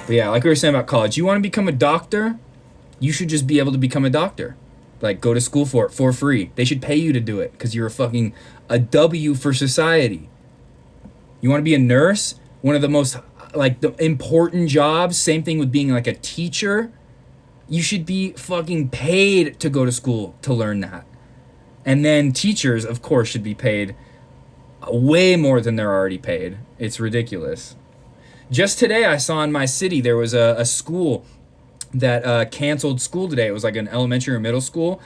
But yeah, like we were saying about college, you want to become a doctor, you should just be able to become a doctor. Like, go to school for it for free. They should pay you to do it because you're a W for society. You want to be a nurse? One of the most, the important jobs. Same thing with being, like, a teacher. You should be fucking paid to go to school to learn that. And then teachers, of course, should be paid way more than they're already paid. It's ridiculous. Just today, I saw in my city, there was a school that canceled school today. It was like an elementary or middle school.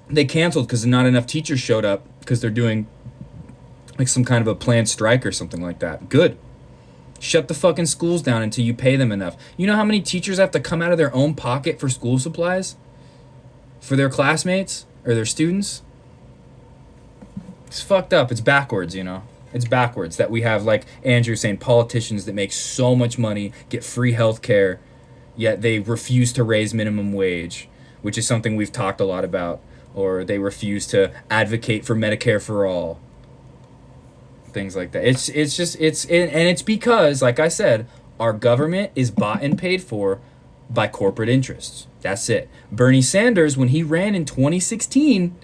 They canceled because not enough teachers showed up because they're doing like some kind of a planned strike or something like that. Good. Shut the fucking schools down until you pay them enough. You know how many teachers have to come out of their own pocket for school supplies? For their classmates or their students? It's fucked up. It's backwards, you know? It's backwards that we have, like Andrew saying, politicians that make so much money, get free health care, yet they refuse to raise minimum wage. which is something we've talked a lot about. Or they refuse to advocate for Medicare for all. Things like that. And it's because, like I said, our government is bought and paid for by corporate interests. That's it. Bernie Sanders, when he ran in 2016,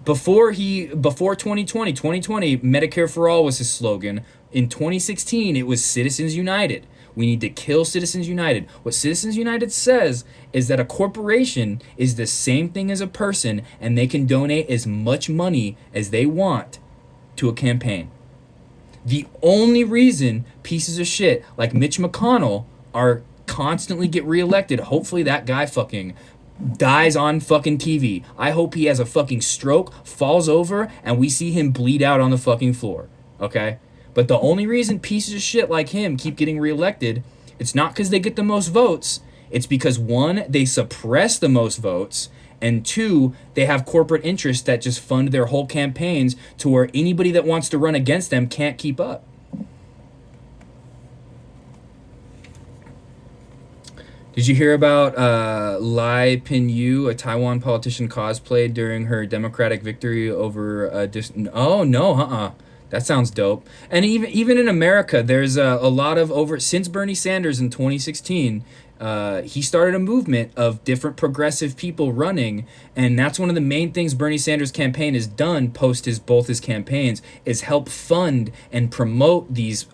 before 2020, Medicare for all was his slogan. In 2016, it was Citizens United. We need to kill Citizens United. What Citizens United says is that a corporation is the same thing as a person, and they can donate as much money as they want to a campaign. The only reason pieces of shit like Mitch McConnell are constantly get reelected, hopefully that guy fucking dies on fucking TV. I hope he has a fucking stroke, falls over, and we see him bleed out on the fucking floor. Okay? But the only reason pieces of shit like him keep getting reelected, it's not because they get the most votes. It's because, one, they suppress the most votes, and two, they have corporate interests that just fund their whole campaigns to where anybody that wants to run against them can't keep up. Did you hear about Lai Pin-yu, a Taiwan politician cosplayed during her Democratic victory over oh, no, That sounds dope. And even in America, there's a lot of since Bernie Sanders in 2016, he started a movement of different progressive people running, and that's one of the main things Bernie Sanders' campaign has done post both his campaigns is help fund and promote these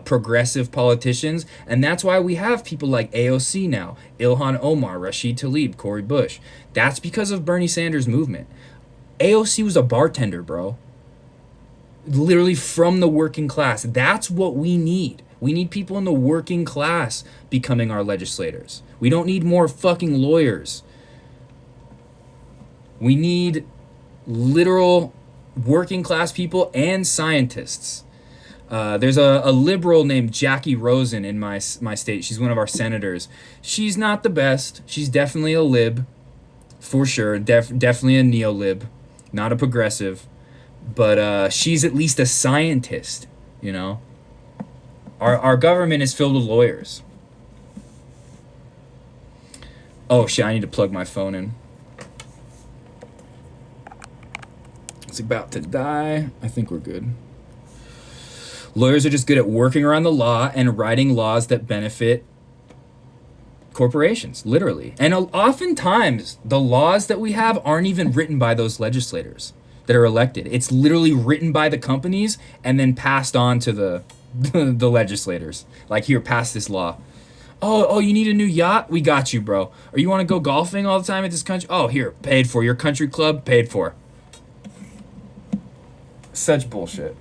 progressive politicians, and that's why we have people like AOC now, Ilhan Omar, Rashid Tlaib, Cori Bush. That's because of Bernie Sanders' movement. AOC was a bartender, bro. Literally from the working class. That's what we need. We need people in the working class becoming our legislators. We don't need more fucking lawyers. We need literal working class people and scientists. There's a liberal named Jackie Rosen in my state. She's one of our senators. She's not the best. She's definitely a lib, for sure. Definitely a neo-lib, not a progressive. But she's at least a scientist, you know? Our government is filled with lawyers. Oh shit, I need to plug my phone in. It's about to die. I think we're good. Lawyers are just good at working around the law and writing laws that benefit corporations, literally. And oftentimes, the laws that we have aren't even written by those legislators that are elected. It's literally written by the companies and then passed on to the legislators. Like, here, pass this law. Oh, you need a new yacht? We got you, bro. Or you want to go golfing all the time at this country? Oh, here, paid for. Your country club, paid for. Such bullshit.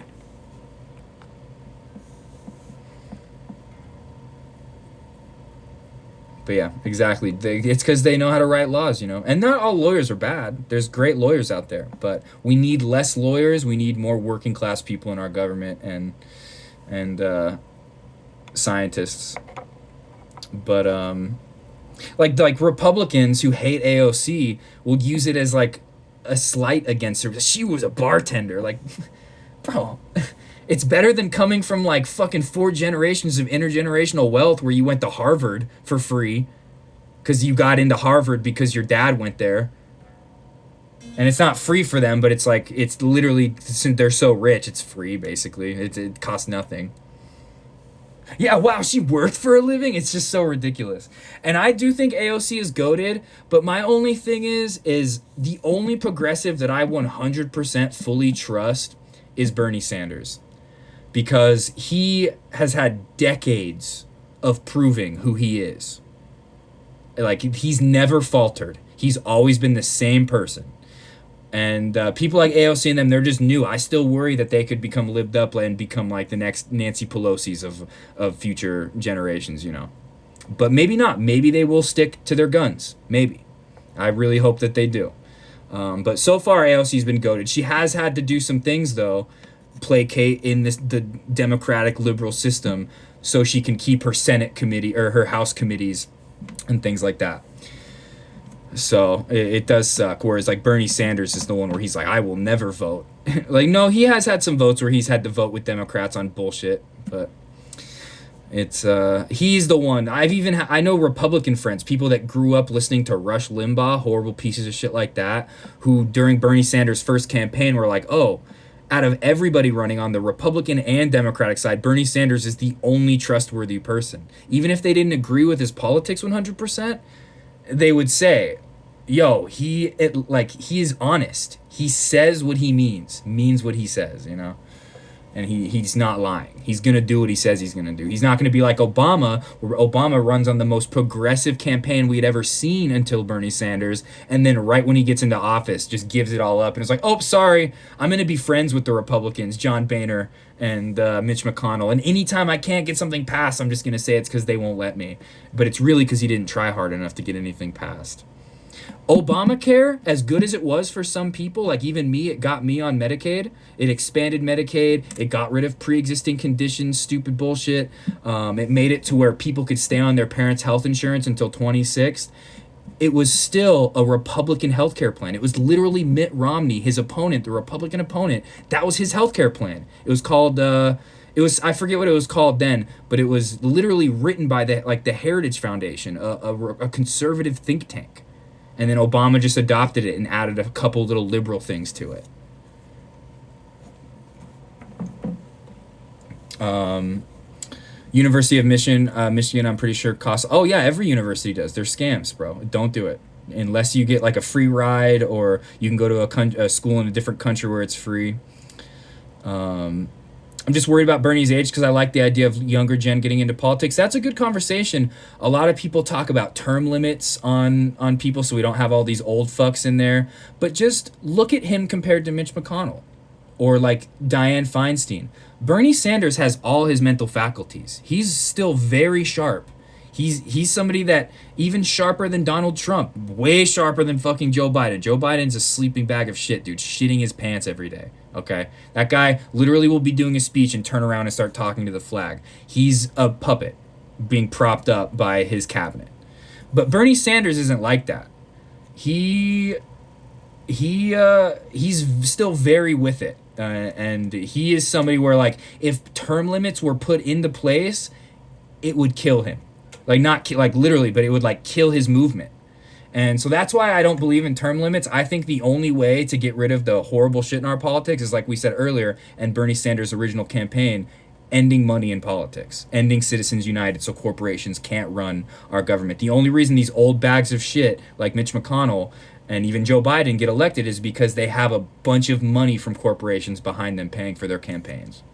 But yeah, exactly. It's because they know how to write laws, you know. And not all lawyers are bad. There's great lawyers out there. But we need less lawyers. We need more working class people in our government and scientists. But like Republicans who hate AOC will use it as like a slight against her. She was a bartender. Like, bro. It's better than coming from like fucking 4 generations of intergenerational wealth where you went to Harvard for free because you got into Harvard because your dad went there. And it's not free for them, but it's like, it's literally, since they're so rich, it's free basically. It costs nothing. Yeah, wow, she worked for a living? It's just so ridiculous. And I do think AOC is goated, but my only thing is the only progressive that I 100% fully trust is Bernie Sanders. Because he has had decades of proving who he is. Like, he's never faltered. He's always been the same person. And people like AOC and them, they're just new. I still worry that they could become libbed up and become like the next Nancy Pelosi's of future generations, you know. But maybe not. Maybe they will stick to their guns. Maybe. I really hope that they do. But so far, AOC's been goated. She has had to do some things, though, placate in the democratic liberal system so she can keep her Senate committee or her House committees and things like that. So it does suck. Whereas like Bernie Sanders is the one where he's like, I will never vote. Like, no, he has had some votes where he's had to vote with Democrats on bullshit. But It's he's the one. I know Republican friends, people that grew up listening to Rush Limbaugh, horrible pieces of shit like that, who during Bernie Sanders' first campaign were like, "Oh, out of everybody running on the Republican and Democratic side, Bernie Sanders is the only trustworthy person." Even if they didn't agree with his politics 100%, they would say, "Yo, he is honest. He says what he means what he says, you know?" And he's not lying. He's gonna do what he says he's gonna do. He's not gonna be like Obama, where Obama runs on the most progressive campaign we'd ever seen until Bernie Sanders, and then right when he gets into office, just gives it all up and is like, "Oh, sorry, I'm gonna be friends with the Republicans, John Boehner and Mitch McConnell, and anytime I can't get something passed, I'm just gonna say it's because they won't let me." But it's really because he didn't try hard enough to get anything passed. Obamacare, as good as it was for some people, like even me, it got me on Medicaid. It expanded Medicaid. It got rid of pre-existing conditions, stupid bullshit. It made it to where people could stay on their parents' health insurance until 26. It was still a Republican healthcare plan. It was literally Mitt Romney, his opponent, the Republican opponent. That was his healthcare plan. It was called. I forget what it was called then, but it was literally written by the Heritage Foundation, a conservative think tank. And then Obama just adopted it and added a couple little liberal things to it. University of Michigan, I'm pretty sure costs. Oh yeah, every university does. They're scams, bro. Don't do it unless you get like a free ride or you can go to a school in a different country where it's free. I'm just worried about Bernie's age because I like the idea of younger gen getting into politics. That's a good conversation. A lot of people talk about term limits on people so we don't have all these old fucks in there. But just look at him compared to Mitch McConnell or like Dianne Feinstein. Bernie Sanders has all his mental faculties. He's still very sharp. He's somebody that even sharper than Donald Trump, way sharper than fucking Joe Biden. Joe Biden's a sleeping bag of shit, dude, shitting his pants every day. Okay, that guy literally will be doing a speech and turn around and start talking to the flag. He's a puppet being propped up by his cabinet. But Bernie Sanders isn't like that. He's still very with it, and he is somebody where like if term limits were put into place, it would kill him. Like not like literally, but it would like kill his movement. And so that's why I don't believe in term limits. I think the only way to get rid of the horrible shit in our politics is like we said earlier, and Bernie Sanders' original campaign, ending money in politics, ending Citizens United so corporations can't run our government. The only reason these old bags of shit like Mitch McConnell and even Joe Biden get elected is because they have a bunch of money from corporations behind them paying for their campaigns.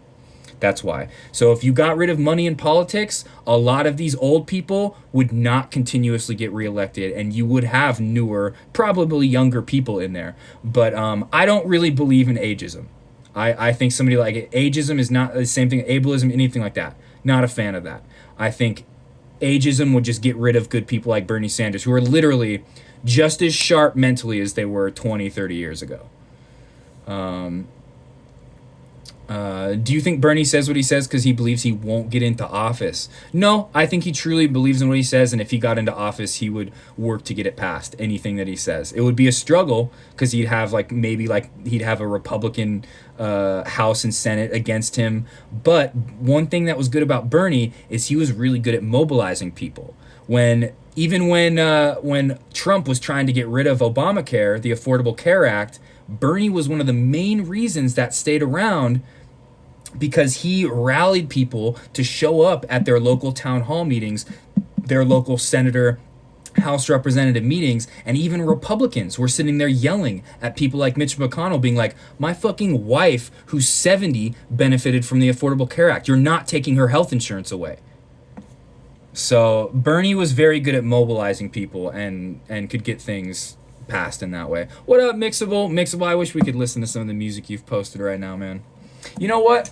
That's why. So if you got rid of money in politics, a lot of these old people would not continuously get reelected, and you would have newer, probably younger people in there. But I don't really believe in ageism. I think somebody like it, ageism is not the same thing, ableism, anything like that. Not a fan of that. I think ageism would just get rid of good people like Bernie Sanders, who are literally just as sharp mentally as they were 20, 30 years ago. Do you think Bernie says what he says because he believes he won't get into office? No, I think he truly believes in what he says, and if he got into office, he would work to get it passed, anything that he says. It would be a struggle because he'd have he'd have a Republican House and Senate against him. But one thing that was good about Bernie is he was really good at mobilizing people. When Trump was trying to get rid of Obamacare, the Affordable Care Act, Bernie was one of the main reasons that stayed around because he rallied people to show up at their local town hall meetings, their local senator, House representative meetings, and even Republicans were sitting there yelling at people like Mitch McConnell being like, my fucking wife, who's 70, benefited from the Affordable Care Act. You're not taking her health insurance away. So Bernie was very good at mobilizing people and could get things passed in that way. What up, Mixable? Mixable, I wish we could listen to some of the music you've posted right now, man. You know what?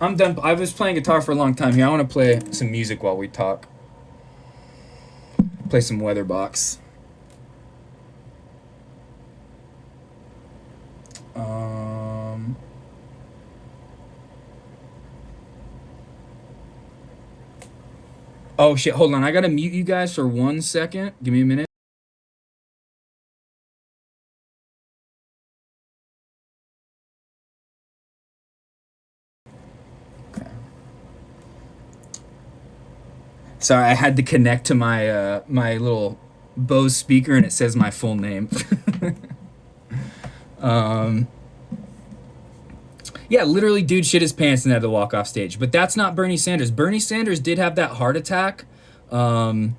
I'm done. I was playing guitar for a long time here. I want to play some music while we talk. Play some Weatherbox. Oh shit, hold on. I gotta mute you guys for 1 second. Give me a minute. Sorry, I had to connect to my my little Bose speaker, and it says my full name. Yeah, literally, dude shit his pants and had to walk off stage. But that's not Bernie Sanders. Bernie Sanders did have that heart attack during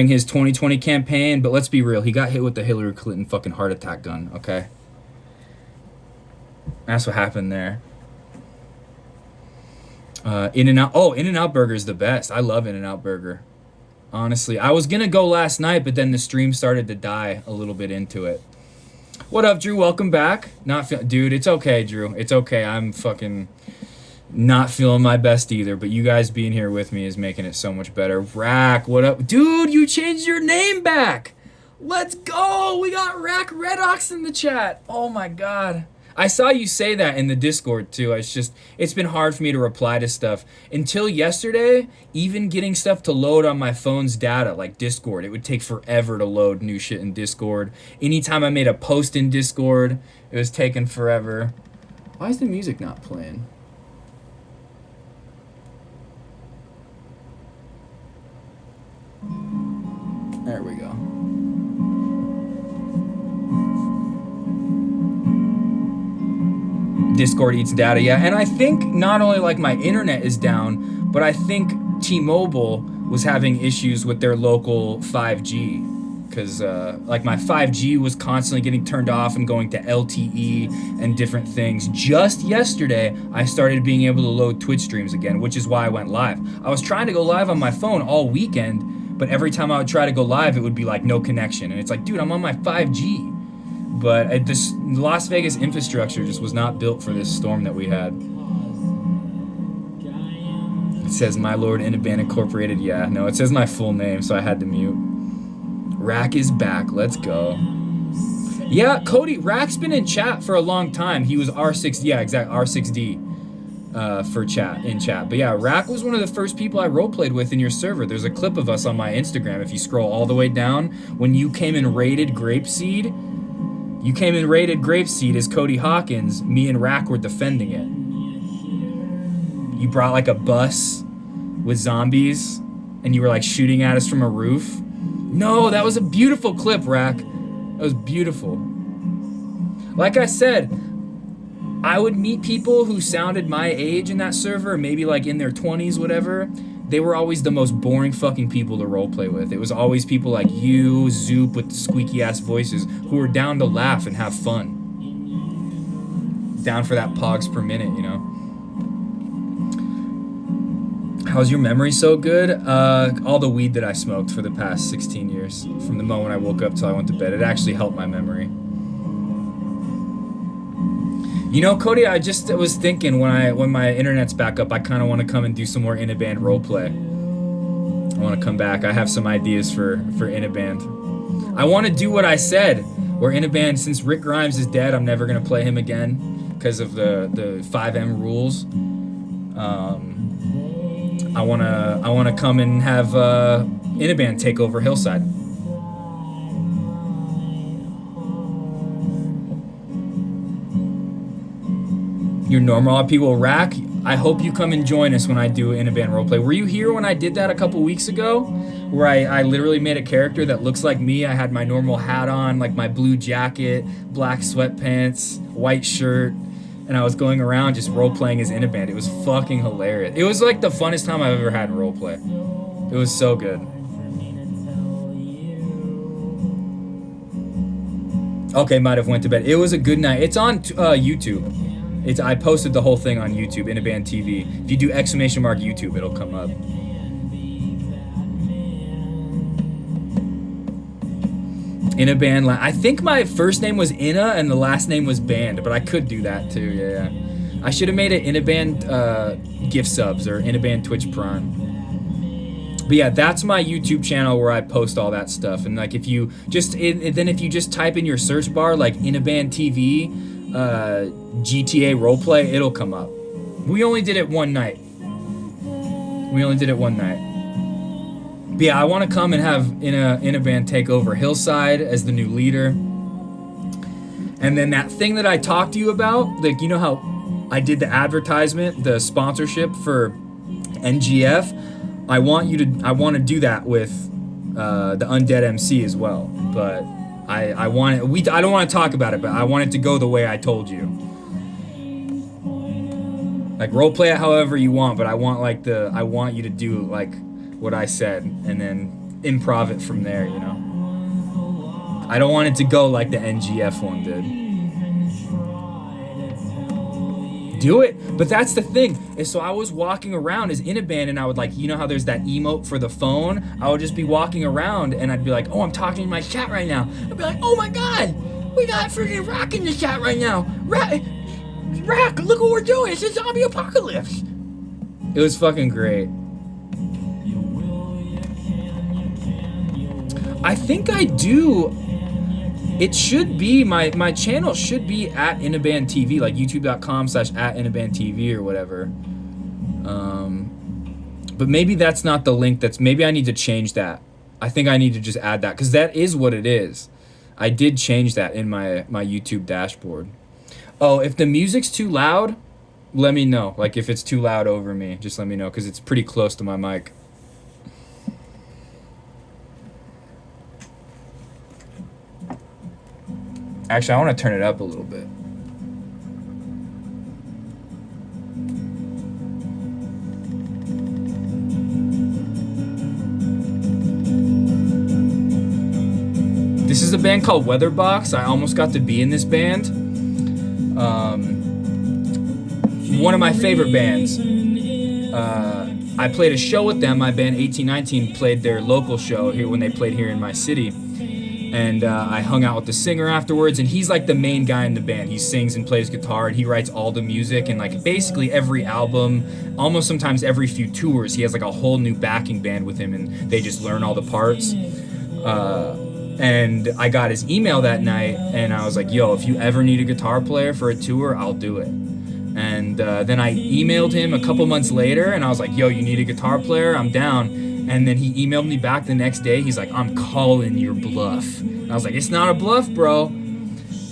his 2020 campaign. But let's be real, he got hit with the Hillary Clinton fucking heart attack gun, okay? That's what happened there. In-N-Out. Oh, In-N-Out Burger is the best. I love In-N-Out Burger. Honestly, I was gonna go last night, but then the stream started to die a little bit into it. What up, Drew? Welcome back. Dude, it's okay, Drew. It's okay. I'm fucking not feeling my best either, but you guys being here with me is making it so much better. Rack, what up? Dude, you changed your name back. Let's go. We got Rack Redox in the chat. Oh my God. I saw you say that in the Discord too. It's been hard for me to reply to stuff. Until yesterday, even getting stuff to load on my phone's data, like Discord, it would take forever to load new shit in Discord. Anytime I made a post in Discord, it was taking forever. Why is the music not playing? There we go. Discord eats data, yeah. And I think not only like my internet is down, but I think T-Mobile was having issues with their local 5G. Because like my 5G was constantly getting turned off and going to LTE and different things. Just yesterday, I started being able to load Twitch streams again, which is why I went live. I was trying to go live on my phone all weekend, but every time I would try to go live, it would be like no connection. And it's like, dude, I'm on my 5G. But this Las Vegas infrastructure just was not built for this storm that we had. It says My Lord Inaban Incorporated. Yeah, no, it says my full name, so I had to mute. Rack is back. Let's go. Yeah, Cody, Rack's been in chat for a long time. He was R6, yeah, exactly, R6D for chat, in chat. But yeah, Rack was one of the first people I roleplayed with in your server. There's a clip of us on my Instagram if you scroll all the way down. When you came and raided Grapeseed, as Cody Hawkins. Me and Rack were defending it. You brought like a bus with zombies, and you were like shooting at us from a roof. No, that was a beautiful clip, Rack. That was beautiful. Like I said, I would meet people who sounded my age in that server, maybe like in their 20s, whatever. They were always the most boring fucking people to roleplay with. It was always people like you, Zoop with the squeaky ass voices, who were down to laugh and have fun. Down for that pogs per minute, you know. How's your memory so good? All the weed that I smoked for the past 16 years, from the moment I woke up till I went to bed, it actually helped my memory. You know, Cody, I just was thinking when my internet's back up, I kind of want to come and do some more In-A-Band roleplay. I want to come back. I have some ideas for In-A-Band. I want to do what I said, where In-A-Band, since Rick Grimes is dead, I'm never going to play him again because of the 5M rules. I want to come and have In-A-Band take over Hillside. Your normal people, Rack, I hope you come and join us when I do In-A-Band roleplay. Were you here when I did that a couple weeks ago? Where I literally made a character that looks like me. I had my normal hat on, like my blue jacket, black sweatpants, white shirt, and I was going around just roleplaying as In-A-Band. It was fucking hilarious. It was like the funnest time I've ever had in roleplay. It was so good. Okay, might have went to bed. It was a good night. It's on YouTube. I posted the whole thing on YouTube, In-A-Band TV. If you do !YouTube, it'll come up. In-A-Band. I think my first name was Inna and the last name was Band, but I could do that too. Yeah. I should have made it In-A-Band gift subs or In-A-Band Twitch Prime. But yeah, that's my YouTube channel where I post all that stuff. And like if you just type in your search bar like In-A-Band TV, GTA roleplay, it'll come up. We only did it one night. But yeah, I want to come and have In-A-Band take over Hillside as the new leader. And then that thing that I talked to you about, like, you know how I did the advertisement, the sponsorship for NGF? I want to do that with the Undead MC as well, but I don't want to talk about it, but I want it to go the way I told you. Like, role play it however you want, but I want you to do like what I said and then improv it from there, you know? I don't want it to go like the NGF one did. Do it, but that's the thing is, so I was walking around as in a band and I would like, you know how there's that emote for the phone? I would just be walking around and I'd be like, oh, I'm talking in my chat right now. I'd be like, oh my god, we got freaking Rack in the chat right now. Rack, look what we're doing, it's a zombie apocalypse. It was fucking great. I think I do. It should be, my channel should be at Inaband TV, like youtube.com/@InabandTV or whatever. But maybe that's not the link maybe I need to change that. I think I need to just add that, because that is what it is. I did change that in my YouTube dashboard. Oh, if the music's too loud, let me know. Like, if it's too loud over me, just let me know, because it's pretty close to my mic. Actually, I want to turn it up a little bit. This is a band called Weatherbox. I almost got to be in this band. One of my favorite bands. I played a show with them. My band 1819 played their local show here when they played here in my city. And I hung out with the singer afterwards, and he's like the main guy in the band. He sings and plays guitar, and he writes all the music, and like basically every album, almost sometimes every few tours, he has like a whole new backing band with him, and they just learn all the parts. And I got his email that night, and I was like, yo, if you ever need a guitar player for a tour, I'll do it. And then I emailed him a couple months later, and I was like, yo, you need a guitar player? I'm down. And then he emailed me back the next day. He's like, I'm calling your bluff. And I was like, it's not a bluff, bro.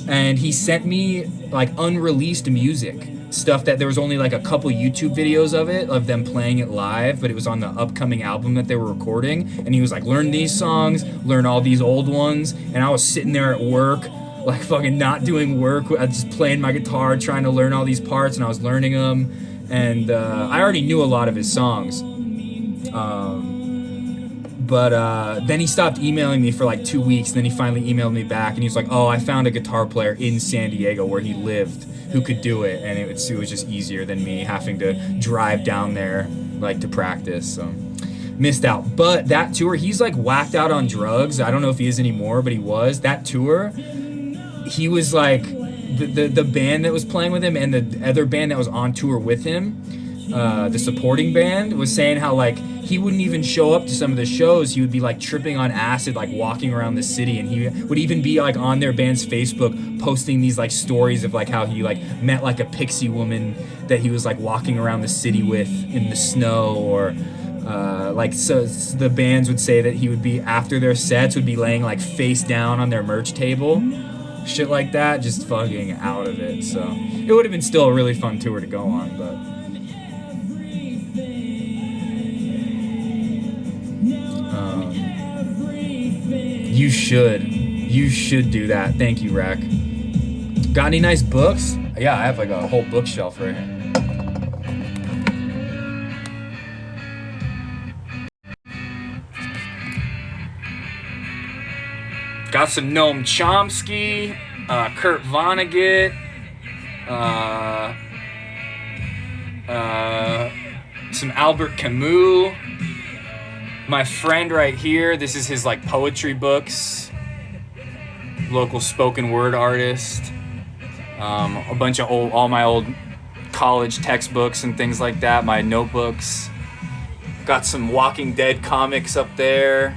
And he sent me like unreleased music, stuff that there was only like a couple YouTube videos of them playing it live, but it was on the upcoming album that they were recording. And he was like, learn these songs, learn all these old ones. And I was sitting there at work, like fucking not doing work. I was just playing my guitar, trying to learn all these parts, and I was learning them. And I already knew a lot of his songs. But then he stopped emailing me for like 2 weeks, and then he finally emailed me back, and he was like, oh, I found a guitar player in San Diego where he lived who could do it, and it was just easier than me having to drive down there like to practice. So missed out. But that tour, he's like whacked out on drugs. I don't know if he is anymore, but he was. That tour, he was like the band that was playing with him and the other band that was on tour with him, the supporting band, was saying how like he wouldn't even show up to some of the shows. He would be like tripping on acid, like walking around the city, and he would even be like on their band's Facebook posting these like stories of like how he like met like a pixie woman that he was like walking around the city with in the snow, or like so the bands would say that he would be, after their sets, would be laying like face down on their merch table, shit like that, just fucking out of it. So it would have been still a really fun tour to go on, but you should do that. Thank you, Rack. Got any nice books? Yeah, I have like a whole bookshelf right here. Got some Noam Chomsky, Kurt Vonnegut, some Albert Camus. My friend right here, this is his like poetry books. Local spoken word artist. A bunch of all my old college textbooks and things like that. My notebooks. Got some Walking Dead comics up there.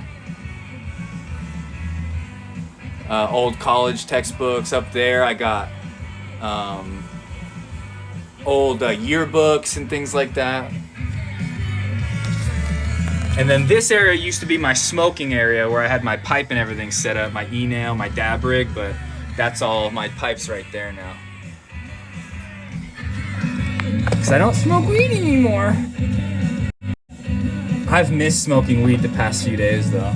Old college textbooks up there. I got old yearbooks and things like that. And then this area used to be my smoking area where I had my pipe and everything set up, my e-nail, my dab rig, but that's all my pipes right there now. Because I don't smoke weed anymore. I've missed smoking weed the past few days, though.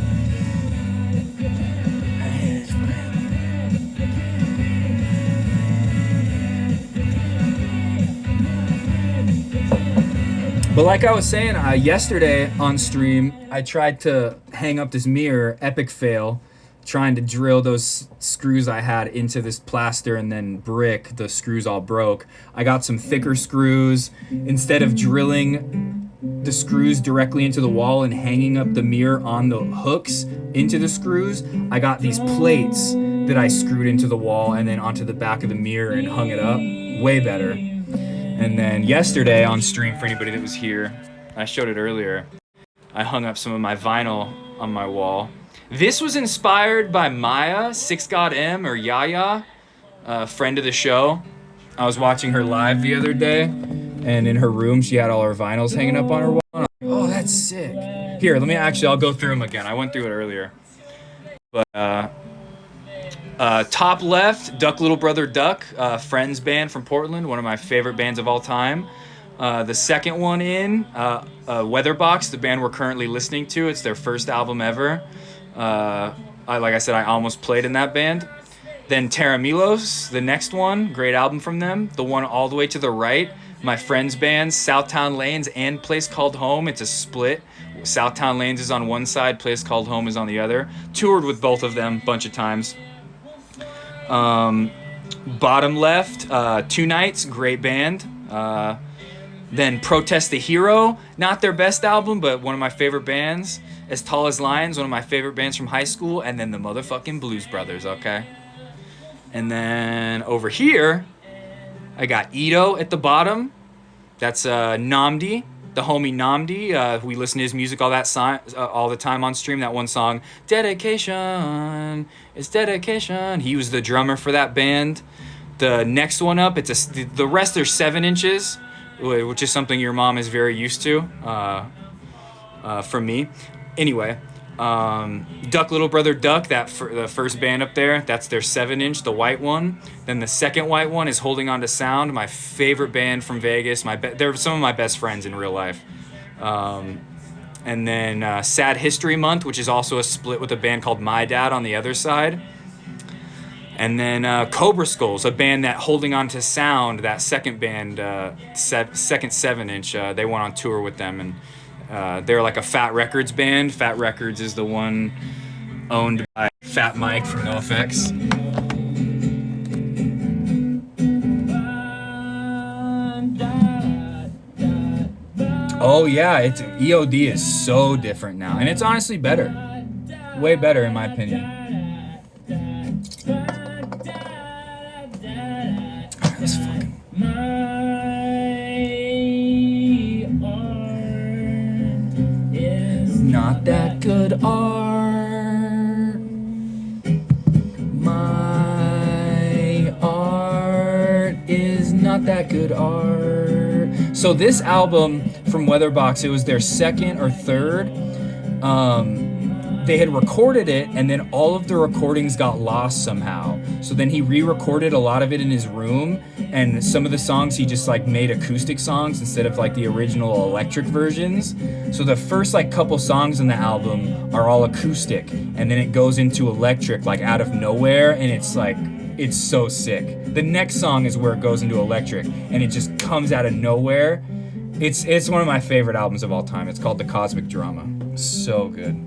But like I was saying, yesterday on stream, I tried to hang up this mirror, epic fail, trying to drill those screws I had into this plaster and then brick. The screws all broke. I got some thicker screws. Instead of drilling the screws directly into the wall and hanging up the mirror on the hooks into the screws, I got these plates that I screwed into the wall and then onto the back of the mirror and hung it up. Way better. And then yesterday on stream, for anybody that was here, I showed it earlier, I hung up some of my vinyl on my wall. This was inspired by Maya, 6GodM, or Yaya, a friend of the show. I was watching her live the other day, and in her room, she had all her vinyls hanging up on her wall. And I'm like, oh, that's sick. Here, I'll go through them again. I went through it earlier. But, top left, Duck Little Brother Duck, Friends band from Portland, one of my favorite bands of all time. The second one in, Weatherbox, the band we're currently listening to. It's their first album ever. Like I said, I almost played in that band. Then Terra Milos, the next one, great album from them. The one all the way to the right, my friend's band, Southtown Lanes and Place Called Home. It's a split. Southtown Lanes is on one side, Place Called Home is on the other. Toured with both of them a bunch of times. Bottom left, Two Nights, great band. Then Protest the Hero, not their best album, but one of my favorite bands. As Tall as Lions, one of my favorite bands from high school. And then the motherfucking Blues Brothers, okay? And then over here, I got Ito at the bottom. That's Namdi, the homie Namdi. We listen to his music all the time on stream. That one song, Dedication, it's Dedication. He was the drummer for that band. The next one up, the rest are 7 inches, which is something your mom is very used to from me. Anyway, Duck Little Brother Duck, the first band up there, that's their 7-inch, the white one. Then the second white one is Holding On to Sound, my favorite band from Vegas. They're some of my best friends in real life. And then Sad History Month, which is also a split with a band called My Dad on the other side. And then Cobra Skulls, a band that Holding On to Sound, that second band, second 7-inch, they went on tour with them. And they're like a Fat Records band. Fat Records is the one owned by Fat Mike from NoFX. Oh yeah, EOD is so different now, and it's honestly better, way better in my opinion. Alright, let's fucking. Not that good art. My art is not that good art. So this album from Weatherbox, it was their second or third. They had recorded it, and then all of the recordings got lost somehow. So then he re-recorded a lot of it in his room, and some of the songs he just like made acoustic songs instead of like the original electric versions. So the first like couple songs on the album are all acoustic, and then it goes into electric like out of nowhere, and it's so sick. The next song is where it goes into electric, and it just comes out of nowhere. It's one of my favorite albums of all time. It's called The Cosmic Drama. So good.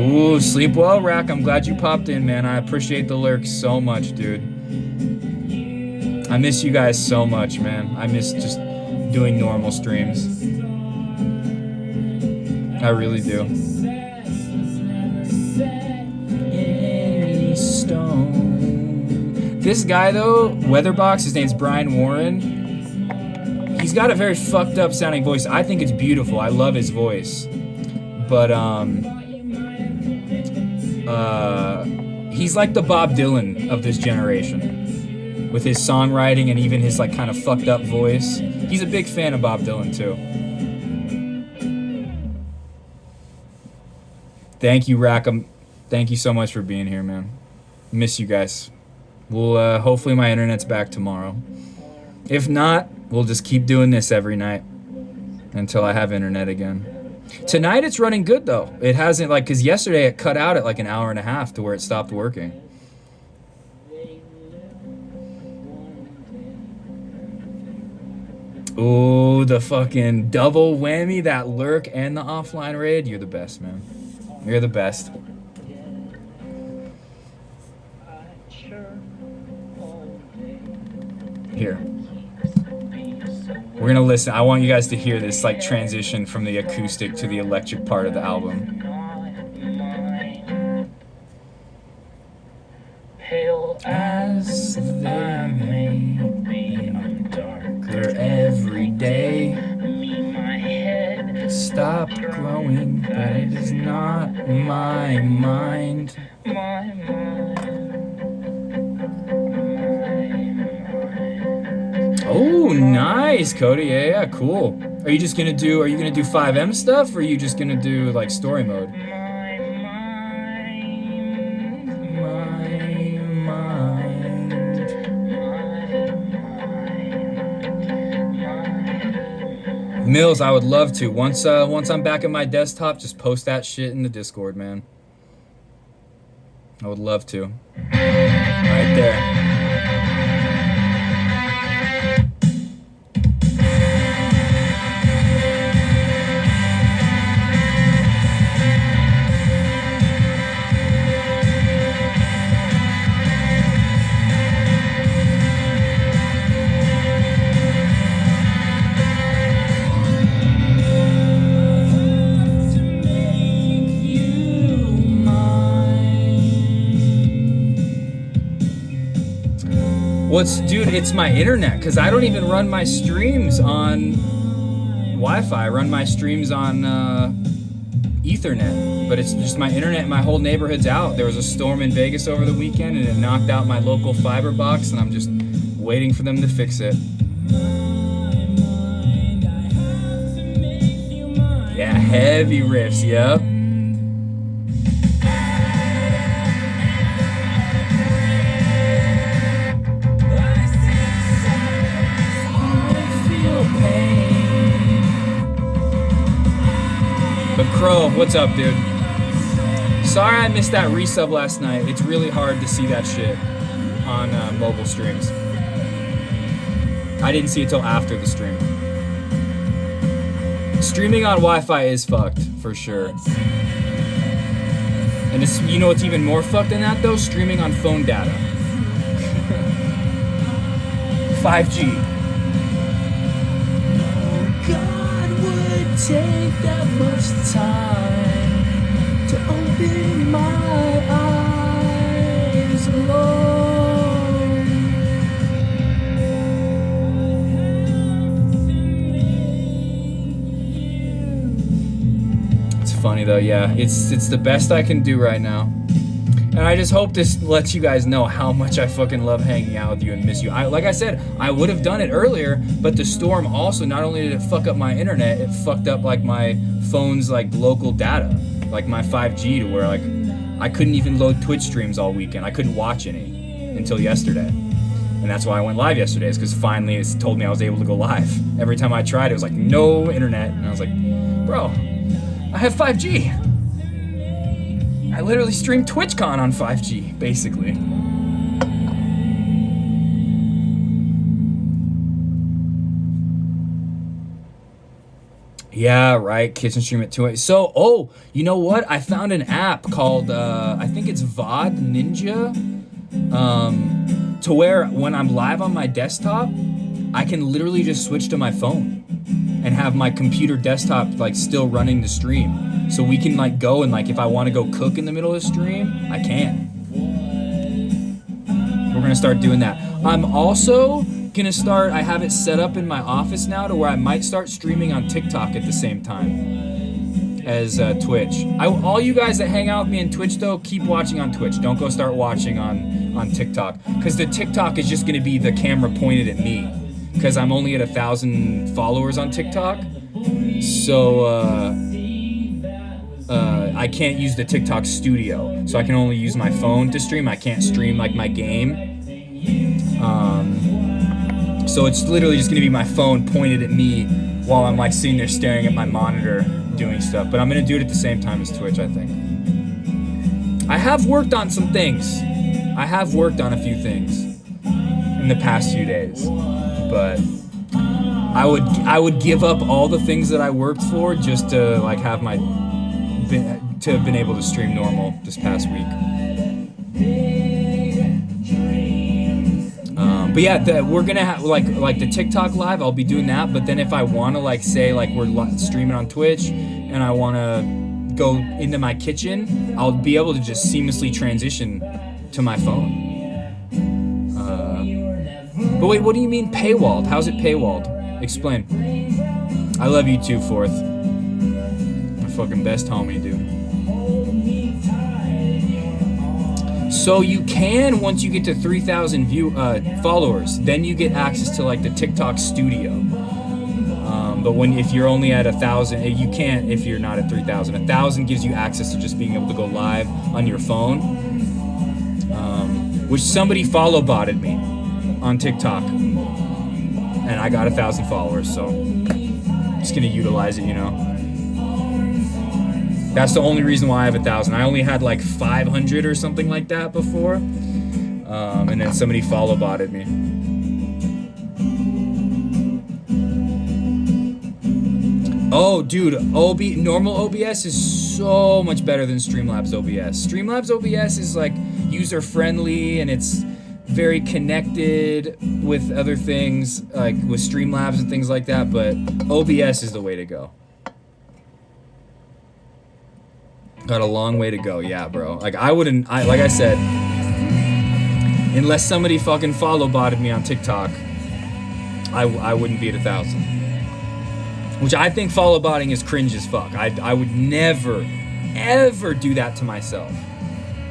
Ooh, sleep well, Rack. I'm glad you popped in, man. I appreciate the lurks so much, dude. I miss you guys so much, man. I miss just doing normal streams. I really do. This guy, though, Weatherbox, his name's Brian Warren. He's got a very fucked up sounding voice. I think it's beautiful. I love his voice. But, he's like the Bob Dylan of this generation, with his songwriting and even his like kind of fucked up voice. He's a big fan of Bob Dylan too. Thank you, Rackham. Thank you so much for being here, man. Miss you guys. We'll hopefully my internet's back tomorrow. If not, we'll just keep doing this every night until I have internet again. Tonight it's running good though. It hasn't, like, because yesterday it cut out at like an hour and a half to where it stopped working. Ooh, the fucking double whammy, that lurk and the offline raid. You're the best, man. You're the best. Here. We're gonna listen. I want you guys to hear this, like, transition from the acoustic to the electric part of the album. Pale as they may be, I'm darker every day. Stop growing, but it is not my mind. Oh, nice, Cody. Yeah, cool. Are you gonna do 5M stuff, or are you just gonna do like story mode? Mills, I would love to. Once I'm back at my desktop, just post that shit in the Discord, man. I would love to. Right there. Dude, it's my internet, because I don't even run my streams on Wi-Fi. I run my streams on Ethernet, but it's just my internet. My whole neighborhood's out. There was a storm in Vegas over the weekend, and it knocked out my local fiber box, and I'm just waiting for them to fix it. Yeah, heavy riffs, yep. Crow, what's up, dude? Sorry I missed that resub last night. It's really hard to see that shit on mobile streams. I didn't see it till after the stream. Streaming on Wi-Fi is fucked, for sure. And it's, you know what's even more fucked than that, though? Streaming on phone data. 5G. Take that much time to open my eyes alone. It's funny though, yeah. It's the best I can do right now. And I just hope this lets you guys know how much I fucking love hanging out with you and miss you. Like I said, I would have done it earlier, but the storm also, not only did it fuck up my internet, it fucked up like my phone's like local data, like my 5G, to where like I couldn't even load Twitch streams all weekend. I couldn't watch any until yesterday. And that's why I went live yesterday, is because finally it told me I was able to go live. Every time I tried, it was like, no internet. And I was like, bro, I have 5G. I literally stream TwitchCon on 5G, basically. Yeah, right. Kitchen stream at 2 a.m. So, oh, you know what? I found an app called, I think it's VOD Ninja, to where when I'm live on my desktop, I can literally just switch to my phone and have my computer desktop like still running the stream. So we can like go and like if I want to go cook in the middle of the stream, I can. We're gonna start doing that. I'm also gonna start, I have it set up in my office now to where I might start streaming on TikTok at the same time as Twitch. All you guys that hang out with me in Twitch though, keep watching on Twitch. Don't go start watching on TikTok, because the TikTok is just gonna be the camera pointed at me, because I'm only at 1,000 followers on TikTok. So I can't use the TikTok studio, so I can only use my phone to stream. I can't stream like my game. So So it's literally just gonna be my phone pointed at me while I'm like sitting there staring at my monitor doing stuff. But I'm gonna do it at the same time as Twitch, I think. I have worked on some things. I have worked on a few things in the past few days, but I would give up all the things that I worked for just to like have to have been able to stream normal this past week. But yeah, we're gonna have like the TikTok live. I'll be doing that. But then if I want to like say like we're streaming on Twitch and I want to go into my kitchen, I'll be able to just seamlessly transition to my phone. But wait, what do you mean paywalled? How's it paywalled? Explain. I love you too, Fourth. My fucking best homie, dude. So you can, once you get to 3,000 followers, then you get access to like the TikTok studio. But if you're only at 1,000, you can't if you're not at 3,000. 1,000 gives you access to just being able to go live on your phone. Which somebody follow botted me on TikTok, and I got 1,000 followers, so I'm just gonna utilize it, you know. That's the only reason why I have 1,000. I only had like 500 or something like that before, and then somebody follow botted me. Oh, dude, normal OBS is so much better than Streamlabs OBS. Streamlabs OBS is like user friendly and it's very connected with other things, like with Streamlabs and things like that, but OBS is the way to go. Got a long way to go, yeah, bro. Like like I said, unless somebody fucking follow botted me on TikTok, I wouldn't be at 1,000. Which I think follow botting is cringe as fuck. I would never, ever do that to myself.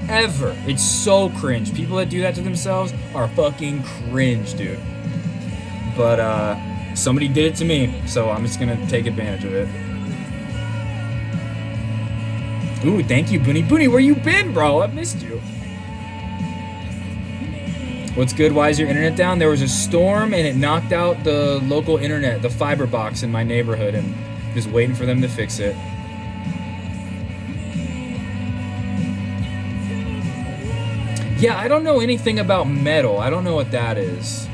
Ever. It's so cringe. People that do that to themselves are fucking cringe, dude. But somebody did it to me, so I'm just gonna take advantage of it. Ooh, thank you, Booney. Booney, where you been, bro? I've missed you. What's good? Why is your internet down? There was a storm and it knocked out the local internet, the fiber box in my neighborhood, and just waiting for them to fix it. Yeah, I don't know anything about metal. I don't know what that is.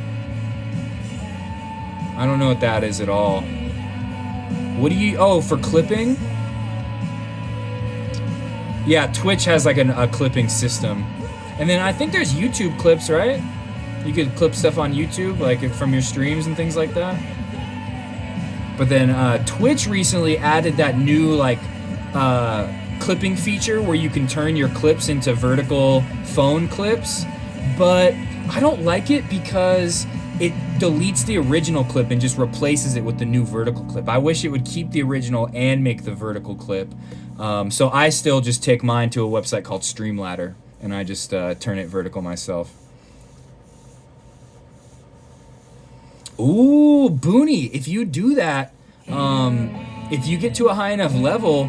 I don't know what that is at all. What do you... Oh, for clipping? Yeah, Twitch has like a clipping system. And then I think there's YouTube clips, right? You could clip stuff on YouTube, like from your streams and things like that. But then Twitch recently added that new like clipping feature where you can turn your clips into vertical phone clips. But I don't like it because it deletes the original clip and just replaces it with the new vertical clip. I wish it would keep the original and make the vertical clip. So I still just take mine to a website called Streamladder, and I just turn it vertical myself. Ooh, Booney, if you do that, if you get to a high enough level,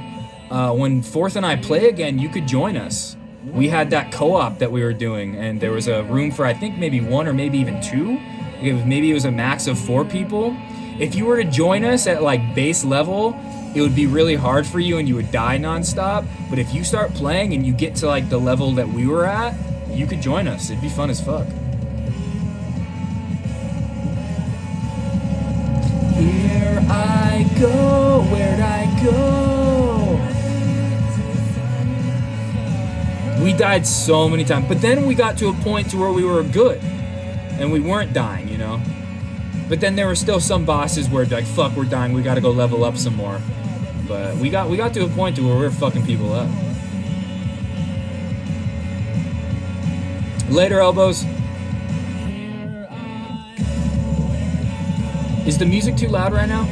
when Fourth and I play again, you could join us. We had that co-op that we were doing, and there was a room for I think maybe 1 or maybe even 2. Maybe it was a max of 4 people. If you were to join us at like base level, it would be really hard for you and you would die nonstop. But if you start playing and you get to like the level that we were at, you could join us. It'd be fun as fuck. Here I go, where'd I go? We died so many times, but then we got to a point to where we were good and we weren't dying, you know? But then there were still some bosses where it'd be like, fuck, we're dying, we gotta go level up some more. But we got to a point to where we were fucking people up. Later, elbows. Is the music too loud right now?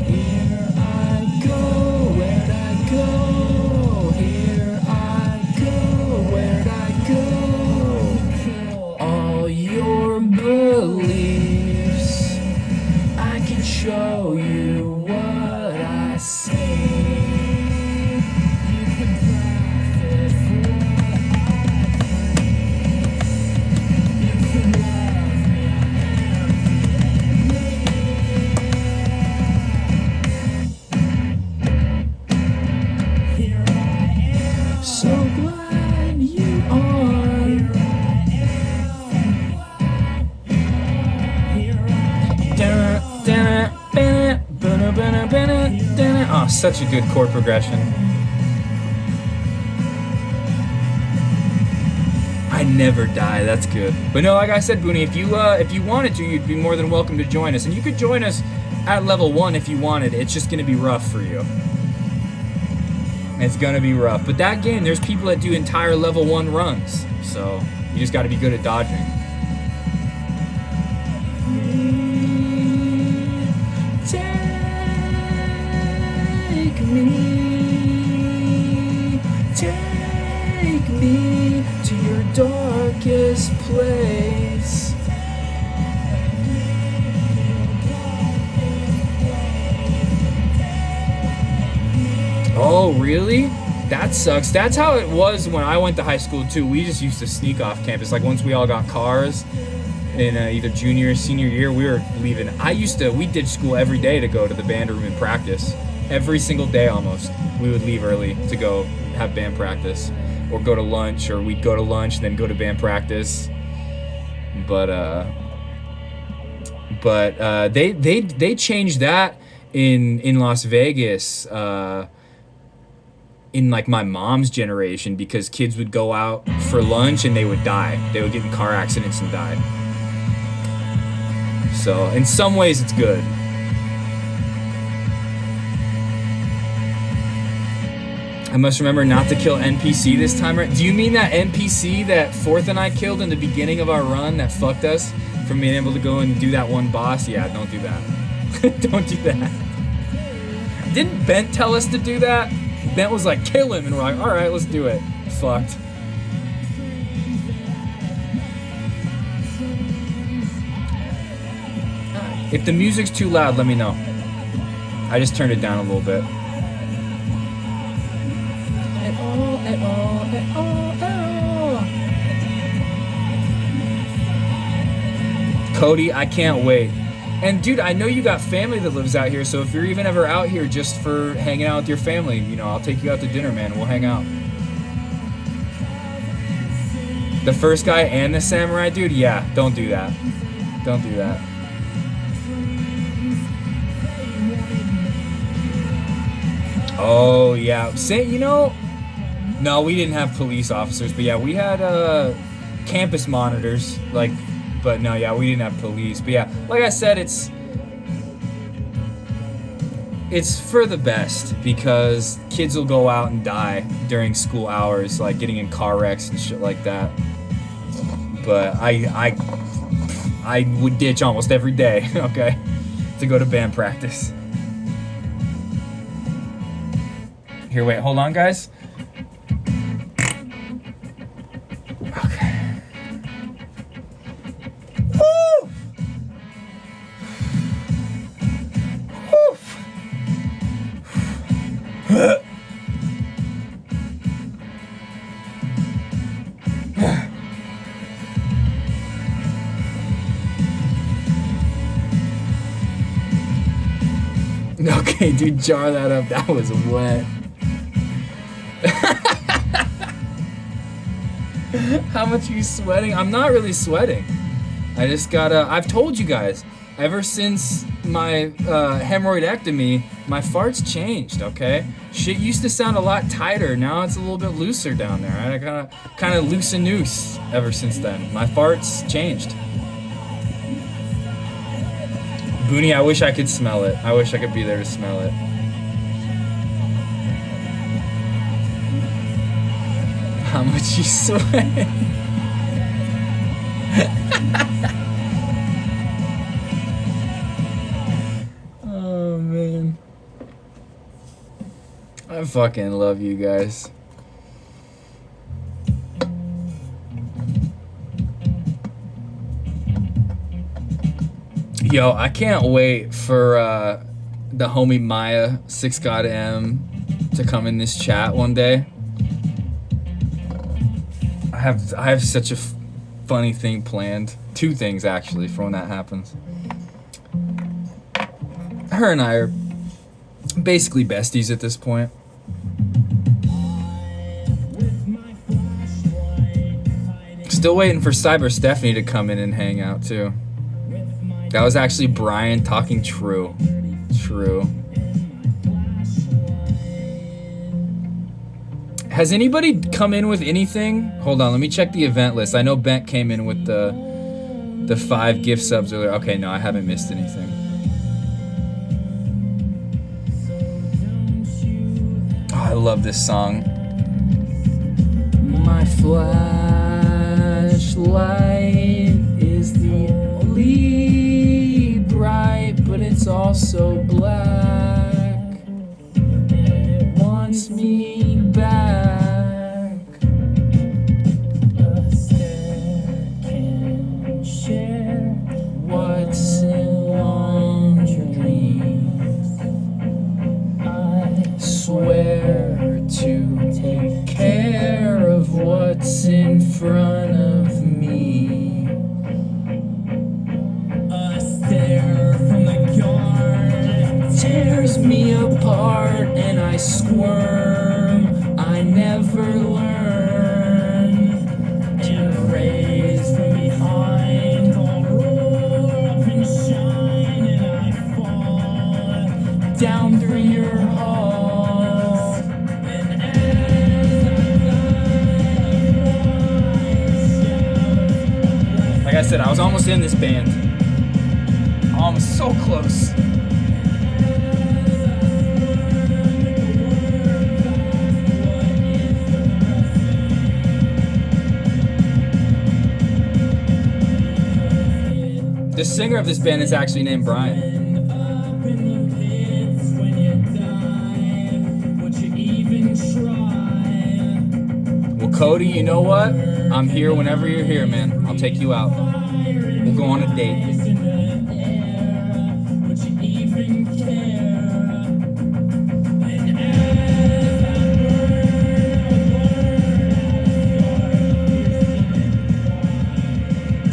Here I go, where'd I go? Here I go, where'd I go? All your beliefs, I can show you what I see. Oh, such a good chord progression. I never die. That's good. But no, like I said, Booney, if you wanted to, you'd be more than welcome to join us, and you could join us at level 1 if you wanted. It's just gonna be rough for you. It's gonna be rough. But that game, there's people that do entire level 1 runs, so you just got to be good at dodging. Take me to your darkest place. Oh, really? That sucks. That's how it was when I went to high school too. We just used to sneak off campus. Like once we all got cars in either junior or senior year, we were leaving. We did school every day to go to the band room and practice. Every single day almost. We would leave early to go have band practice, or go to lunch, or we'd go to lunch and then go to band practice. But they changed that in Las Vegas in like my mom's generation, because kids would go out for lunch and they would die. They would get in car accidents and die. So in some ways it's good. I must remember not to kill NPC this time. Do you mean that NPC that Fourth and I killed in the beginning of our run that fucked us from being able to go and do that one boss? Yeah, don't do that. Don't do that. Didn't Bent tell us to do that? Bent was like, kill him, and we're like, alright, let's do it. Fucked. If the music's too loud, let me know. I just turned it down a little bit. Cody, I can't wait. And dude, I know you got family that lives out here, so if you're even ever out here just for hanging out with your family, you know, I'll take you out to dinner, man. We'll hang out. The first guy and the samurai dude? Yeah, don't do that. Don't do that. Oh, yeah. Say, you know, no, we didn't have police officers, but yeah, we had campus monitors, like, but no, yeah, we didn't have police. But yeah, like I said, it's for the best, because kids will go out and die during school hours, like getting in car wrecks and shit like that. But I would ditch almost every day, okay, to go to band practice. Here, wait, hold on, guys. Okay. Woo! Woo! Okay, dude, jar that up. That was wet. How much are you sweating? I'm not really sweating. I just gotta, I've told you guys, ever since my hemorrhoidectomy, my farts changed, okay? Shit used to sound a lot tighter. Now it's a little bit looser down there. I got kind of loose and noose ever since then. My farts changed. Booney, I wish I could smell it. I wish I could be there to smell it. How much you sweat? Oh man, I fucking love you guys. Yo, I can't wait for the homie Maya 6GodM to come in this chat one day. I have such a funny thing planned. Two things actually for when that happens. Her and I are basically besties at this point. Still waiting for Cyber Stephanie to come in and hang out too. That was actually Brian talking true. True. Has anybody come in with anything? Hold on, let me check the event list. I know Bent came in with the 5 gift subs earlier. Okay, no, I haven't missed anything. Oh, I love this song. My flashlight is the only bright, but it's also black. It wants me back. What's in long dreams? I swear to take care of what's in front of me. A stare from the guard tears me apart and I squirm. I never learn to raise from behind. I'll roll up and shine and I fall down through your hall. And like I said, I was almost in this band. Almost so close. The singer of this band is actually named Brian. Well, Cody, you know what? I'm here whenever you're here, man. I'll take you out. We'll go on a date.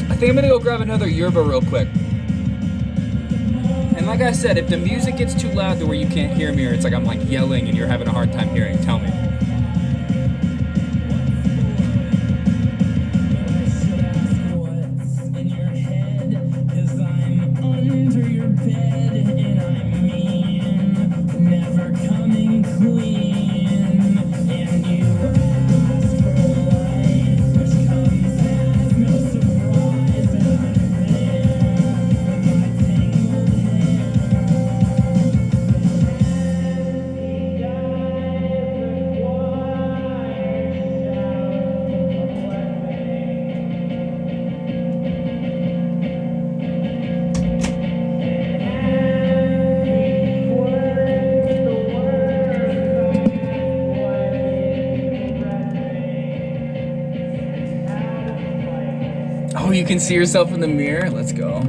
I think I'm gonna go grab another yerba real quick. And like I said, if the music gets too loud to where you can't hear me, or it's like I'm like yelling and you're having a hard time hearing, tell me. Oh, you can see yourself in the mirror? Let's go.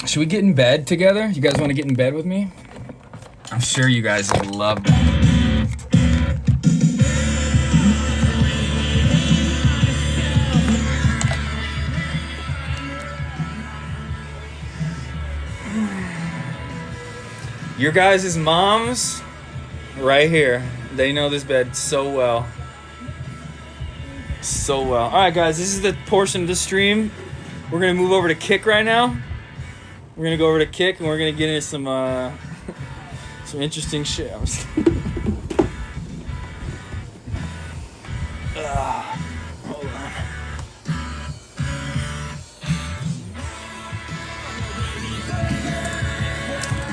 Should we get in bed together? You guys want to get in bed with me? I'm sure you guys would love that. Your guys' moms, right here, they know this bed so well. So well. Alright guys, this is the portion of the stream. We're going to move over to Kick right now. We're going to go over to Kick and we're going to get into some some interesting shit. Hold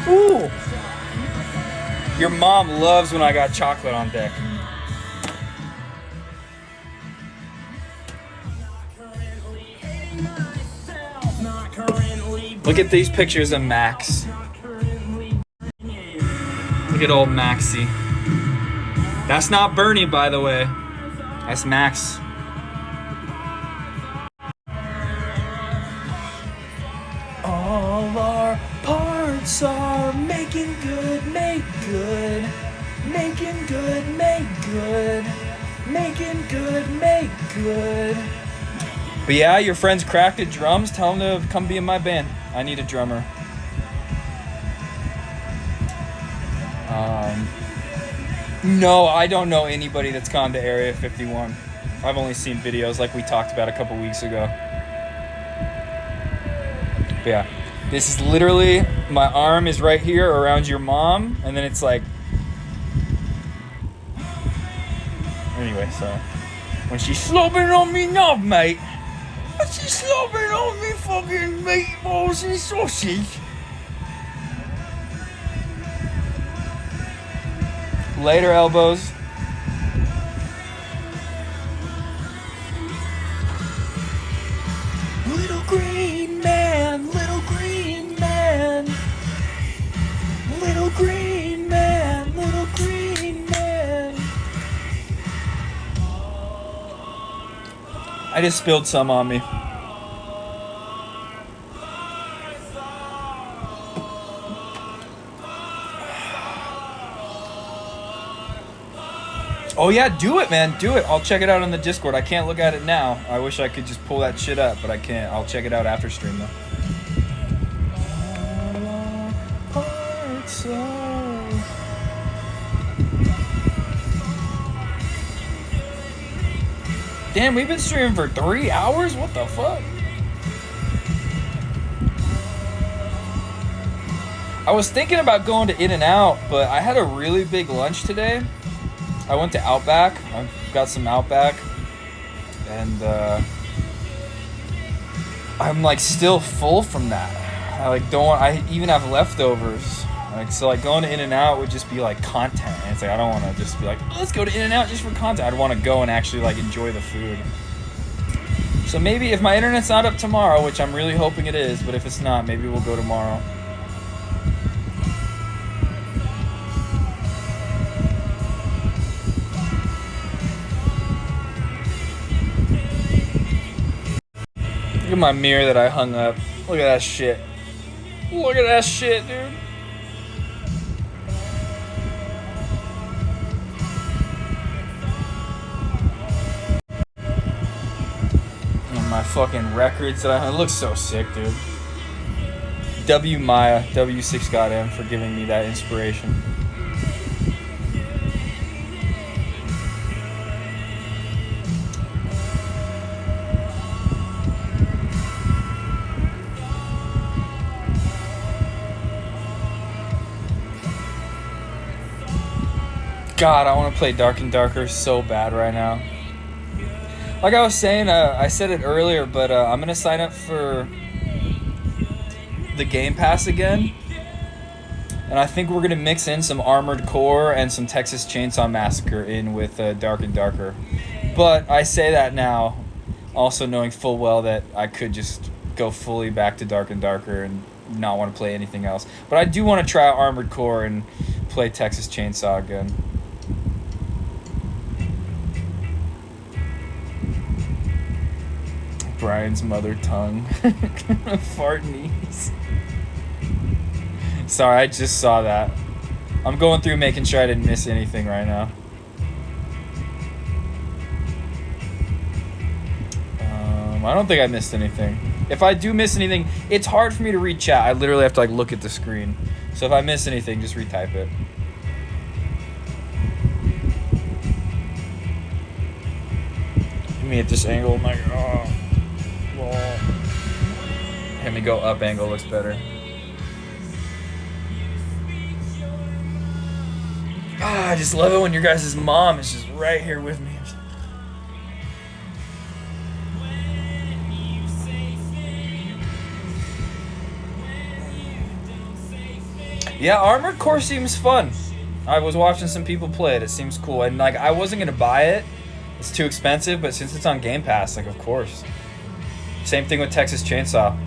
on. Ooh! Your mom loves when I got chocolate on deck. Look at these pictures of Max. Look at old Maxie. That's not Bernie, by the way. That's Max. All our parts are making good, make good. Making good, make good. Making good, make good. But yeah, your friend's cracked at drums. Tell him to come be in my band. I need a drummer. No, I don't know anybody that's gone to Area 51. I've only seen videos like we talked about a couple weeks ago. But yeah, this is literally, my arm is right here around your mom, and then it's like, anyway, so when she's slobbering on me knob, mate, when she's slobbering on me fucking meatballs and sausage. Later, elbows. Little green man, little green man, little green man, little green man. I just spilled some on me. Oh yeah, do it, man. Do it. I'll check it out on the Discord. I can't look at it now. I wish I could just pull that shit up, but I can't. I'll check it out after stream, though. Damn, we've been streaming for 3 hours? What the fuck? I was thinking about going to In-N-Out, but I had a really big lunch today. I went to Outback. I got some Outback, and I'm like still full from that. I like don't want. I even have leftovers. Like so, like going to In-N-Out would just be like content. And it's like I don't want to just be like, let's go to In-N-Out just for content. I'd want to go and actually like enjoy the food. So maybe if my internet's not up tomorrow, which I'm really hoping it is, but if it's not, maybe we'll go tomorrow. Look at my mirror that I hung up. Look at that shit. Look at that shit, dude. And my fucking records that I hung. It looks so sick, dude. W Maya, W6 God M for giving me that inspiration. God, I want to play Dark and Darker so bad right now. Like I was saying, I said it earlier, but I'm going to sign up for the Game Pass again. And I think we're going to mix in some Armored Core and some Texas Chainsaw Massacre in with Dark and Darker. But I say that now, also knowing full well that I could just go fully back to Dark and Darker and not want to play anything else. But I do want to try Armored Core and play Texas Chainsaw again. Brian's mother tongue. Fart knees. Sorry, I just saw that. I'm going through making sure I didn't miss anything right now. I don't think I missed anything. If I do miss anything, it's hard for me to read chat. I literally have to like look at the screen. So if I miss anything, just retype it. Me at this angle, I'm like, oh. Let me go up angle, looks better. I just love it when your guys' mom is just right here with me. Yeah, Armored Core seems fun. I was watching some people play it. It seems cool. And like I wasn't gonna buy it. It's too expensive, but since it's on Game Pass, like of course. Same thing with Texas Chainsaw.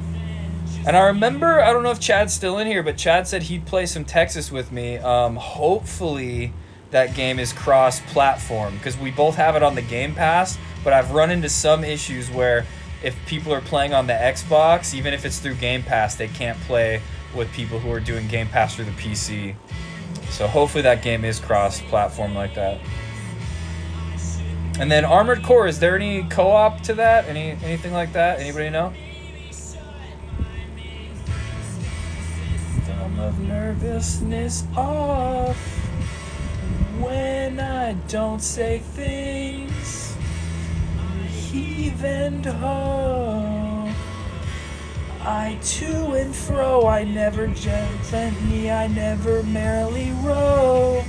And I remember, I don't know if Chad's still in here, but Chad said he'd play some Texas with me. Hopefully that game is cross-platform, because we both have it on the Game Pass, but I've run into some issues where if people are playing on the Xbox, even if it's through Game Pass, they can't play with people who are doing Game Pass through the PC. So hopefully that game is cross-platform like that. And then Armored Core, is there any co-op to that? Anything like that? Anybody know? Thumb of nervousness off when I don't say things heave and ho. I to and fro, I never gently, I never merrily row.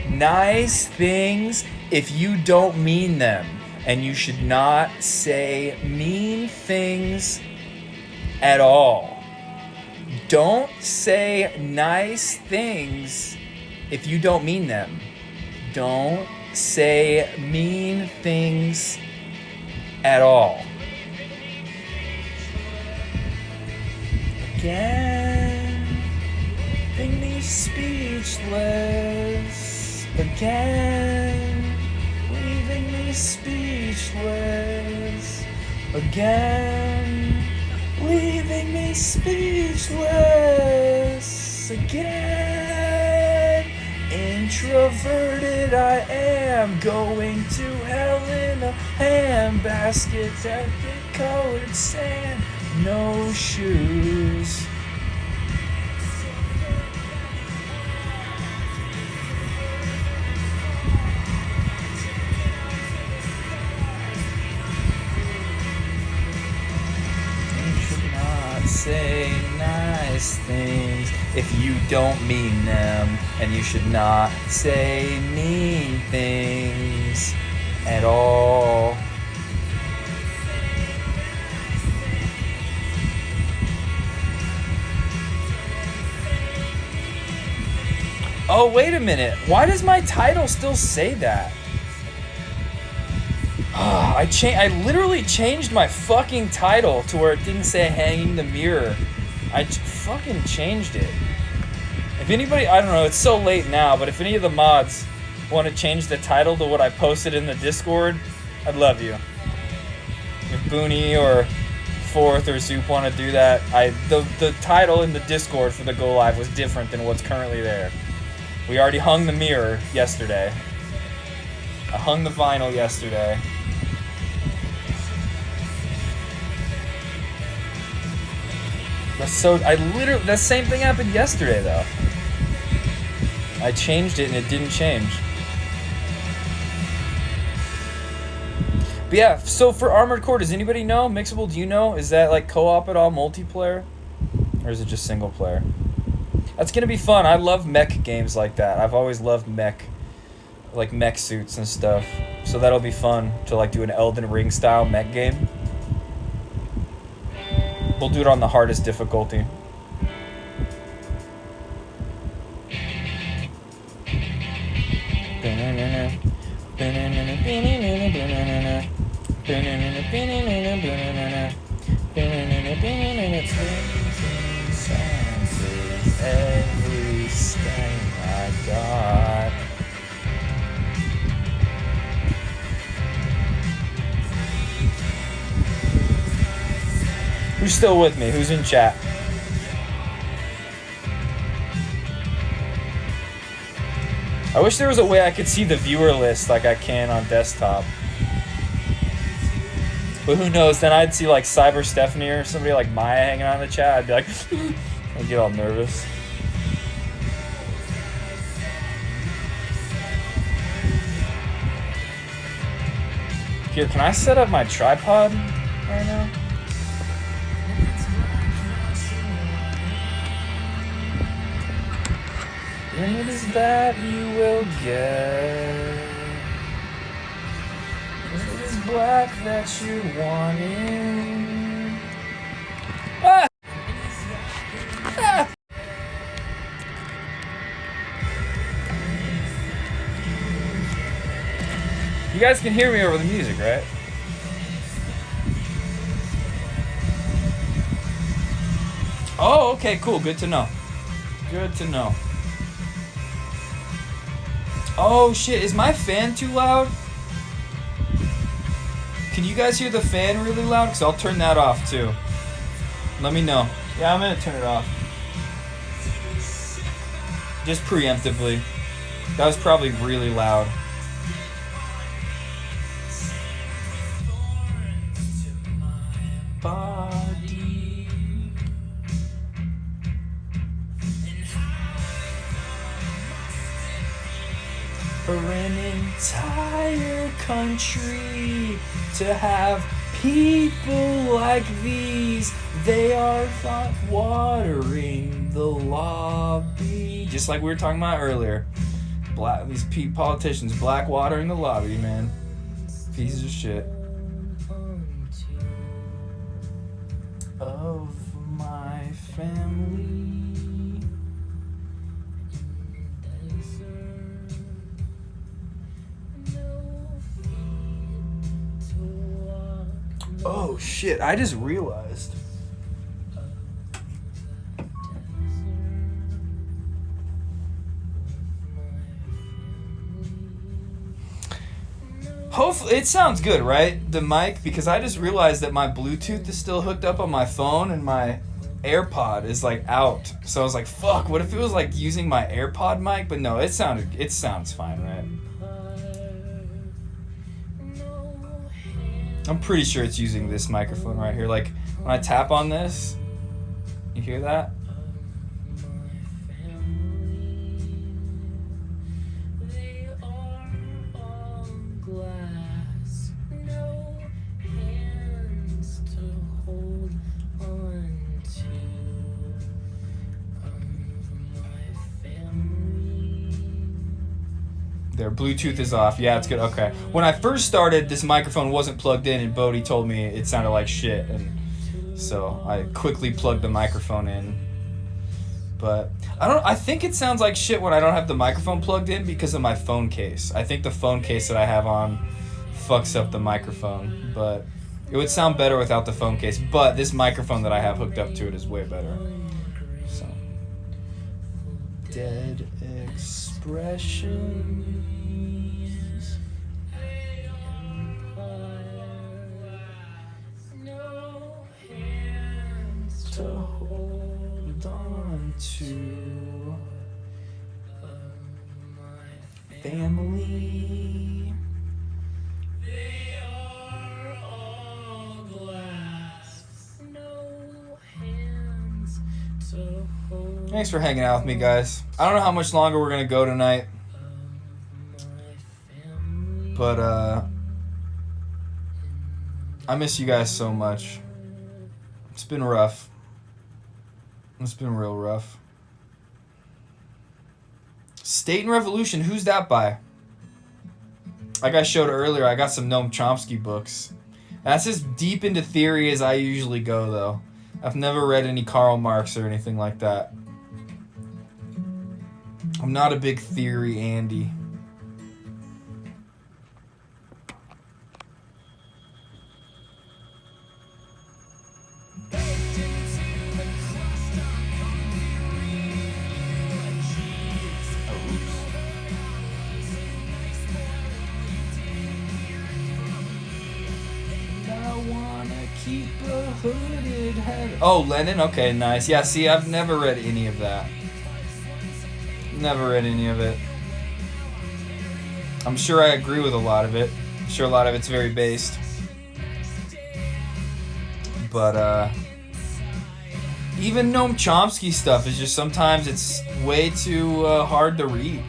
Nice things if you don't mean them, and you should not say mean things at all. Don't say nice things if you don't mean them. Don't say mean things at all. Again, leaving me speechless. Again, leaving me speechless. Again, leaving me speechless. Again, introverted I am, going to hell in a handbasket, delicate colored sand, no shoes. Say nice things if you don't mean them, and you should not say mean things at all. Oh, wait a minute. Why does my title still say that? I literally changed my fucking title to where it didn't say hanging the mirror. I fucking changed it. If anybody, I don't know, it's so late now, but if any of the mods want to change the title to what I posted in the Discord, I'd love you. If Booney or Fourth or Zoop want to do that, the title in the Discord for the Go Live was different than what's currently there. We already hung the mirror yesterday. I hung the vinyl yesterday. The same thing happened yesterday though. I changed it and it didn't change. But yeah, so for Armored Core, does anybody know? Mixable, do you know? Is that like co-op at all, multiplayer? Or is it just single player? That's gonna be fun. I love mech games like that. I've always loved mech suits and stuff. So that'll be fun to like do an Elden Ring style mech game. We'll do it on the hardest difficulty. Every stain I got. Who's still with me? Who's in chat? I wish there was a way I could see the viewer list like I can on desktop. But who knows, then I'd see like Cyber Stephanie or somebody like Maya hanging out in the chat. I'd be like, I'd get all nervous. Here, can I set up my tripod right now? And it is that you will get. If it is black that you're wanting. Ah! Ah! You guys can hear me over the music, right? Oh, okay, cool. Good to know. Good to know. Oh shit, is my fan too loud? Can you guys hear the fan really loud? Because I'll turn that off too. Let me know. Yeah, I'm gonna turn it off. Just preemptively. That was probably really loud. for an entire country to have people like these. They are thought watering the lobby. Just like we were talking about earlier. These politicians black watering the lobby, man. Pieces of shit. Of my family. Oh shit, I just realized. Hopefully, it sounds good, right? The mic, because I just realized that my Bluetooth is still hooked up on my phone and my AirPod is like out. So I was like, fuck, what if it was like using my AirPod mic? But no, it sounds fine, right? I'm pretty sure it's using this microphone right here. Like when I tap on this, you hear that? Their Bluetooth is off. Yeah, it's good. Okay. When I first started, this microphone wasn't plugged in, and Bodhi told me it sounded like shit, and so I quickly plugged the microphone in. But I think it sounds like shit when I don't have the microphone plugged in because of my phone case. I think the phone case that I have on fucks up the microphone, but it would sound better without the phone case. But this microphone that I have hooked up to it is way better. So, dead expressions. To hold on to family. They are all glass, no hands to hold. Thanks for hanging out with me, guys. I don't know how much longer we're gonna go tonight, but I miss you guys so much. It's been rough. It's been real rough. State and Revolution, who's that by? Like I showed earlier, I got some Noam Chomsky books. That's as deep into theory as I usually go, though. I've never read any Karl Marx or anything like that. I'm not a big theory Andy. Hooded head. Oh, Lenin? Okay, nice. Yeah, see, I've never read any of that. Never read any of it. I'm sure I agree with a lot of it. I'm sure a lot of it's very based. But, even Noam Chomsky stuff is just sometimes it's way too hard to read.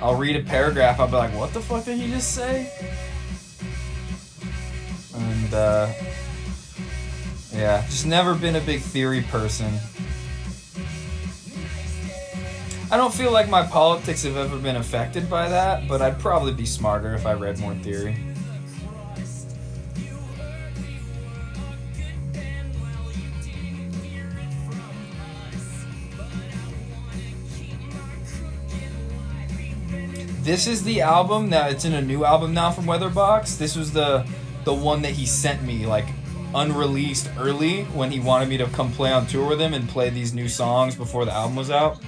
I'll read a paragraph, I'll be like, what the fuck did he just say? And, yeah, just never been a big theory person. I don't feel like my politics have ever been affected by that, but I'd probably be smarter if I read more theory. This is the album now. It's in a new album now from Weatherbox. This was the one that he sent me, like, unreleased early when he wanted me to come play on tour with him and play these new songs before the album was out.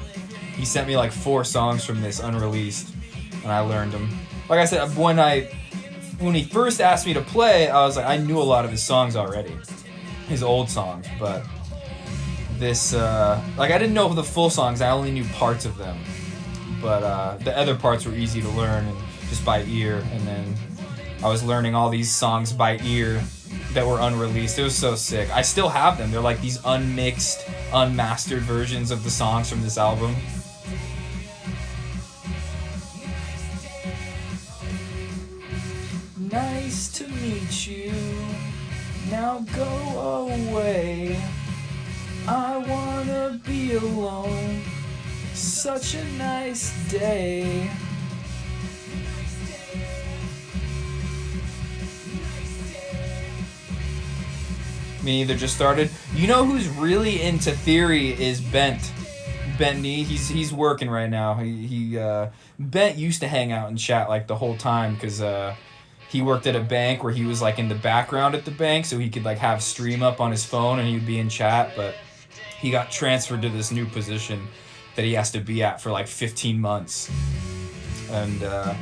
He sent me like 4 songs from this unreleased, and I learned them. Like I said, when he first asked me to play, I was like, I knew a lot of his songs already, his old songs, but this, like I didn't know the full songs, I only knew parts of them, but the other parts were easy to learn and just by ear, and then I was learning all these songs by ear that were unreleased. It was so sick. I still have them. They're like these unmixed, unmastered versions of the songs from this album. Now go away. I wanna be alone. Such a nice day. Me either just started. You know who's really into theory is Bent. Bentley, he's working right now. Bent used to hang out and chat like the whole time because he worked at a bank where he was like in the background at the bank, so he could like have stream up on his phone and he'd be in chat. But he got transferred to this new position that he has to be at for like 15 months, and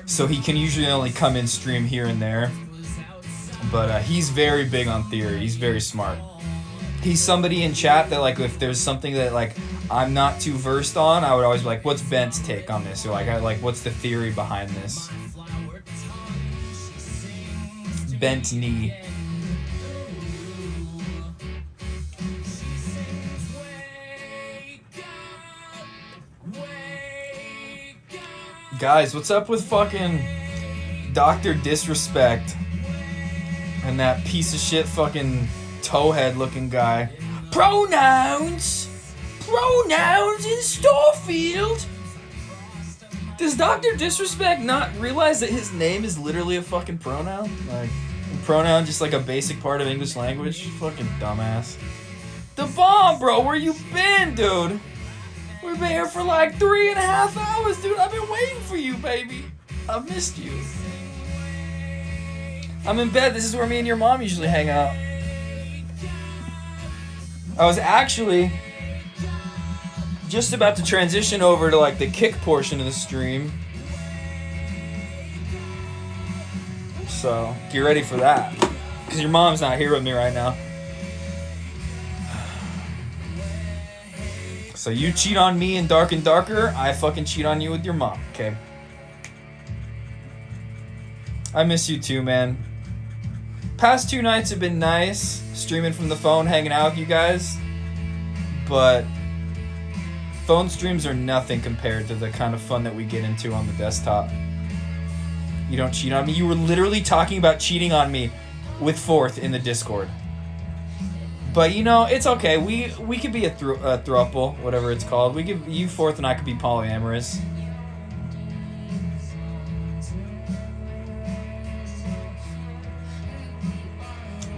so he can usually only come in stream here and there. But he's very big on theory. He's very smart. He's somebody in chat that like if there's something that like I'm not too versed on, I would always be like, what's Bent's take on this? Or like what's the theory behind this? Bent knee. Guys, what's up with fucking Dr. Disrespect and that piece of shit fucking towhead looking guy? Pronouns in Starfield. Does Dr. Disrespect not realize that his name is literally a fucking pronoun? Like, pronoun just like a basic part of English language? Fucking dumbass. The bomb, bro, where you been, dude? We've been here for like 3.5 hours, dude. I've been waiting for you, baby. I've missed you. I'm in bed. This is where me and your mom usually hang out. I was actually just about to transition over to like the kick portion of the stream. So get ready for that. Because your mom's not here with me right now. So you cheat on me in Dark and Darker, I fucking cheat on you with your mom, okay? I miss you too, man. Past 2 nights have been nice, streaming from the phone, hanging out with you guys. But phone streams are nothing compared to the kind of fun that we get into on the desktop. You don't cheat on me. You were literally talking about cheating on me with Fourth in the Discord. But you know, it's okay. We could be a throuple, whatever it's called. We could, you Fourth and I could be polyamorous.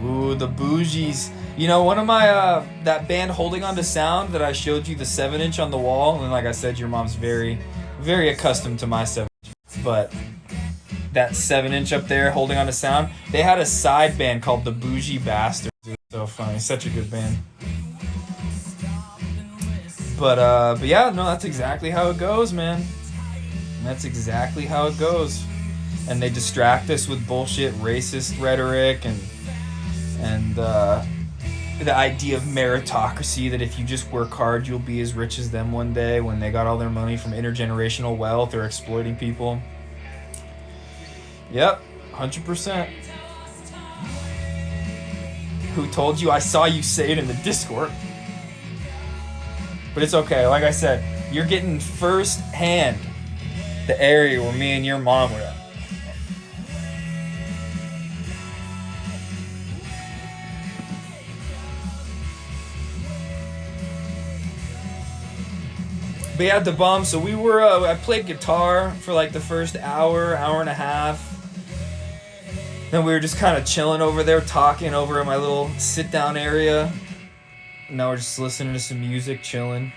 Ooh, the bougies. You know, one of my that band Holding On to Sound that I showed you the 7-inch on the wall, and like I said, your mom's very, very accustomed to my 7-inch. But that 7-inch up there, Holding On to Sound, they had a side band called the Bougie Bastards. It was so funny, such a good band. But yeah, no, that's exactly how it goes, man. That's exactly how it goes. And they distract us with bullshit racist rhetoric and the idea of meritocracy, that if you just work hard, you'll be as rich as them one day, when they got all their money from intergenerational wealth or exploiting people. Yep, 100%. Who told you? I saw you say it in the Discord. But it's okay. Like I said, you're getting first hand the area where me and your mom were at. But yeah, the bomb. So we were. I played guitar for like the first hour and a half. Then we were just kind of chilling over there, talking over in my little sit-down area. Now we're just listening to some music, chilling.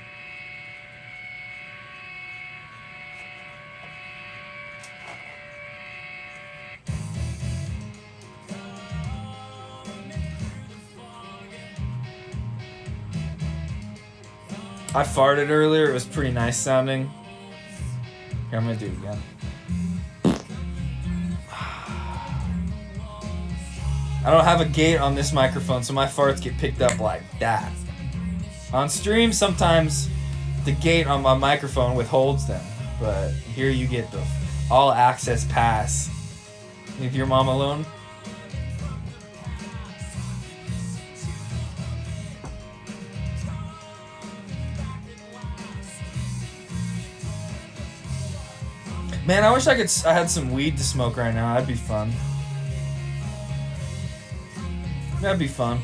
I farted earlier. It was pretty nice sounding. Here, I'm gonna do it again. I don't have a gate on this microphone, so my farts get picked up like that. On stream, sometimes the gate on my microphone withholds them, but here you get the all access pass. Leave your mom alone. Man, I wish I had some weed to smoke right now. That'd be fun. That'd be fun.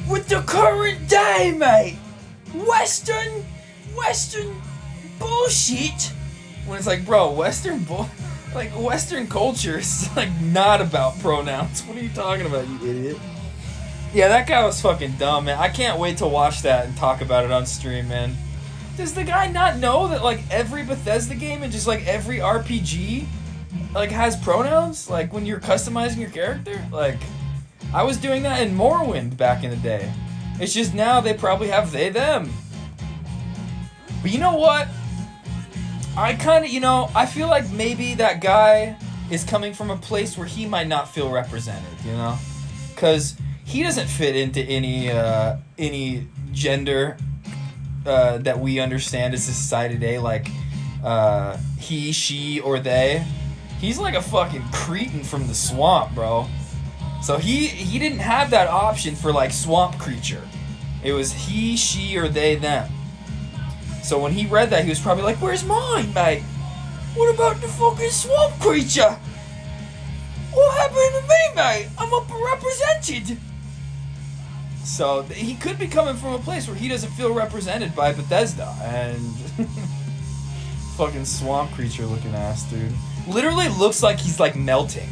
With the current day, mate, Western bullshit. When it's like, bro, Western culture is like not about pronouns. What are you talking about, you idiot? Yeah, that guy was fucking dumb, man. I can't wait to watch that and talk about it on stream, man. Does the guy not know that like every Bethesda game and just like every RPG like has pronouns? Like when you're customizing your character? Like, I was doing that in Morrowind back in the day. It's just now they probably have they, them. But you know what? I kind of, I feel like maybe that guy is coming from a place where he might not feel represented, Because he doesn't fit into any gender that we understand as a society today, like he, she, or they. He's like a fucking cretin from the swamp, bro. So he didn't have that option for like swamp creature. It was he, she, or they, them. So when he read that, he was probably like, where's mine, mate? What about the fucking swamp creature? What happened to me, mate? I'm underrepresented. So he could be coming from a place where he doesn't feel represented by Bethesda. And fucking swamp creature looking ass, dude. Literally looks like he's like melting.